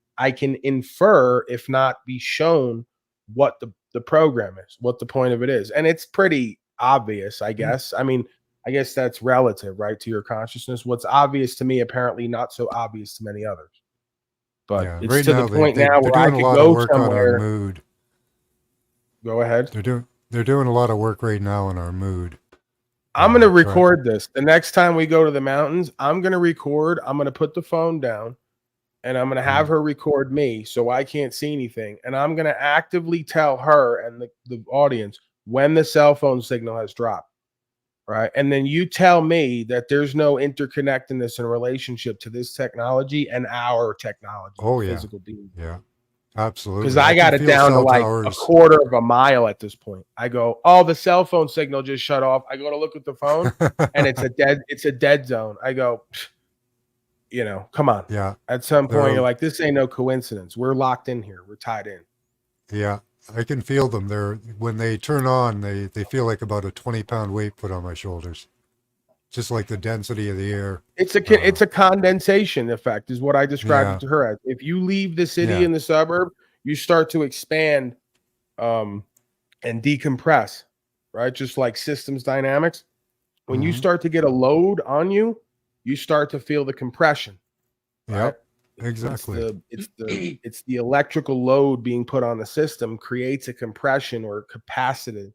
infer, if not be shown, what the program is, what the point of it is. And it's pretty obvious, I guess. I mean, I guess that's relative, right, to your consciousness. What's obvious to me, apparently not so obvious to many others. But Yeah. it's Right to the now, point now they're where I doing a could lot of go work on our somewhere. mood. Go ahead. They're doing a lot of work right now on our mood. I'm going to record this. The next time we go to the mountains, I'm going to record. I'm going to put the phone down and I'm going to have her record me so I can't see anything. And I'm going to actively tell her and the audience when the cell phone signal has dropped. Right. And then you tell me that there's no interconnectedness in relationship to this technology and our technology, Oh, yeah. physical being. Yeah. Absolutely. Because I got it down to like a quarter of a mile at this point. I go, oh, the cell phone signal just shut off. I go to look at the phone and it's a dead zone. I go, you know, come on. Yeah. At some point, you're like, this ain't no coincidence. We're locked in here. We're tied in. Yeah. I can feel them. When they turn on, they feel like about a 20-pound weight put on my shoulders. Just like the density of the air. It's a condensation effect, is what I described it to her as. If you leave the city in the suburb, you start to expand and decompress, right? Just like systems dynamics. When you start to get a load on you, you start to feel the compression. Right? Yep. Exactly. It's the electrical load being put on the system creates a compression or capacity,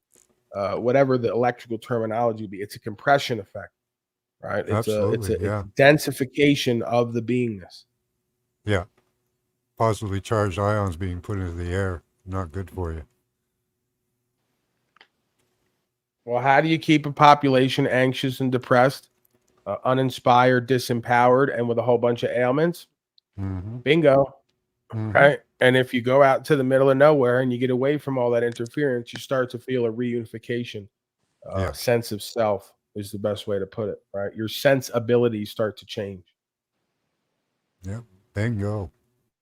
whatever the electrical terminology would be. It's a compression effect. Right. It's a densification of the beingness. Yeah. Positively charged ions being put into the air. Not good for you. Well, how do you keep a population anxious and depressed, uninspired, disempowered, and with a whole bunch of ailments? Bingo. Right. And if you go out to the middle of nowhere and you get away from all that interference, you start to feel a reunification, sense of self. Is the best way to put it, right? Your sense abilities start to change. Yep. Bingo.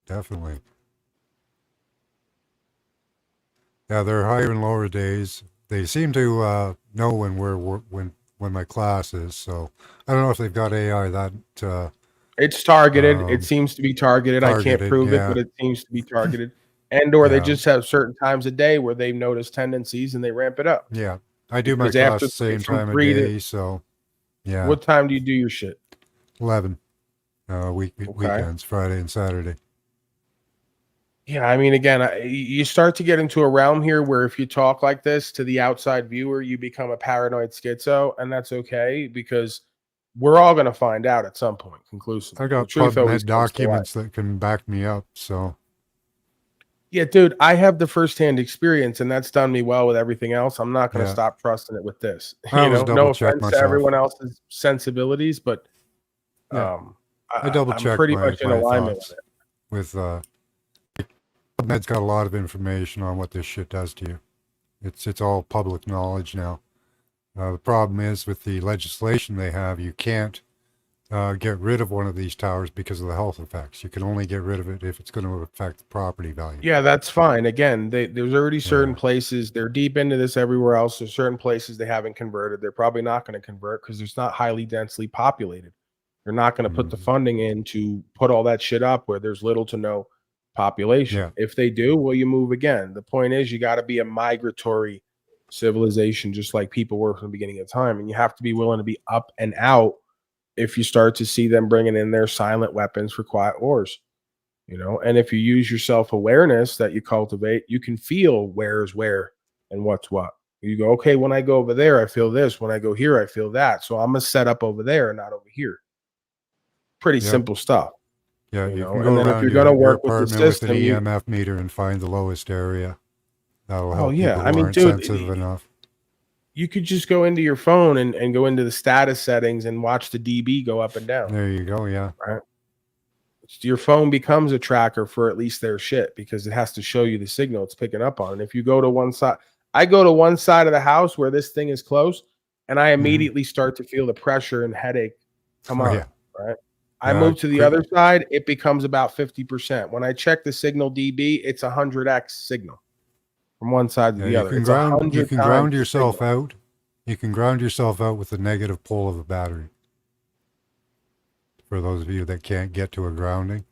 Definitely. Yeah, there are higher and lower days. They seem to know when my class is. So I don't know if they've got AI that. It's targeted. It seems to be targeted. I can't prove it, but it seems to be targeted. And or they just have certain times a day where they notice tendencies and they ramp it up. Yeah. I do my class the same time of day, so yeah. What time do you do your shit? 11. Weekends, Friday and Saturday. Yeah, I mean, again, you start to get into a realm here where if you talk like this to the outside viewer, you become a paranoid schizo, and that's okay because we're all going to find out at some point conclusively. I The got truth always PubMed comes to light. documents that can back me up. So Yeah, dude, I have the firsthand experience, and that's done me well with everything else. I'm not going to yeah, stop trusting it with this. I always No double check offense to myself. everyone else's sensibilities, but Yeah, I double I'm check pretty much in my alignment with thoughts it. with PubMed's got a lot of information on what this shit does to you. It's all public knowledge now. The problem is with the legislation they have, you can't get rid of one of these towers because of the health effects. You can only get rid of it if it's going to affect the property value. Yeah, that's fine. Again, there's already certain Yeah. places, they're deep into this everywhere else. There's certain places they haven't converted. They're probably not going to convert because it's not highly densely populated. They're not going to put the funding in to put all that shit up where there's little to no population. Yeah. If they do, well, you move again. The point is, you got to be a migratory civilization, just like people were from the beginning of time. And you have to be willing to be up and out if you start to see them bringing in their silent weapons for quiet wars. And if you use your self-awareness that you cultivate, you can feel where is where and what's what. You go, okay, when I go over there, I feel this. When I go here, I feel that. So I'm gonna set up over there and not over here. Pretty Yep. simple stuff. Yeah, you can And go then if around you're gonna your work with the apartment with an system, you EMF meter and find the lowest area. That'll help yeah. people I who mean, aren't dude, sensitive enough. you could just go into your phone and go into the status settings and watch the dB go up and down. There you go, yeah. Right. Your phone becomes a tracker for at least their shit because it has to show you the signal it's picking up on. And if you go to one side, I go to one side of the house where this thing is close, and I immediately start to feel the pressure and headache come Oh, on. yeah. Right. I Yeah, move to the quick- other side, it becomes about 50%. When I check the signal dB, it's 100x signal from one side to Yeah, the you other. can It's ground 100 times ground the yourself signal. out. You can ground yourself out with the negative pole of a battery. For those of you that can't get to a grounding,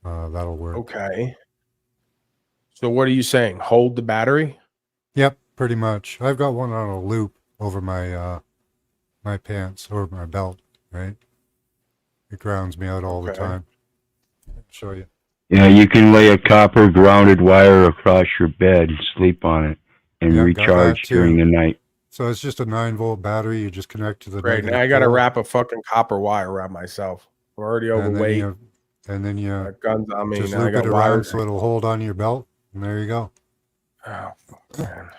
that'll work. Okay. So what are you saying? Hold the battery? Yep, pretty much. I've got one on a loop over my my pants or my belt, right? It grounds me out all the Okay. time. I'll show you. Yeah, you can lay a copper grounded wire across your bed and sleep on it and Yeah, got that recharge during too. the night. So it's just a 9-volt battery. You just connect to the Great. negative Now I got to pole, wrap a fucking copper wire around myself. I'm already and overweight. then you Got guns on me. just Now I loop got it around wires. so it'll hold on your belt, and there you go. Oh, fuck, man.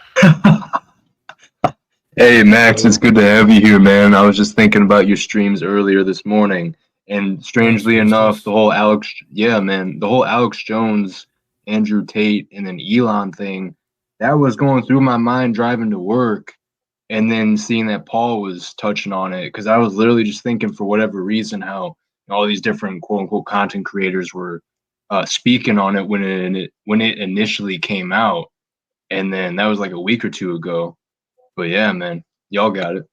Hey Max, it's good to have you here, man. I was just thinking about your streams earlier this morning, and strangely enough, the whole Alex Jones, Andrew Tate, and then Elon thing, that was going through my mind driving to work, and then seeing that Paul was touching on it, because I was literally just thinking for whatever reason how all these different quote unquote content creators were speaking on it when it initially came out, and then that was like a week or two ago. But yeah, man, y'all got it.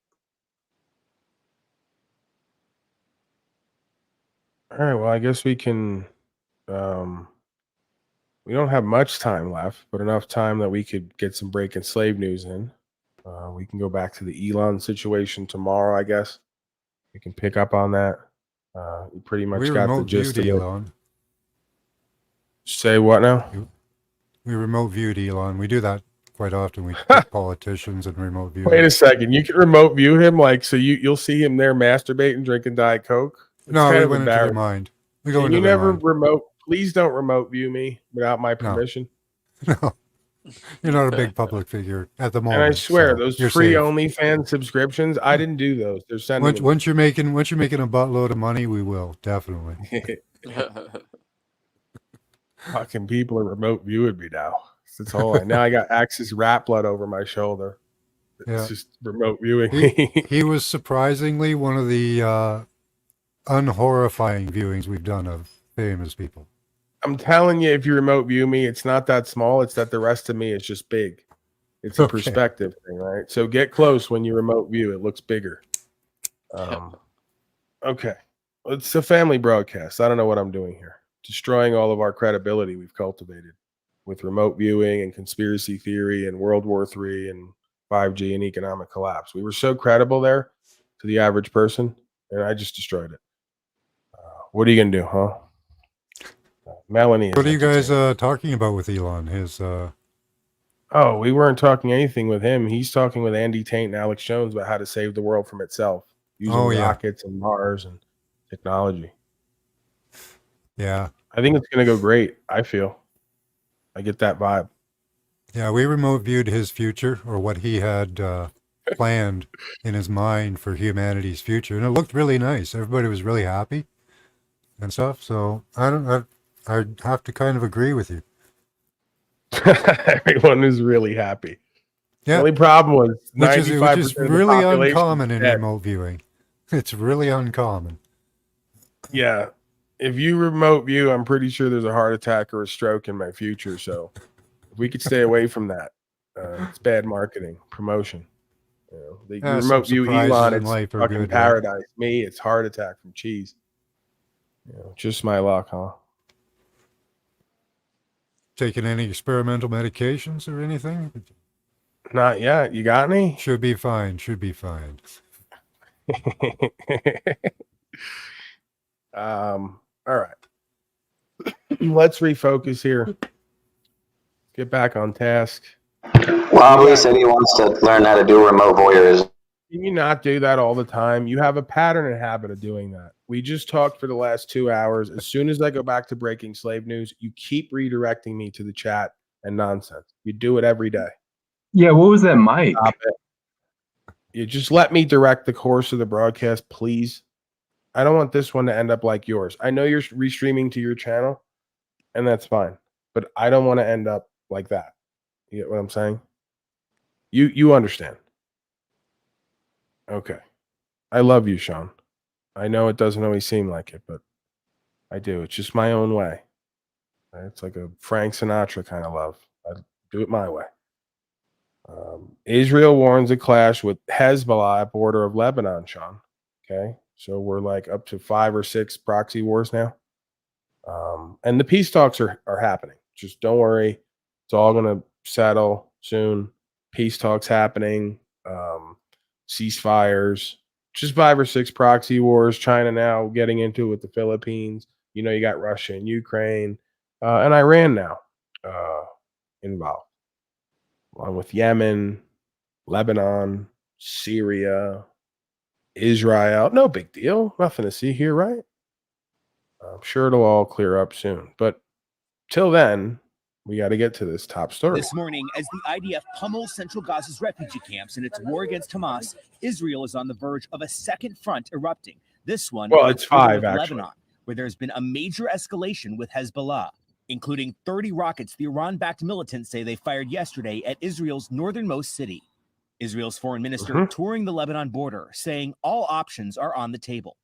All right. Well, I guess we can. We don't have much time left, but enough time that we could get some breaking slave news in. We can go back to the Elon situation tomorrow, I guess. We can pick up on that. You pretty much We got the remote gist viewed of it. Elon. Say what now? We remote viewed Elon. We do that quite often. We pick politicians and remote view Wait them. a second. You can remote view him, like so you'll see him there masturbating, drinking Diet Coke. It's No, kind we of went into their embarrassing. mind. We go Can into you their never mind. remote? Please don't remote view me without my permission. No, you're not a big public figure at the moment. And I swear, so those you're free safe. OnlyFans subscriptions, I didn't do those. They're sending Once, them. once you're making a buttload of money, we will definitely. Fucking people are remote viewing me now. That's all. Now I got Axis rat blood over my shoulder. It's Yeah. just remote viewing me. He was surprisingly one of the unhorrifying viewings we've done of famous people. I'm telling you, if you remote view me, it's not that small. It's that the rest of me is just big. It's a Okay. perspective thing, right? So get close when you remote view. It looks bigger. Okay. It's a family broadcast. I don't know what I'm doing here. Destroying all of our credibility we've cultivated with remote viewing and conspiracy theory and World War III and 5G and economic collapse. We were so credible there to the average person, and I just destroyed it. What are you going to do, huh? Melanie. What are you guys talking about with Elon? His Oh, we weren't talking anything with him. He's talking with Andy Tate and Alex Jones about how to save the world from itself using rockets and Mars and technology. Yeah. I think it's going to go great. I feel. I get that vibe. Yeah, we remote viewed his future, or what he had planned in his mind for humanity's future, and it looked really nice. Everybody was really happy and stuff. So I have to kind of agree with you. Everyone is really happy. Yeah. The only problem was 95% which is of the really population uncommon in dead. remote viewing. It's really uncommon. Yeah. If you remote view, I'm pretty sure there's a heart attack or a stroke in my future. So if we could stay away from that, it's bad marketing, promotion. You know, the remote view Elon, it's fucking good, paradise. right? Me, it's heart attack from cheese. You know, just my luck, huh? Taking any experimental medications or anything? Not yet. You got any? Should be fine. Should be fine. All right. Let's refocus here. Get back on task. Wobbly said he wants to learn how to do remote voyeurism. Can you not do that all the time? You have a pattern and habit of doing that. We just talked for the last 2 hours. As soon as I go back to breaking slave news, you keep redirecting me to the chat and nonsense. You do it every day. Yeah, what was that mic? Stop it. You just let me direct the course of the broadcast, please. I don't want this one to end up like yours. I know you're restreaming to your channel, and that's fine. But I don't want to end up like that. You get what I'm saying? You understand. Okay. I love you, Sean. I know it doesn't always seem like it, but I do. It's just my own way. Right? It's like a Frank Sinatra kind of love. I do it my way. Israel warns a clash with Hezbollah at border of Lebanon, Sean. Okay. So we're like up to 5 or 6 proxy wars now. And the peace talks are happening. Just don't worry. It's all going to settle soon. Peace talks happening. Ceasefires. Just 5 or 6 proxy wars. China now getting into it with the Philippines. You know, you got Russia and Ukraine. And Iran now involved. Along with Yemen, Lebanon, Syria, Israel. No big deal. Nothing to see here, right? I'm sure it'll all clear up soon. But till then, we got to get to this top story. This morning, as the IDF pummels central Gaza's refugee camps in its war against Hamas, Israel is on the verge of a second front erupting. This one, well, it's 5 with actually. Lebanon, where there's been a major escalation with Hezbollah, including 30 rockets the Iran-backed militants say they fired yesterday at Israel's northernmost city. Israel's foreign minister touring the Lebanon border, saying all options are on the table.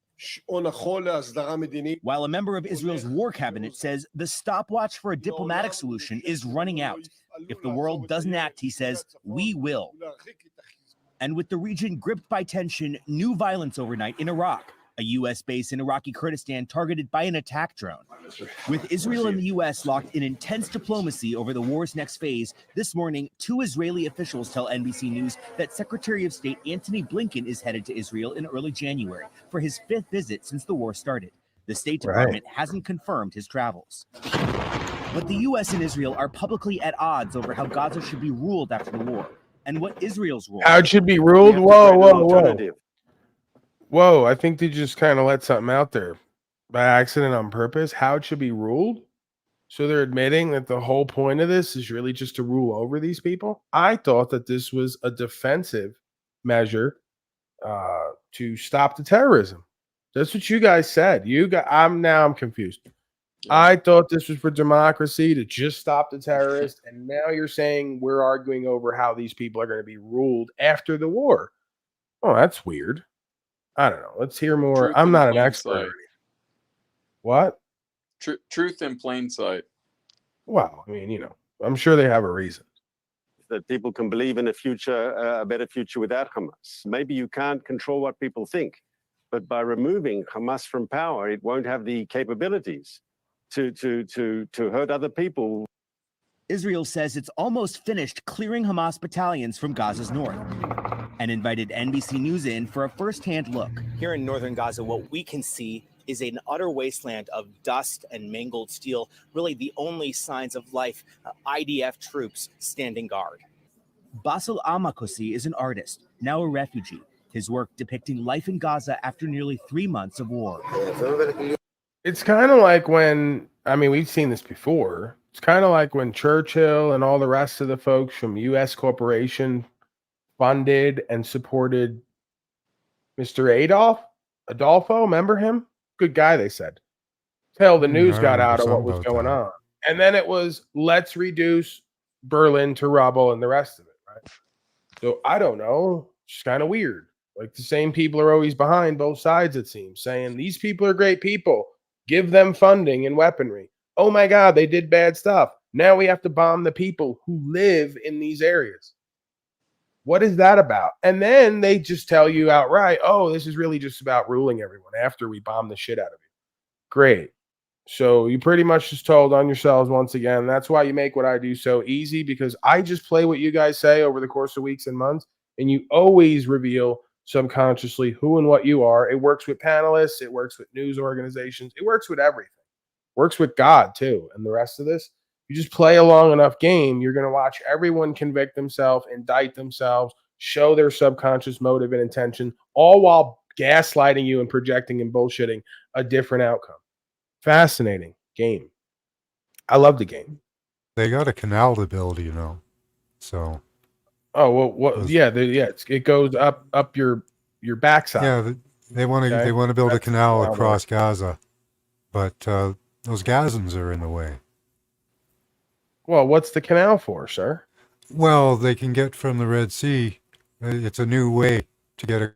While a member of Israel's war cabinet says the stopwatch for a diplomatic solution is running out. If the world doesn't act, he says, we will. And with the region gripped by tension, new violence overnight in Iraq, a U.S. base in Iraqi Kurdistan targeted by an attack drone. With Israel and the U.S. locked in intense diplomacy over the war's next phase, this morning, 2 Israeli officials tell NBC News that Secretary of State Antony Blinken is headed to Israel in early January for his 5th visit since the war started. The State Department hasn't confirmed his travels. But the U.S. and Israel are publicly at odds over how Gaza should be ruled after the war and what Israel's role. How it should be ruled? Whoa. Whoa, I think they just kind of let something out there by accident on purpose. How it should be ruled? So they're admitting that the whole point of this is really just to rule over these people? I thought that this was a defensive measure to stop the terrorism. That's what you guys said. I'm confused. I thought this was for democracy, to just stop the terrorists, and now you're saying we're arguing over how these people are going to be ruled after the war. Oh, that's weird. I don't know. Let's hear more. Truth I'm in not an plain expert. sight. What? Truth in plain sight. Well, I mean, I'm sure they have a reason. That people can believe in a future, a better future without Hamas. Maybe you can't control what people think, but by removing Hamas from power, it won't have the capabilities to hurt other people. Israel says it's almost finished clearing Hamas battalions from Gaza's north and invited NBC News in for a first-hand look. Here in northern Gaza, what we can see is an utter wasteland of dust and mangled steel, really the only signs of life. IDF troops standing guard. Basil Amakosi is an artist, now a refugee. His work depicting life in Gaza after nearly 3 months of war. It's kind of like when, I mean, we've seen this before. It's kind of like when Churchill and all the rest of the folks from U.S. Corporation funded and supported Mr. Adolfo, remember him? Good guy, they said. Hell, the news I got remember out of what something was about going that. on. And then it was, let's reduce Berlin to rubble and the rest of it, right? So I don't know. It's kind of weird. Like the same people are always behind both sides, it seems, saying these people are great people. Give them funding and weaponry. Oh my God, they did bad stuff. Now we have to bomb the people who live in these areas. What is that about? And then they just tell you outright, oh, this is really just about ruling everyone after we bomb the shit out of you. Great. So you pretty much just told on yourselves once again. That's why you make what I do so easy, because I just play what you guys say over the course of weeks and months, and you always reveal subconsciously who and what you are. It works with panelists. It works with news organizations. It works with everything. It works with God too. And the rest of this, you just play a long enough game, you're going to watch everyone convict themselves, indict themselves, show their subconscious motive and intention, all while gaslighting you and projecting and bullshitting a different outcome. Fascinating game. I love the game. They got a canal to build, you know. So. Oh well, what? Yeah, it goes up your backside. Yeah, they want to build a canal across Gaza, but those Gazans are in the way. Well, what's the canal for, sir? Well, they can get from the Red Sea. It's a new way to get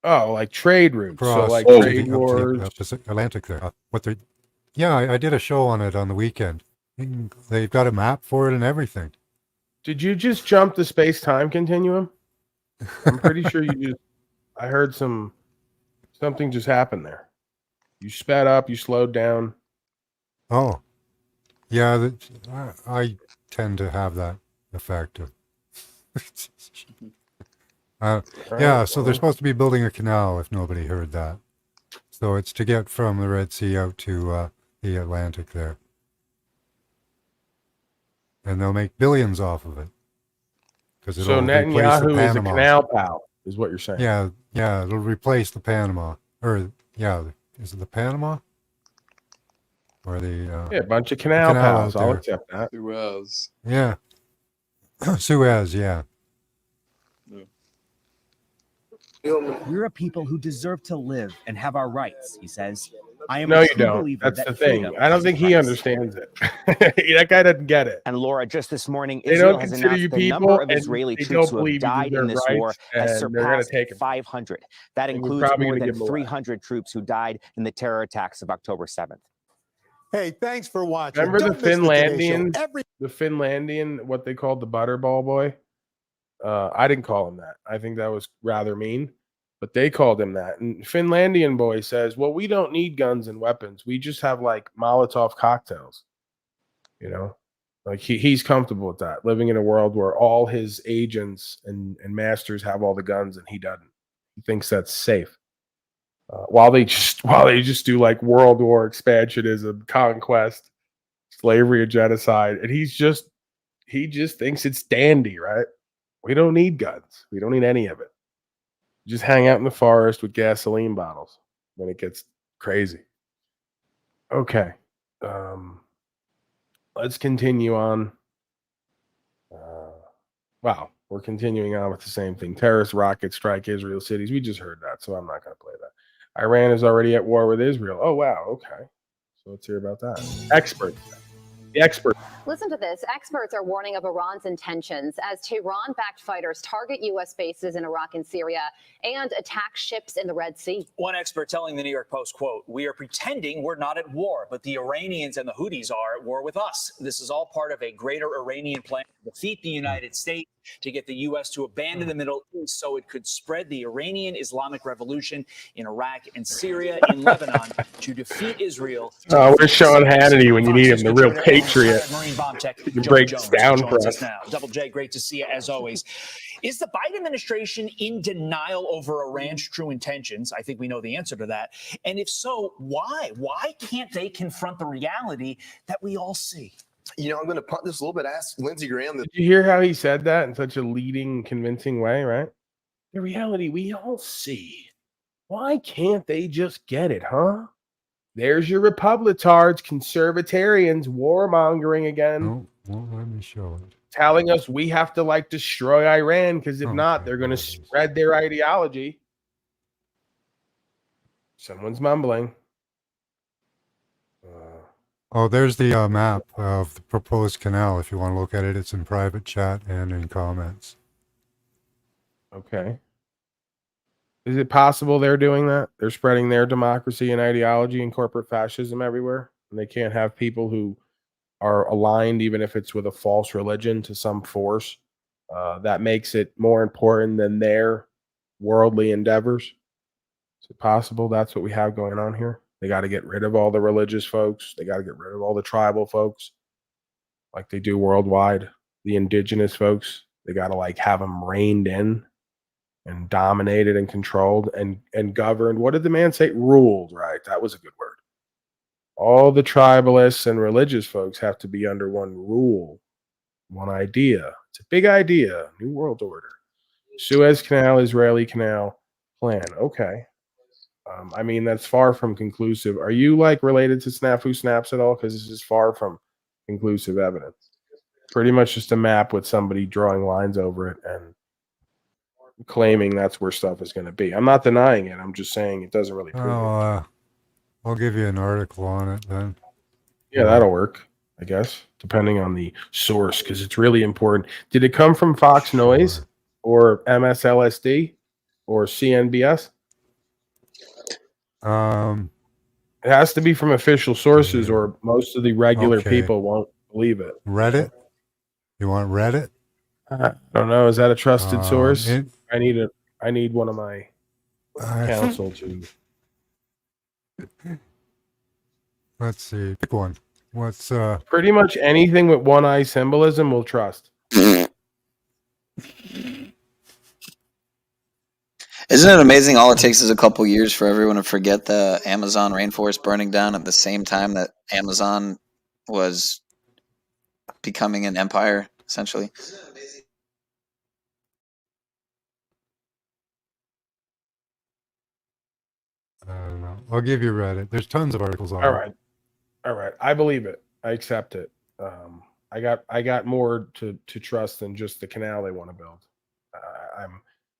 Oh, like trade routes. across So like to trade the wars. Pacific Atlantic there. Yeah, I did a show on it on the weekend. They've got a map for it and everything. Did you just jump the space-time continuum? I'm pretty sure you just. I heard something just happened there. You sped up. You slowed down. Oh, yeah. I tend to have that effect. Yeah, so they're supposed to be building a canal, if nobody heard that. So it's to get from the Red Sea out to the Atlantic there. And they'll make billions off of it. So Netanyahu is a canal pal, is what you're saying. Yeah, it'll replace the Panama. Or, yeah, is it the Panama? Or the... a bunch of canal pals. I'll accept that. Suez. Yeah. Suez, yeah. We're a people who deserve to live and have our rights, he says. I am No, a you true don't. believer That's that the thing. freedom I don't has a think he price. understands it. That guy doesn't get it. And Laura, just this morning, They Israel don't has consider announced you the people, number of and Israeli they troops don't who have believe you died in deserve this war rights, has and they're gonna surpassed take 'em. 500. That And we're includes probably more gonna than give 'em away. 300 troops who died in the terror attacks of October 7th. Hey, thanks for watching. Remember the Don't miss Today Show Finlandian, the Finlandian, what they called the Butterball boy? I didn't call him that. I think that was rather mean, but they called him that. And Finlandian boy says, well, we don't need guns and weapons. We just have like Molotov cocktails. You know, like he's comfortable with that, living in a world where all his agents and masters have all the guns and he doesn't. He thinks that's safe. While they just do like World War expansionism, conquest, slavery, and genocide, and he just thinks it's dandy, right? We don't need guns. We don't need any of it. Just hang out in the forest with gasoline bottles when it gets crazy. Okay, let's continue on. Wow, we're continuing on with the same thing. Terrorist rockets strike Israel cities. We just heard that, so I'm not going to play that. Iran is already at war with Israel. Oh, wow. Okay. So let's hear about that. Experts. The expert. Listen to this. Experts are warning of Iran's intentions as Tehran-backed fighters target U.S. bases in Iraq and Syria and attack ships in the Red Sea. One expert telling the New York Post, quote, "We are pretending we're not at war, but the Iranians and the Houthis are at war with us. This is all part of a greater Iranian plan to defeat the United States, to get the U.S. to abandon the Middle East so it could spread the Iranian Islamic Revolution in Iraq and Syria, in Lebanon, to defeat Israel." Where's Sean Hannity when you need him, the real patriot? Marine bomb tech. He can break Jones down for joins us. us now. Double J, great to see you as always. Is the Biden administration in denial over Iran's true intentions? I think we know the answer to that. And if so, why? Why can't they confront the reality that we all see? You know, I'm going to punt this a little bit. Ask Lindsey Graham. Did you hear how he said that in such a leading, convincing way, right? The reality we all see. Why can't they just get it, huh? There's your Republicards, conservatarians, warmongering again. Oh, well, let me show it. Telling us we have to like destroy Iran because if not, they're going to spread their ideology. Someone's mumbling. Oh, there's the map of the proposed canal. If you want to look at it, it's in private chat and in comments. Okay. Is it possible they're doing that? They're spreading their democracy and ideology and corporate fascism everywhere, and they can't have people who are aligned, even if it's with a false religion, to some force that makes it more important than their worldly endeavors. Is it possible that's what we have going on here? They got to get rid of all the religious folks. They got to get rid of all the tribal folks, like they do worldwide. The indigenous folks, they got to like have them reined in and dominated and controlled and governed. What did the man say? Ruled, right? That was a good word. All the tribalists and religious folks have to be under one rule, one idea. It's a big idea. New World Order. Suez Canal, Israeli Canal plan. Okay. I mean, that's far from conclusive. Are you like related to Snafu Snaps at all? Because this is far from conclusive evidence. Pretty much just a map with somebody drawing lines over it and claiming that's where stuff is going to be. I'm not denying it. I'm just saying it doesn't really prove it. I'll give you an article on it then. Yeah, that'll work, I guess, depending on the source, because it's really important. Did it come from Fox Noise or MSLSD or CNBS? It has to be from official sources, or most of the regular people won't believe it. Reddit? You want Reddit? I don't know. Is that a trusted source? I need one of my counsel to. Let's see. Pick one. What's pretty much anything with one eye symbolism we'll trust. Isn't it amazing? All it takes is a couple years for everyone to forget the Amazon rainforest burning down at the same time that Amazon was becoming an empire, essentially. I don't know. I'll give you Reddit. There's tons of articles on it. All right. I believe it. I accept it. I got more to trust than just the canal they want to build.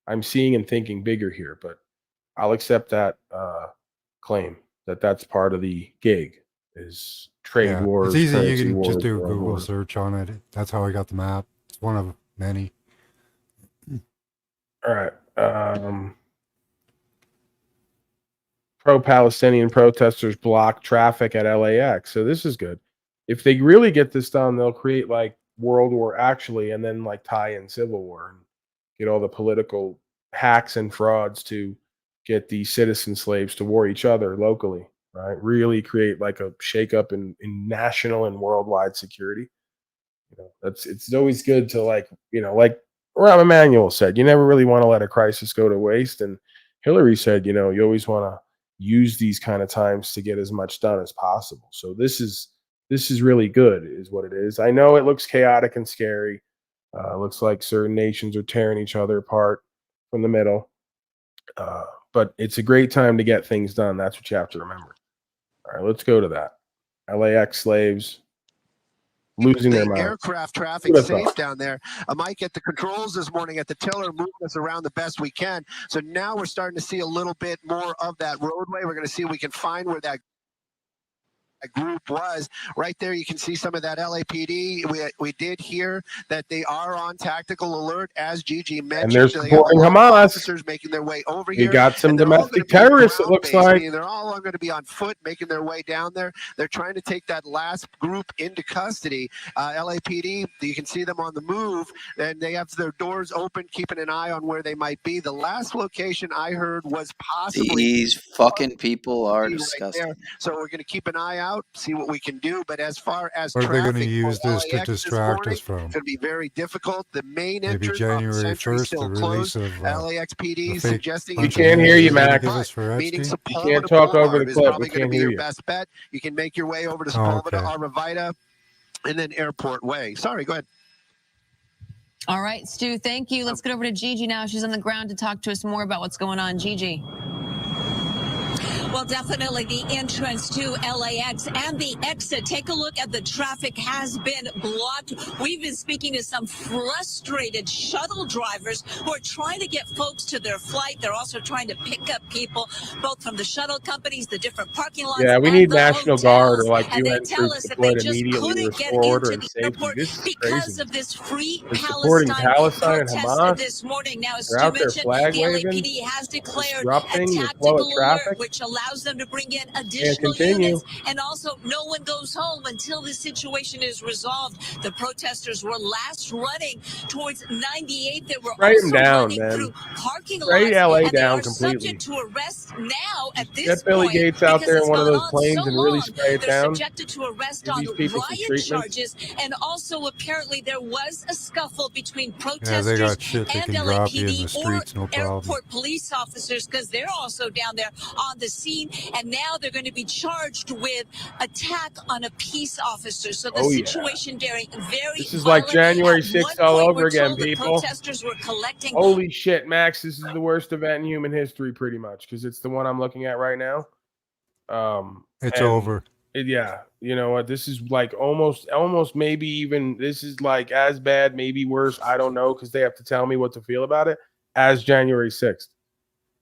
I'm seeing and thinking bigger here, but I'll accept that claim that that's part of the gig is trade wars. It's easy. You can wars, just do a Google wars. search on it. That's how I got the map. It's one of many. All right. Pro-Palestinian protesters block traffic at LAX. So this is good. If they really get this done, they'll create like World War actually, and then like tie in Civil War and get all the political hacks and frauds to get the citizen slaves to war each other locally, right? Really create like a shakeup in national and worldwide security. You know, it's always good to like Rahm Emanuel said, you never really want to let a crisis go to waste. And Hillary said, you always want to use these kind of times to get as much done as possible. So this is really good is what it is. I know it looks chaotic and scary. Looks like certain nations are tearing each other apart from the middle. But it's a great time to get things done. That's what you have to remember. All right, let's go to that. LAX slaves losing their mind. Aircraft traffic safe down there. Mike at the controls this morning at the tiller moving us around the best we can. So now we're starting to see a little bit more of that roadway. We're going to see if we can find where that group was. Right there you can see some of that LAPD. We did hear that they are on tactical alert, as Gigi mentioned. And they're So they supporting got a lot of Hamas. officers making their way over You here. got some And they're all gonna domestic be terrorists, it looks ground-based, like. meaning they're all going to be on foot making their way down there. They're trying to take that last group into custody. LAPD, you can see them on the move, and they have their doors open, keeping an eye on where they might be. The last location I heard was possibly These fucking people are right disgusting. there. So we're going to keep an eye out, see what we can do. But as far as What are they going to traffic use for this to LAX this distract morning, us from? it's going to be very difficult. The main Maybe entrance off the January Century 1st, still the release closed. of LAX PD the fake suggesting We it's can't hear you, they're gonna Max. give us for meaning Epstein? You can't Sepulveda talk over the Boulevard is clip. We probably going to can't be hear your you. best bet. You can make your way over to Oh, Sepulveda, okay. Arvida, and then Airport Way. Sorry, go ahead. All right, Stu, thank you. Let's get over to Gigi now. She's on the ground to talk to us more about what's going on. Gigi. Well, definitely the entrance to LAX and the exit. Take a look at the traffic has been blocked. We've been speaking to some frustrated shuttle drivers who are trying to get folks to their flight. They're also trying to pick up people, both from the shuttle companies, the different parking lots, Yeah, we and need the National Guard or hotels. like And they UN tell troops us that they deployed just immediately to couldn't get restore order into and the safety. airport This is because crazy. of this Free They're supporting Palestine Palestine and protest Hamas. this morning. Now, as They're Stu out there mentioned, flag the waving, LAPD has declared a disrupting the flow tactical of traffic. alert, which allows them to bring in And additional continue. units. And also, no one goes home until this situation is resolved. The protesters were last running towards 98. They were Spray them also down, running man. through parking Spray lots, LA and they down are completely. subject to arrest now at this Get Billy point Gates out because there in it's one of gone those on planes so and really long. spray it They're down. subjected to arrest Give on these people some riot treatment. charges, and also apparently there was a scuffle between Yeah, they protesters got shit that and can drop you in the LAPD or streets, no problem. airport police officers, because they're also down there on the scene, and now they're going to be charged with attack on a peace officer. So the Oh, yeah. situation very This is like violent. January At 6th one all point, over we're again, told the people. protesters were collecting. Holy shit, Max. This is the worst event in human history, pretty much, because it's the one I'm looking at right now. It's And over. yeah, you know what? This is like almost maybe even this is like as bad, maybe worse. I don't know, because they have to tell me what to feel about it as January 6th,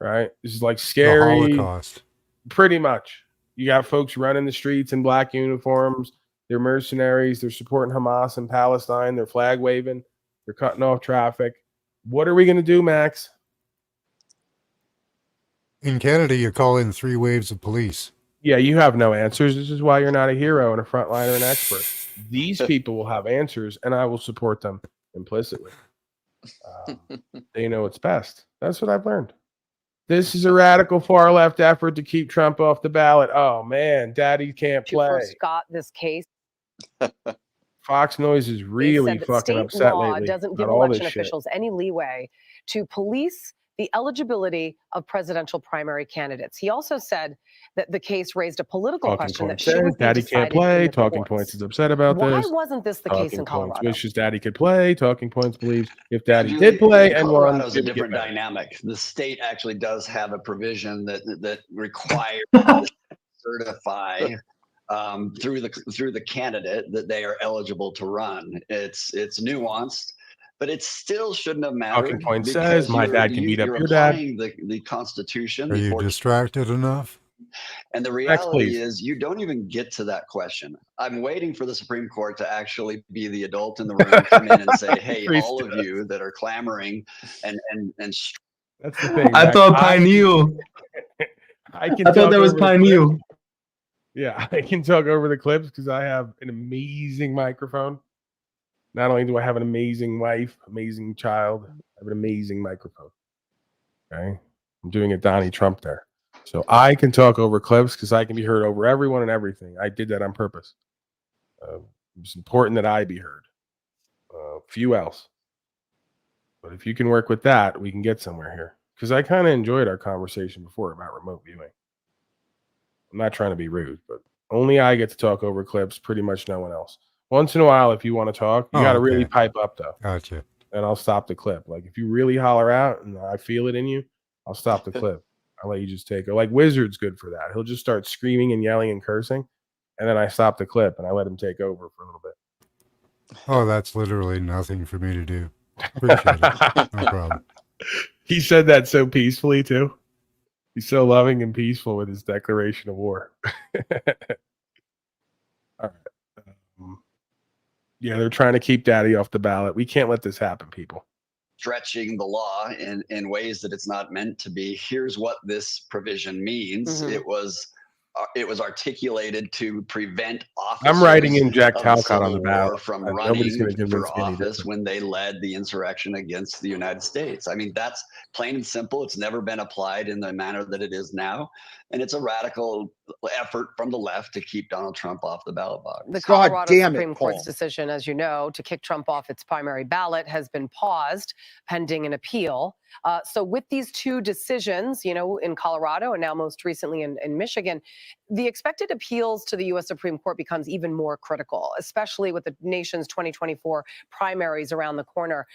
right? This is like The scary. Holocaust. Pretty much. You got folks running the streets in black uniforms. They're mercenaries. They're supporting Hamas in Palestine. They're flag waving. They're cutting off traffic. What are we going to do, Max? In Canada, you call in 3 waves of police. Yeah, you have no answers. This is why you're not a hero and a frontliner and expert. These people will have answers, and I will support them implicitly. They know what's best. That's what I've learned. This is a radical far left effort to keep Trump off the ballot. Oh, man, Daddy can't You play. first got this case. Fox Noise is They really said that fucking state upset law lately doesn't give about all election this shit. officials any leeway to police the eligibility of presidential primary candidates. He also said that the case raised a political Talking question that Points says shouldn't be Daddy can't decided in play. the Talking courts. Points is upset about Why this. wasn't this the case Talking in Points Colorado? wishes Daddy could play. Talking Points believes if Daddy Julie, did play and won, Colorado's it a would get different better. dynamic. The state actually does have a provision that requires to certify through the candidate that they are eligible to run. It's nuanced, but it still shouldn't have mattered. Talking Point because says my dad can beat up you're your dad. applying the Constitution. Are the you 14th distracted enough? And the Next, reality please. is you don't even get to that question. I'm waiting for the Supreme Court to actually be the adult in the room, come in and say, hey, Priest all of you that are clamoring and That's the thing. I Max. thought Pine knew. I can I thought talk that was over the Pine clips. knew. Yeah, I can talk over the clips because I have an amazing microphone. Not only do I have an amazing wife, amazing child, I have an amazing microphone. Okay. I'm doing a Donnie Trump there. So I can talk over clips because I can be heard over everyone and everything. I did that on purpose. It's important that I be heard. Few else. But if you can work with that, we can get somewhere here. Because I kind of enjoyed our conversation before about remote viewing. I'm not trying to be rude, but only I get to talk over clips, pretty much no one else. Once in a while, if you want to talk, you got to really pipe up, though. Gotcha. And I'll stop the clip. Like, if you really holler out and I feel it in you, I'll stop the clip. I'll let you just take it. Like, Wizard's good for that. He'll just start screaming and yelling and cursing, and then I stop the clip and I let him take over for a little bit. Oh, that's literally nothing for me to do. Appreciate it. No problem. He said that so peacefully, too. He's so loving and peaceful with his declaration of war. All right. Yeah, they're trying to keep Daddy off the ballot. We can't let this happen, people. stretching the law in ways that it's not meant to be. Here's what this provision means. It was articulated to prevent officers I'm writing in Jack of the Talcott on Civil the War ballot. from Nobody's going to running convince for me any office different. when they led the insurrection against the United States. I mean, that's plain and simple. It's never been applied in the manner that it is now. And it's a radical effort from the left to keep Donald Trump off the ballot box. The Colorado Supreme Court's decision, as you know, to kick Trump off its primary ballot has been paused pending an appeal. So with these two decisions, in Colorado and now most recently in Michigan, the expected appeals to the U.S. Supreme Court becomes even more critical, especially with the nation's 2024 primaries around the corner.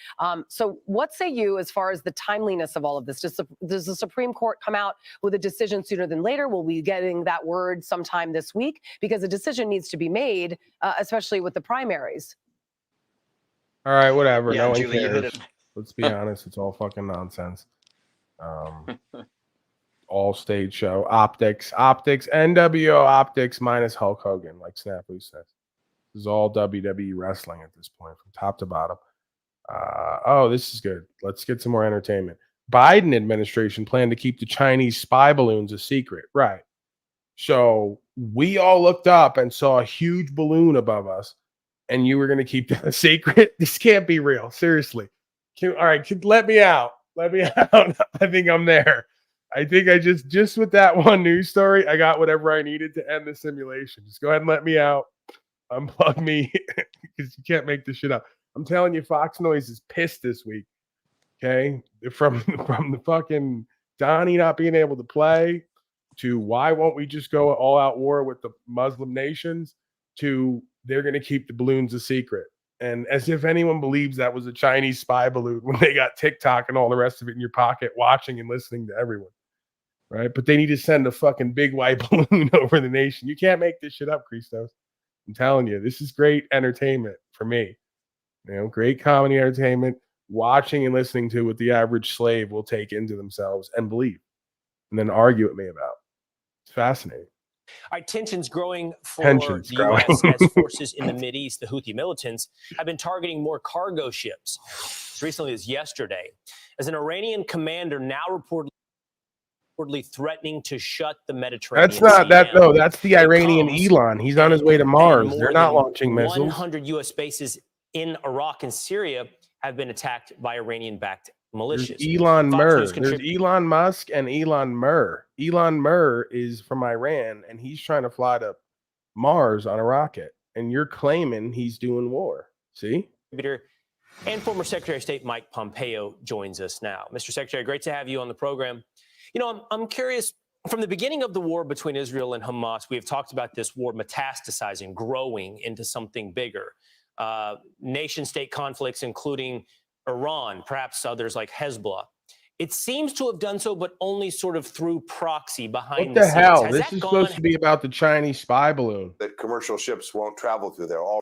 So what say you as far as the timeliness of all of this? Does the Supreme Court come out with a decision sooner than later? Will we be getting that word sometime this week? Because a decision needs to be made, especially with the primaries. All right, whatever. Yeah, No one Julie, you hit cares. it. Let's be honest. It's all fucking nonsense. All stage show. Optics. NWO optics minus Hulk Hogan, like Snafu says. This is all WWE wrestling at this point, from top to bottom. Oh, this is good. Let's get some more entertainment. Biden administration planned to keep the Chinese spy balloons a secret. Right. So we all looked up and saw a huge balloon above us, and you were going to keep that a secret? This can't be real. Seriously. All right, let me out. Let me out. I think I'm there. I think I just with that one news story, I got whatever I needed to end the simulation. Just go ahead and let me out. Unplug me, because you can't make this shit up. I'm telling you, Fox Noise is pissed this week. Okay, from the fucking Donnie not being able to play, to why won't we just go all out war with the Muslim nations, to they're going to keep the balloons a secret. And as if anyone believes that was a Chinese spy balloon when they got TikTok and all the rest of it in your pocket, watching and listening to everyone, right? But they need to send a fucking big white balloon over the nation. You can't make this shit up, Christos. I'm telling you, this is great entertainment for me. Great comedy entertainment, watching and listening to what the average slave will take into themselves and believe, and then argue with me about. It's fascinating. All right, tensions growing for Tensions the growing. U.S. as forces in the Mideast, the Houthi militants, have been targeting more cargo ships as recently as yesterday, as an Iranian commander now reportedly threatening to shut the Mediterranean That's not Sea that. down. No, that's the It Iranian comes Elon. He's on his way to Mars. more They're not than launching missiles. 100 U.S. bases in Iraq and Syria have been attacked by Iranian-backed militias. There's Elon Fox Murr. News There's Elon Musk and Elon Murr. Elon Murr is from Iran, and he's trying to fly to Mars on a rocket. And you're claiming he's doing war. See? contributor and former Secretary of State Mike Pompeo joins us now. Mr. Secretary, great to have you on the program. I'm curious, from the beginning of the war between Israel and Hamas, we have talked about this war metastasizing, growing into something bigger. Nation-state conflicts, including Iran, perhaps others like Hezbollah. It seems to have done so, but only sort of through proxy behind What the the scenes. hell? Has This that is gone? supposed to be about the Chinese spy balloon. That commercial ships won't travel through there. All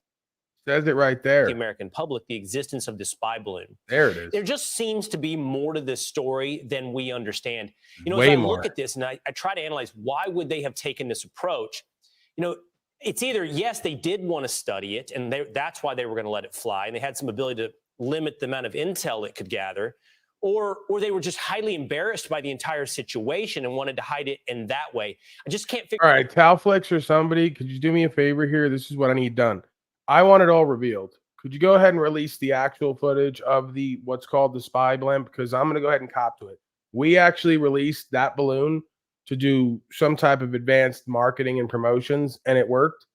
says it right there. The American public, the existence of the spy balloon. There it is. There just seems to be more to this story than we understand. As Way I more. look at this and I try to analyze why would they have taken this approach, it's either, yes, they did want to study it, and that's why they were going to let it fly, and they had some ability to limit the amount of intel it could gather, or they were just highly embarrassed by the entire situation and wanted to hide it in that way. I just can't figure. All right, Talflex or somebody, could you do me a favor here? This is what I need done. I want it all revealed. Could you go ahead and release the actual footage of the what's called the spy blimp? Because I'm going to go ahead and cop to it. We actually released that balloon to do some type of advanced marketing and promotions, and it worked.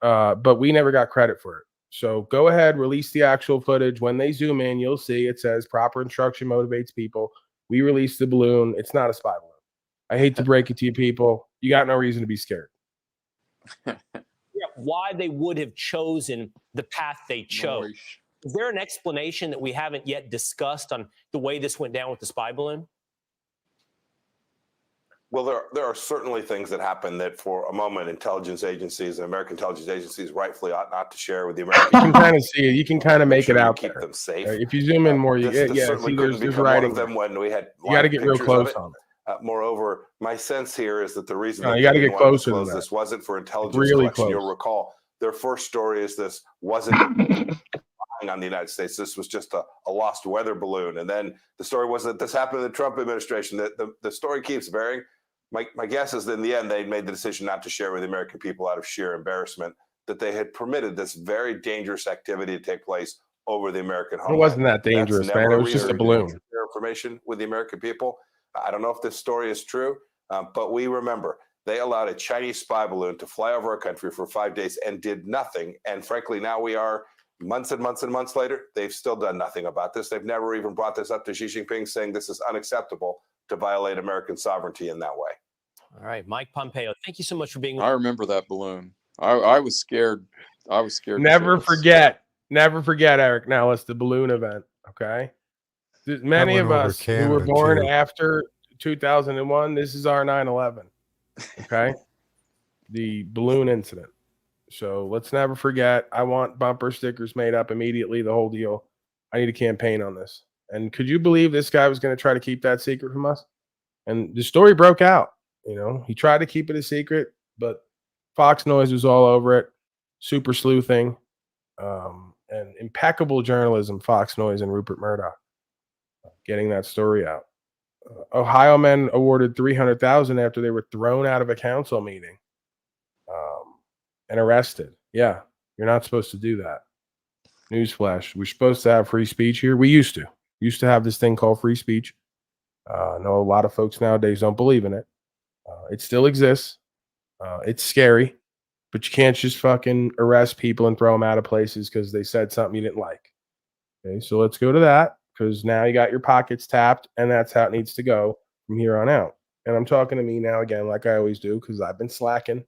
But we never got credit for it. So go ahead, release the actual footage. When they zoom in, you'll see it says proper instruction motivates people. We released the balloon. It's not a spy balloon. I hate to break it to you people. You got no reason to be scared. Why they would have chosen the path they chose. Is there an explanation that we haven't yet discussed on the way this went down with the spy balloon? well, there are certainly things that happen that, for a moment, intelligence agencies and American intelligence agencies rightfully ought not to share with the American. You can kind of see it. You can kind of make it out keep there. them safe. If you zoom in more, This yeah, certainly see, couldn't there's become writing. one of them when we had. You got to live get real pictures of close it. on it. Moreover, my sense here is that the reason No, that you gotta they get didn't want to closer than disclose that. this wasn't for intelligence Really collection. You'll close. recall their first story is this wasn't on the United States. This was just a lost weather balloon. And then the story was that this happened in the Trump administration. The story keeps varying. My guess is that in the end, they made the decision not to share with the American people out of sheer embarrassment that they had permitted this very dangerous activity to take place over the American homeland. It wasn't that That's dangerous, never man. It was just reason a balloon. to share information with the American people. I don't know if this story is true. But we remember they allowed a Chinese spy balloon to fly over our country for 5 days and did nothing. And frankly, now we are months and months and months later. They've still done nothing about this. They've never even brought this up to Xi Jinping, saying this is unacceptable to violate American sovereignty in that way. All right, Mike Pompeo, thank you so much for being with I remember that balloon. I was scared. I was scared. Never forget, Eric Nellis, the balloon event. Okay. Many went of over us who were Canada, born too. after 2001, this is our 9/11. Okay. The balloon incident. So let's never forget. I want bumper stickers made up immediately, the whole deal. I need a campaign on this. And could you believe this guy was going to try to keep that secret from us? And the story broke out. You know, he tried to keep it a secret, but Fox Noise was all over it. Super sleuthing, and impeccable journalism, Fox Noise and Rupert Murdoch getting that story out. Ohio men awarded $300,000 after they were thrown out of a council meeting and arrested. Yeah, you're not supposed to do that. Newsflash: we're supposed to have free speech here. We used to have this thing called free speech. I know a lot of folks nowadays don't believe in it. It still exists. It's scary, but you can't just fucking arrest people and throw them out of places because they said something you didn't like. Okay, so let's go to that, because now you got your pockets tapped, and that's how it needs to go from here on out. And I'm talking to me now again, like I always do, because I've been slacking.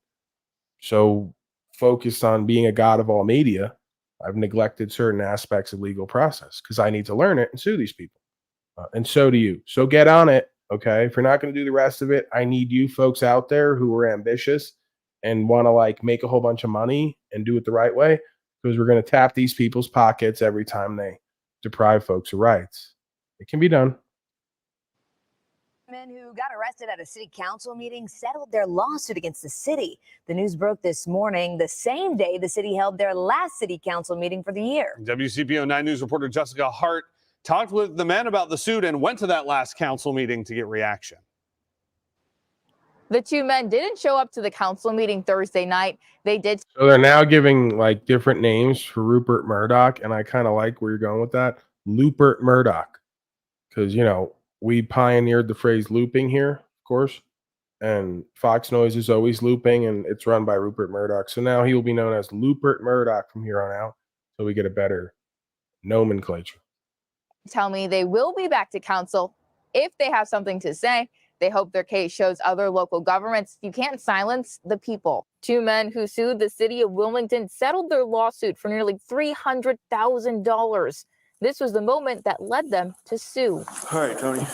So focused on being a god of all media, I've neglected certain aspects of legal process because I need to learn it and sue these people. And so do you. So get on it. Okay. If you're not going to do the rest of it, I need you folks out there who are ambitious and want to like make a whole bunch of money and do it the right way, because we're going to tap these people's pockets every time they deprive folks of rights. It can be done. Men who got arrested at a city council meeting settled their lawsuit against the city. The news broke this morning, the same day the city held their last city council meeting for the year. WCPO 9 News reporter Jessica Hart talked with the men about the suit and went to that last council meeting to get reaction. The two men didn't show up to the council meeting Thursday night. They did. So they're now giving like different names for Rupert Murdoch, and I kind of like where you're going with that. Rupert Murdoch, because, you know, we pioneered the phrase looping here, of course, and Fox Noise is always looping, and it's run by Rupert Murdoch. So now he will be known as Rupert Murdoch from here on out, so we get a better nomenclature. Tell me they will be back to council if they have something to say. They hope their case shows other local governments you can't silence the people. Two men who sued the city of Wilmington settled their lawsuit for nearly $300,000. This was the moment that led them to sue. All right, Tony.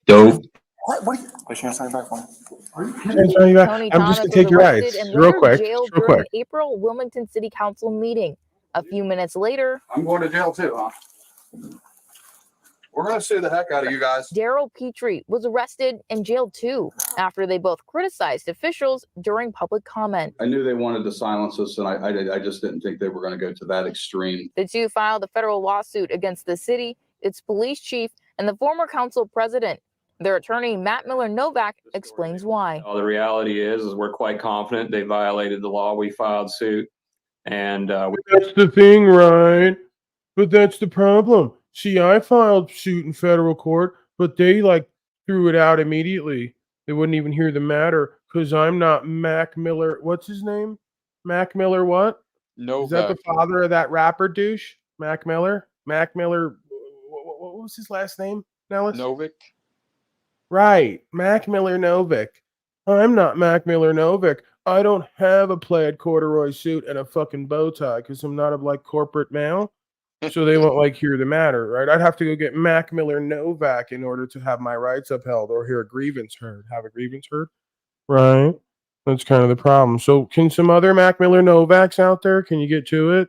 Dope. What are you? Wait, you sign back one. Tony I'm Thomas just gonna take was your arrested rights and real later quick. jailed Real during quick. an April Wilmington City Council meeting. A few minutes later, I'm going to jail too, huh? We're going to sue the heck out of you guys. Daryl Petrie was arrested and jailed too after they both criticized officials during public comment. I knew they wanted to silence us, and I just didn't think they were going to go to that extreme. The two filed a federal lawsuit against the city, its police chief, and the former council president. Their attorney, Matt Miller Novak, explains why. The reality is we're quite confident they violated the law. We filed suit, and That's the thing, right? But that's the problem. See, I filed suit in federal court, but they like threw it out immediately. They wouldn't even hear the matter because I'm not Mac Miller. What's his name? Mac Miller what? No. Is that the father of that rapper douche? Mac Miller? Mac Miller, what was his last name, Nellis? Novick. Right, Mac Miller Novick. I'm not Mac Miller Novick. I don't have a plaid corduroy suit and a fucking bow tie because I'm not a like corporate male. So they won't like hear the matter, right? I'd have to go get Mac Miller Novak in order to have my rights upheld or hear a grievance heard. Have a grievance heard, right? That's kind of the problem. So can some other Mac Miller Novaks out there? Can you get to it?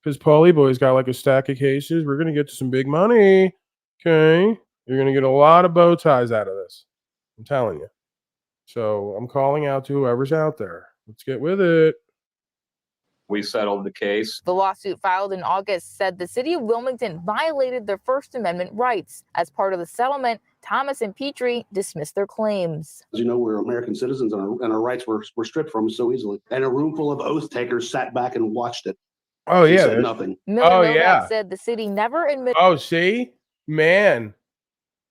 Because Paulie Boy's got like a stack of cases. We're gonna get to some big money. Okay, you're gonna get a lot of bow ties out of this. I'm telling you. So I'm calling out to whoever's out there. Let's get with it. we settled the case. The lawsuit filed in August said the city of Wilmington violated their First Amendment rights. As part of the settlement, Thomas and Petrie dismissed their claims. As you know, we're American citizens, and our rights were stripped from us so easily. And a room full of oath takers sat back and watched it. Oh, He yeah. said nothing. Miller Novak said the city never admitted. Oh, see? Man.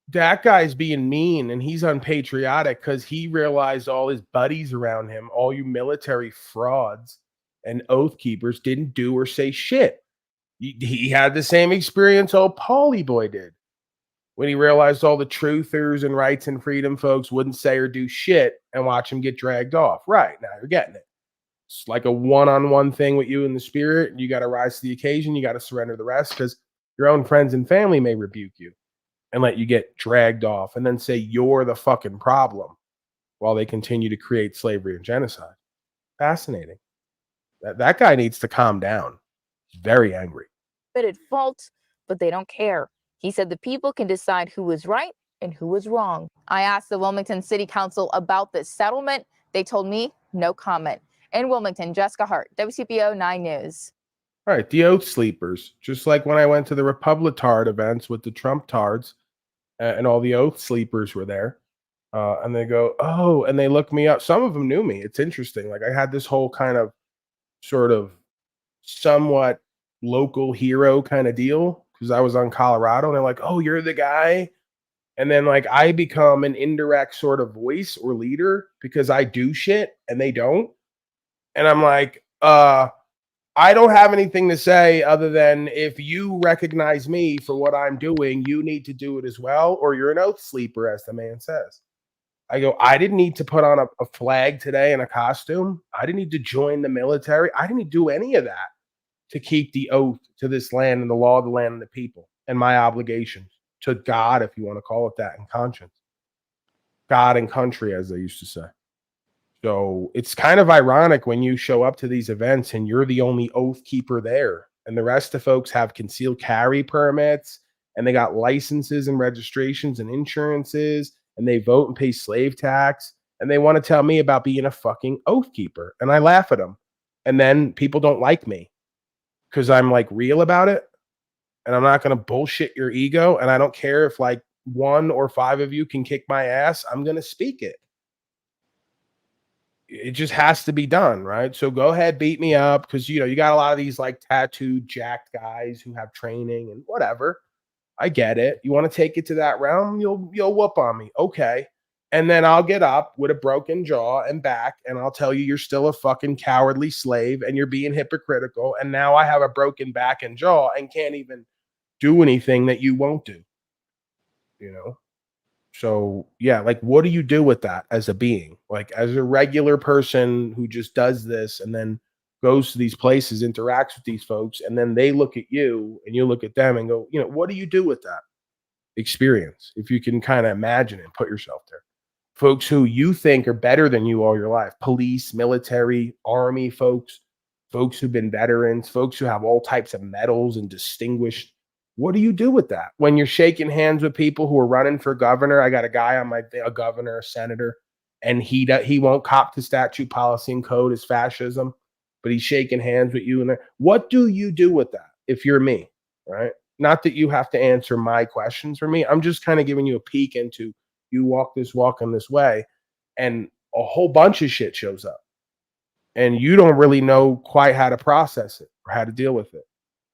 that guy's being mean and he's unpatriotic because he realized all his buddies around him, all you military frauds and oath keepers, didn't do or say shit. He had the same experience old Paulie boy did when he realized all the truthers and rights and freedom folks wouldn't say or do shit and watch him get dragged off. Right, now you're getting it. It's like a one-on-one thing with you in the spirit. You got to rise to the occasion. You got to surrender the rest because your own friends and family may rebuke you and let you get dragged off and then say you're the fucking problem while they continue to create slavery and genocide. Fascinating. That guy needs to calm down. He's very angry. At fault, but they don't care. He said the people can decide who was right and who was wrong. I asked the Wilmington City Council about this settlement. They told me no comment. In Wilmington, Jessica Hart, WCPO 9 News. All right, the oath sleepers. Just like when I went to the Republicard events with the Trump tards and all the oath sleepers were there. And they go, oh, and they look me up. Some of them knew me. It's interesting. Like I had this whole kind of sort of somewhat local hero kind of deal because I was on Colorado and they're like, oh, you're the guy. And then like I become an indirect sort of voice or leader because I do shit and they don't. And I'm like, I don't have anything to say other than if you recognize me for what I'm doing, you need to do it as well, or you're an oath sleeper, as the man says. I go, I didn't need to put on a flag today and a costume. I didn't need to join the military. I didn't need to do any of that to keep the oath to this land and the law of the land and the people and my obligations to God, if you want to call it that, and conscience. God and country, as they used to say. So it's kind of ironic when you show up to these events and you're the only oath keeper there. And the rest of folks have concealed carry permits and they got licenses and registrations and insurances and they vote and pay slave tax. And they want to tell me about being a fucking oath keeper. And I laugh at them. And then people don't like me because I'm like real about it. And I'm not going to bullshit your ego. And I don't care if like 1 or 5 of you can kick my ass. I'm going to speak it. It just has to be done, right? So go ahead, beat me up because you got a lot of these like tattooed, jacked guys who have training and whatever. I get it. You want to take it to that realm, you'll whoop on me, okay? And then I'll get up with a broken jaw and back, and I'll tell you you're still a fucking cowardly slave and you're being hypocritical. And now I have a broken back and jaw and can't even do anything that you won't do. So yeah, like what do you do with that as a being? Like as a regular person who just does this and then goes to these places, interacts with these folks, and then they look at you and you look at them and go, what do you do with that experience? If you can kind of imagine it and put yourself there. Folks who you think are better than you all your life, police, military, army folks who've been veterans, folks who have all types of medals and distinguished. What do you do with that when you're shaking hands with people who are running for governor? I got a guy on a governor, a senator, and he won't cop to statute, policy, and code as fascism, but he's shaking hands with you. And what do you do with that if you're me, right? Not that you have to answer my questions for me. I'm just kind of giving you a peek into you walk this walk in this way, and a whole bunch of shit shows up, and you don't really know quite how to process it or how to deal with it.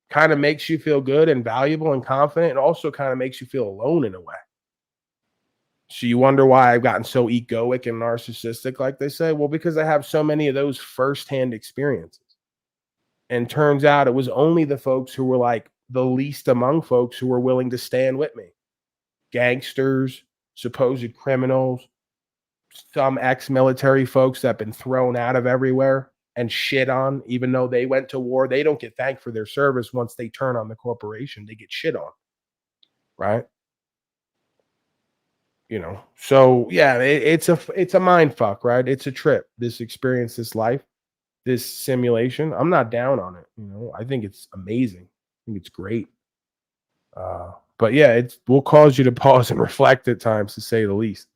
Kind of makes you feel good and valuable and confident, and also kind of makes you feel alone in a way. So you wonder why I've gotten so egoic and narcissistic, like they say. Well, because I have so many of those firsthand experiences. And turns out it was only the folks who were like the least among folks who were willing to stand with me. Gangsters, supposed criminals, some ex-military folks that have been thrown out of everywhere and shit on, even though they went to war. They don't get thanked for their service once they turn on the corporation. They get shit on, right? So yeah, it's a mind fuck, right? It's a trip. This experience, this life, this simulation. I'm not down on it. I think it's amazing. I think it's great. But yeah, it will cause you to pause and reflect at times, to say the least,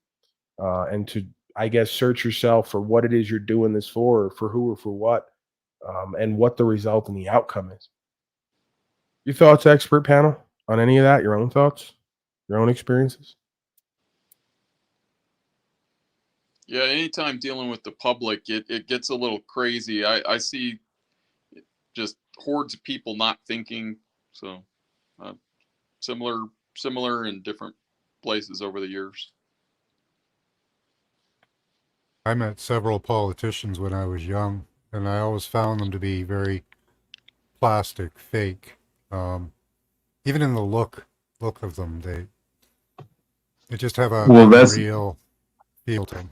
and to, I guess, search yourself for what it is you're doing this for who or for what, and what the result and the outcome is. Your thoughts, expert panel, on any of that? Your own thoughts, your own experiences? Yeah, anytime dealing with the public, it gets a little crazy. I see just hordes of people not thinking. So similar and different places over the years. I met several politicians when I was young, and I always found them to be very plastic, fake. Even in the look of them, they just have a Well, very real feel to them.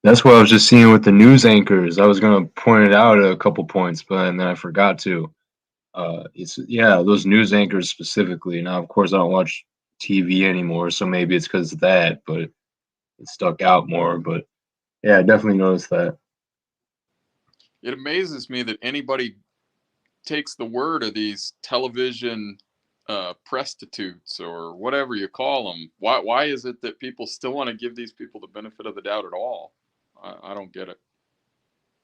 that's what I was just seeing with the news anchors. I was gonna point it out at a couple points, but and then I forgot to. It's those news anchors specifically. Now, of course, I don't watch TV anymore, so maybe it's because of that, but it stuck out more. But yeah, I definitely noticed that. It amazes me that anybody takes the word of these television prostitutes or whatever you call them. Why is it that people still want to give these people the benefit of the doubt at all? I don't get it.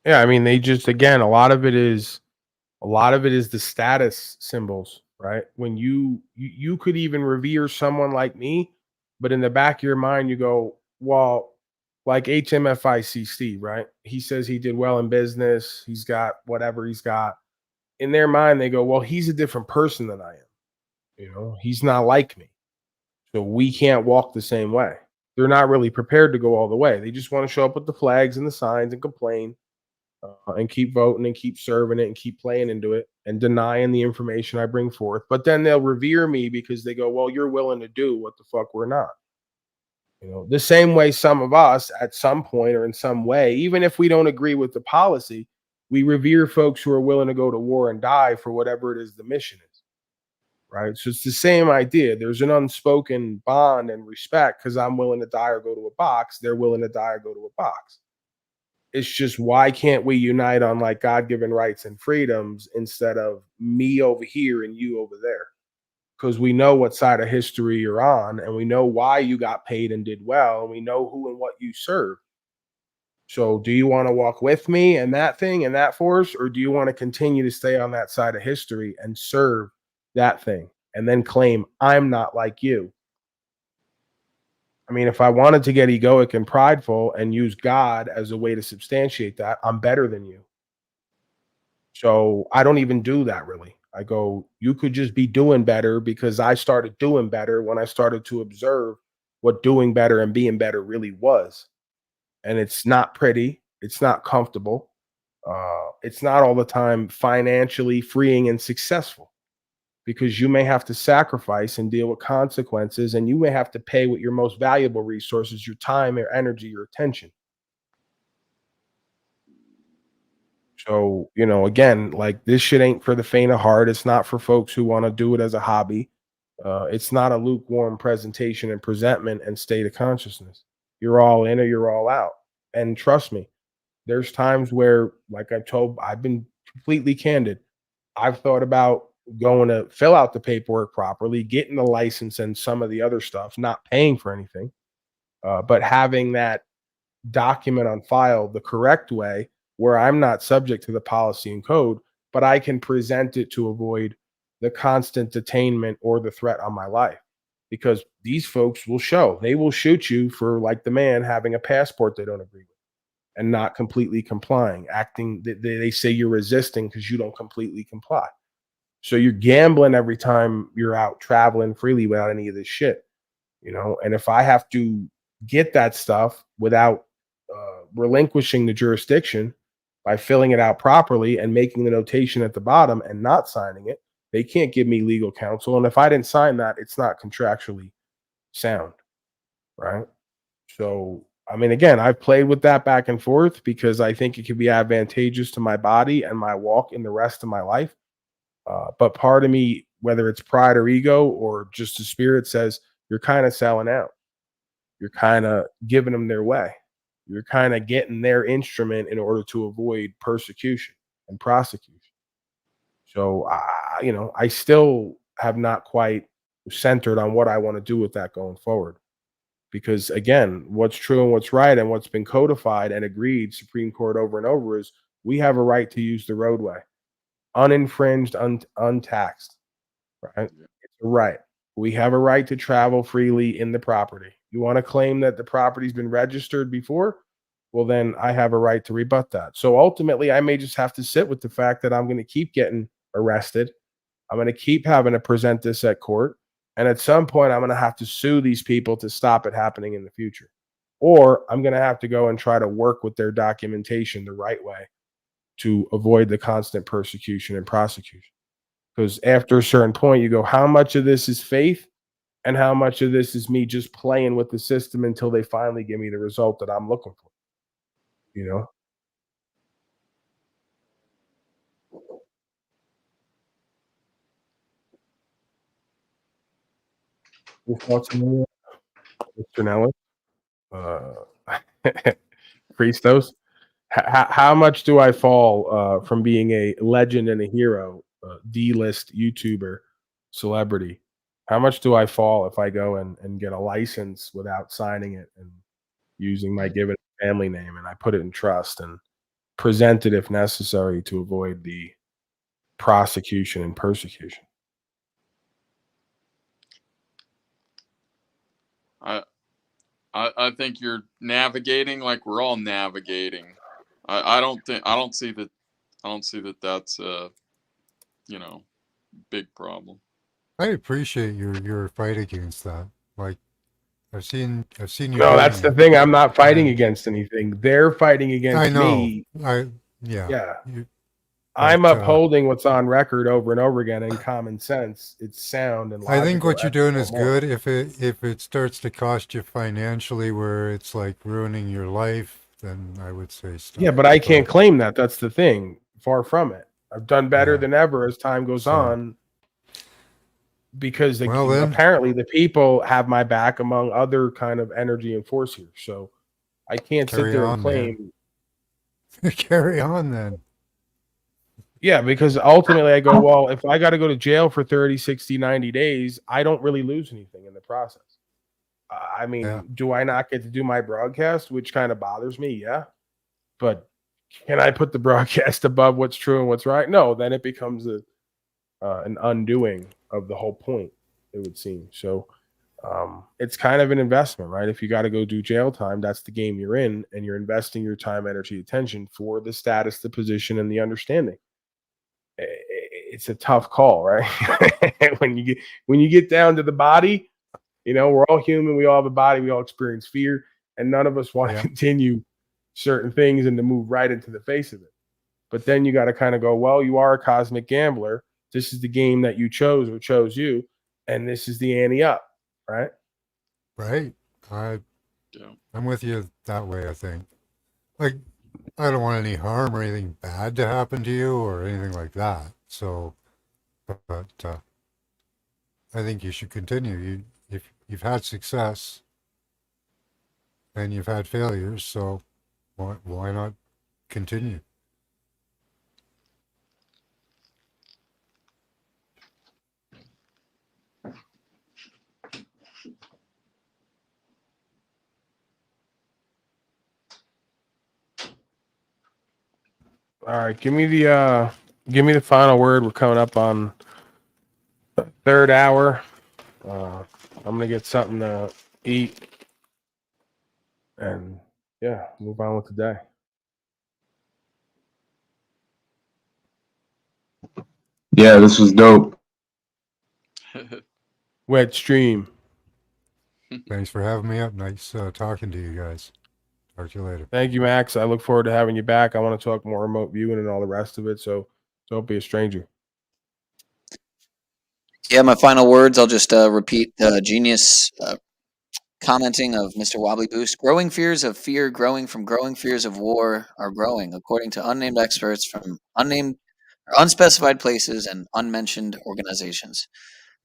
Yeah, I mean, they just, again, a lot of it is the status symbols, right? When you could even revere someone like me, but in the back of your mind you go, well, like HMFICC, right? He says he did well in business, he's got whatever he's got. In their mind they go, well, he's a different person than I am. He's not like me. So we can't walk the same way. They're not really prepared to go all the way. They just want to show up with the flags and the signs and complain, and keep voting and keep serving it and keep playing into it and denying the information I bring forth. But then they'll revere me because they go, well, you're willing to do what the fuck we're not. The same way some of us at some point or in some way, even if we don't agree with the policy, we revere folks who are willing to go to war and die for whatever it is the mission is. Right. So it's the same idea. There's an unspoken bond and respect because I'm willing to die or go to a box. They're willing to die or go to a box. It's just, why can't we unite on like God-given rights and freedoms instead of me over here and you over there? Because we know what side of history you're on, and we know why you got paid and did well, and we know who and what you serve. So do you want to walk with me and that thing and that force, or do you want to continue to stay on that side of history and serve that thing and then claim I'm not like you? I mean, if I wanted to get egoic and prideful and use God as a way to substantiate that, I'm better than you. So I don't even do that really. I go, you could just be doing better because I started doing better when I started to observe what doing better and being better really was. And it's not pretty. It's not comfortable. It's not all the time financially freeing and successful, because you may have to sacrifice and deal with consequences, and you may have to pay with your most valuable resources, your time, your energy, your attention. So, again, like, this shit ain't for the faint of heart. It's not for folks who want to do it as a hobby. It's not a lukewarm presentation and presentment and state of consciousness. You're all in or you're all out. And trust me, there's times where, like I've been completely candid. I've thought about going to fill out the paperwork properly, getting the license and some of the other stuff, not paying for anything, but having that document on file the correct way, where I'm not subject to the policy and code, but I can present it to avoid the constant detainment or the threat on my life. Because these folks will they will shoot you for, like the man having a passport they don't agree with and not completely complying, acting, they say you're resisting because you don't completely comply. So you're gambling every time you're out traveling freely without any of this shit, and if I have to get that stuff without relinquishing the jurisdiction by filling it out properly and making the notation at the bottom and not signing it, they can't give me legal counsel. And if I didn't sign that, it's not contractually sound, right? So, I mean, again, I've played with that back and forth because I think it could be advantageous to my body and my walk in the rest of my life. But part of me, whether it's pride or ego or just the spirit, says you're kind of selling out. You're kind of giving them their way. You're kind of getting their instrument in order to avoid persecution and prosecution. So, I still have not quite centered on what I want to do with that going forward. Because again, what's true and what's right and what's been codified and agreed Supreme Court over and over is we have a right to use the roadway, uninfringed, untaxed, right? It's a right. We have a right to travel freely in the property. You want to claim that the property's been registered before? Well, then I have a right to rebut that. So ultimately, I may just have to sit with the fact that I'm going to keep getting arrested. I'm going to keep having to present this at court. And at some point, I'm going to have to sue these people to stop it happening in the future. Or I'm going to have to go and try to work with their documentation the right way to avoid the constant persecution and prosecution. Because after a certain point, you go, how much of this is faith and how much of this is me just playing with the system until they finally give me the result that I'm looking for? You know? Your thoughts on that, Mr. Nellis? Christos? How much do I fall from being a legend and a hero, D-list YouTuber celebrity? How much do I fall if I go and get a license without signing it and using my given family name, and I put it in trust and present it if necessary to avoid the prosecution and persecution? I think you're navigating like we're all navigating. I don't see that that's a big problem. I appreciate your fight against that. Like I've seen you. No, that's the thing. I'm not fighting and against anything. They're fighting against I know. me. Yeah. You, I'm but, upholding what's on record over and over again in common sense. It's sound and I think logical, what you're doing is ethical, moral. good. If it starts to cost you financially, where it's like ruining your life, then I would say stop. Yeah, but I can't claim that. That's the thing. Far from it. I've done better Yeah. than ever as time goes on, because Well, then. apparently the people have my back among other kind of energy and force here. So I can't sit Carry there and on, claim. Carry on then. Yeah, because ultimately I go, well, if I got to go to jail for 30, 60, 90 days, I don't really lose anything in the process. I mean, do I not get to do my broadcast, which kind of bothers me? Yeah. But can I put the broadcast above what's true and what's right? No, then it becomes an undoing of the whole point, it would seem. So it's kind of an investment, right? If you got to go do jail time, that's the game you're in, and you're investing your time, energy, attention for the status, the position, and the understanding. It's a tough call, right? when you get down to the body, we're all human. We all have a body. We all experience fear, and none of us want to continue certain things and to move right into the face of it. But then you got to kind of go, well, you are a cosmic gambler. This is the game that you chose or chose you, and this is the ante up, right? Right. I'm with you that way, I think. Like, I don't want any harm or anything bad to happen to you or anything like that. So, but I think you should continue. If you've had success and you've had failures, so why not continue? All right, give me the final word. We're coming up on the third hour. I'm gonna get something to eat, and move on with the day. Yeah, this was dope. Wet stream. Thanks for having me up. Nice talking to you guys. Talk to you later. Thank you, Max. I look forward to having you back. I want to talk more remote viewing and all the rest of it. So don't be a stranger. Yeah, my final words. I'll just repeat Genius commenting of Mr. Wobbly Boost. Growing fears of fear, growing from growing fears of war, are growing, according to unnamed experts from unnamed or unspecified places and unmentioned organizations.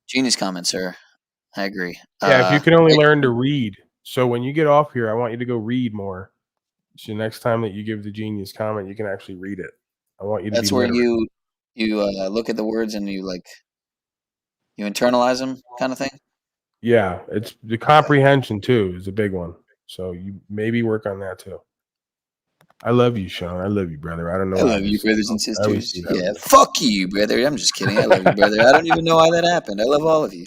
Genius comment, sir. I agree. Yeah, if you can only learn to read. So when you get off here, I want you to go read more. So next time that you give the Genius comment, you can actually read it. I want you to That's be where literate. you look at the words and you internalize them, kind of thing. Yeah, it's the comprehension too is a big one. So you maybe work on that too. I love you, Sean. I love you, brother. I don't know. I why love you, brothers and I always sisters. do that. Yeah, fuck you, brother. I'm just kidding. I love you, brother. I don't even know why that happened. I love all of you.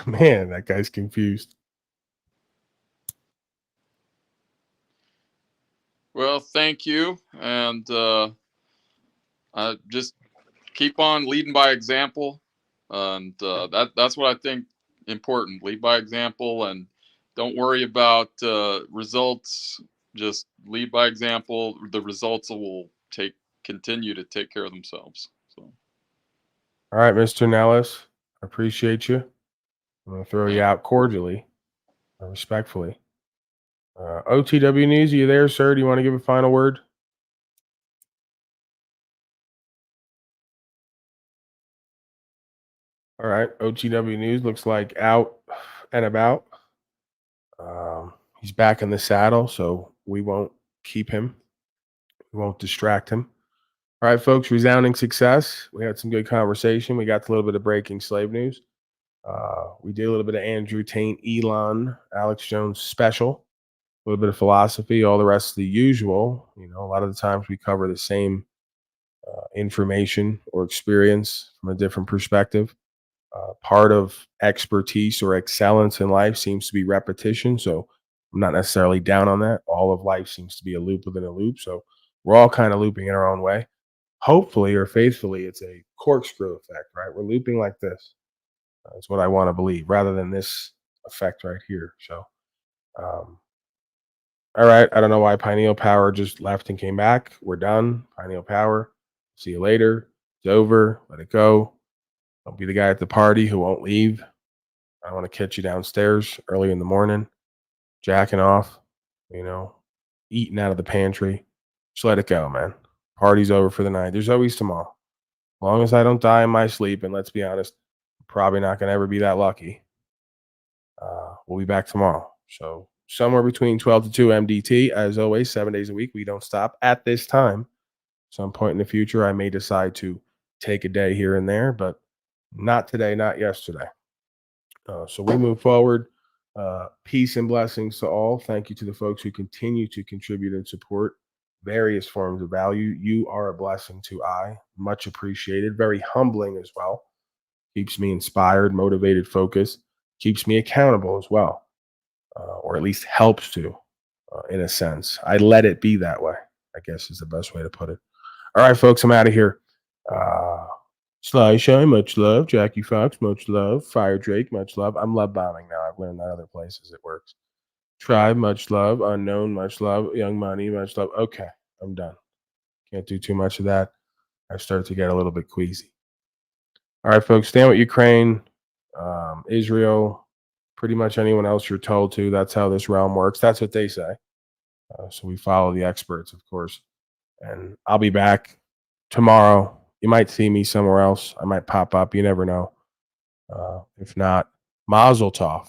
Man, that guy's confused. Well, thank you, and just keep on leading by example. And that's what I think important. Lead by example, and don't worry about results. Just lead by example. The results will continue to take care of themselves. So, All right, Mr. Nellis, I appreciate you. I'm going to throw you out cordially, respectfully. OTW News, are you there, sir? Do you want to give a final word? All right, OTW News looks like out and about. He's back in the saddle, so we won't keep him. We won't distract him. All right, folks, resounding success. We had some good conversation. We got to a little bit of breaking slave news. We did a little bit of Andrew Tate, Elon, Alex Jones special, a little bit of philosophy, all the rest of the usual. You know, a lot of the times we cover the same information or experience from a different perspective. Part of expertise or excellence in life seems to be repetition. So I'm not necessarily down on that. All of life seems to be a loop within a loop. So we're all kind of looping in our own way. Hopefully or faithfully, it's a corkscrew effect, right? We're looping like this. That's what I want to believe, rather than this effect right here. So, all right. I don't know why Pineal Power just left and came back. We're done. Pineal Power. See you later. It's over. Let it go. Don't be the guy at the party who won't leave. I want to catch you downstairs early in the morning, jacking off, you know, eating out of the pantry. Just let it go, man. Party's over for the night. There's always tomorrow. As long as I don't die in my sleep, and let's be honest, I'm probably not going to ever be that lucky. We'll be back tomorrow. So somewhere between 12 to 2 MDT, as always, 7 days a week. We don't stop at this time. Some point in the future, I may decide to take a day here and there, but not today, not yesterday. So we move forward. Peace and blessings to all. Thank you to the folks who continue to contribute and support various forms of value. You are a blessing to I. Much appreciated. Very humbling as well. Keeps me inspired, motivated, focused. Keeps me accountable as well, or at least helps to, in a sense. I let it be that way, I guess is the best way to put it. All right, folks, I'm out of here. Sly Shine, much love. Jackie Fox, much love. Fire Drake, much love. I'm love bombing now. I've learned that other places it works. Tribe, much love. Unknown, much love. Young Money, much love. Okay, I'm done. Can't do too much of that. I start to get a little bit queasy. All right, folks, stand with Ukraine, Israel, pretty much anyone else you're told to. That's how this realm works. That's what they say. So we follow the experts, of course. And I'll be back tomorrow. You might see me somewhere else. I might pop up. You never know. If not, Mazel Tov.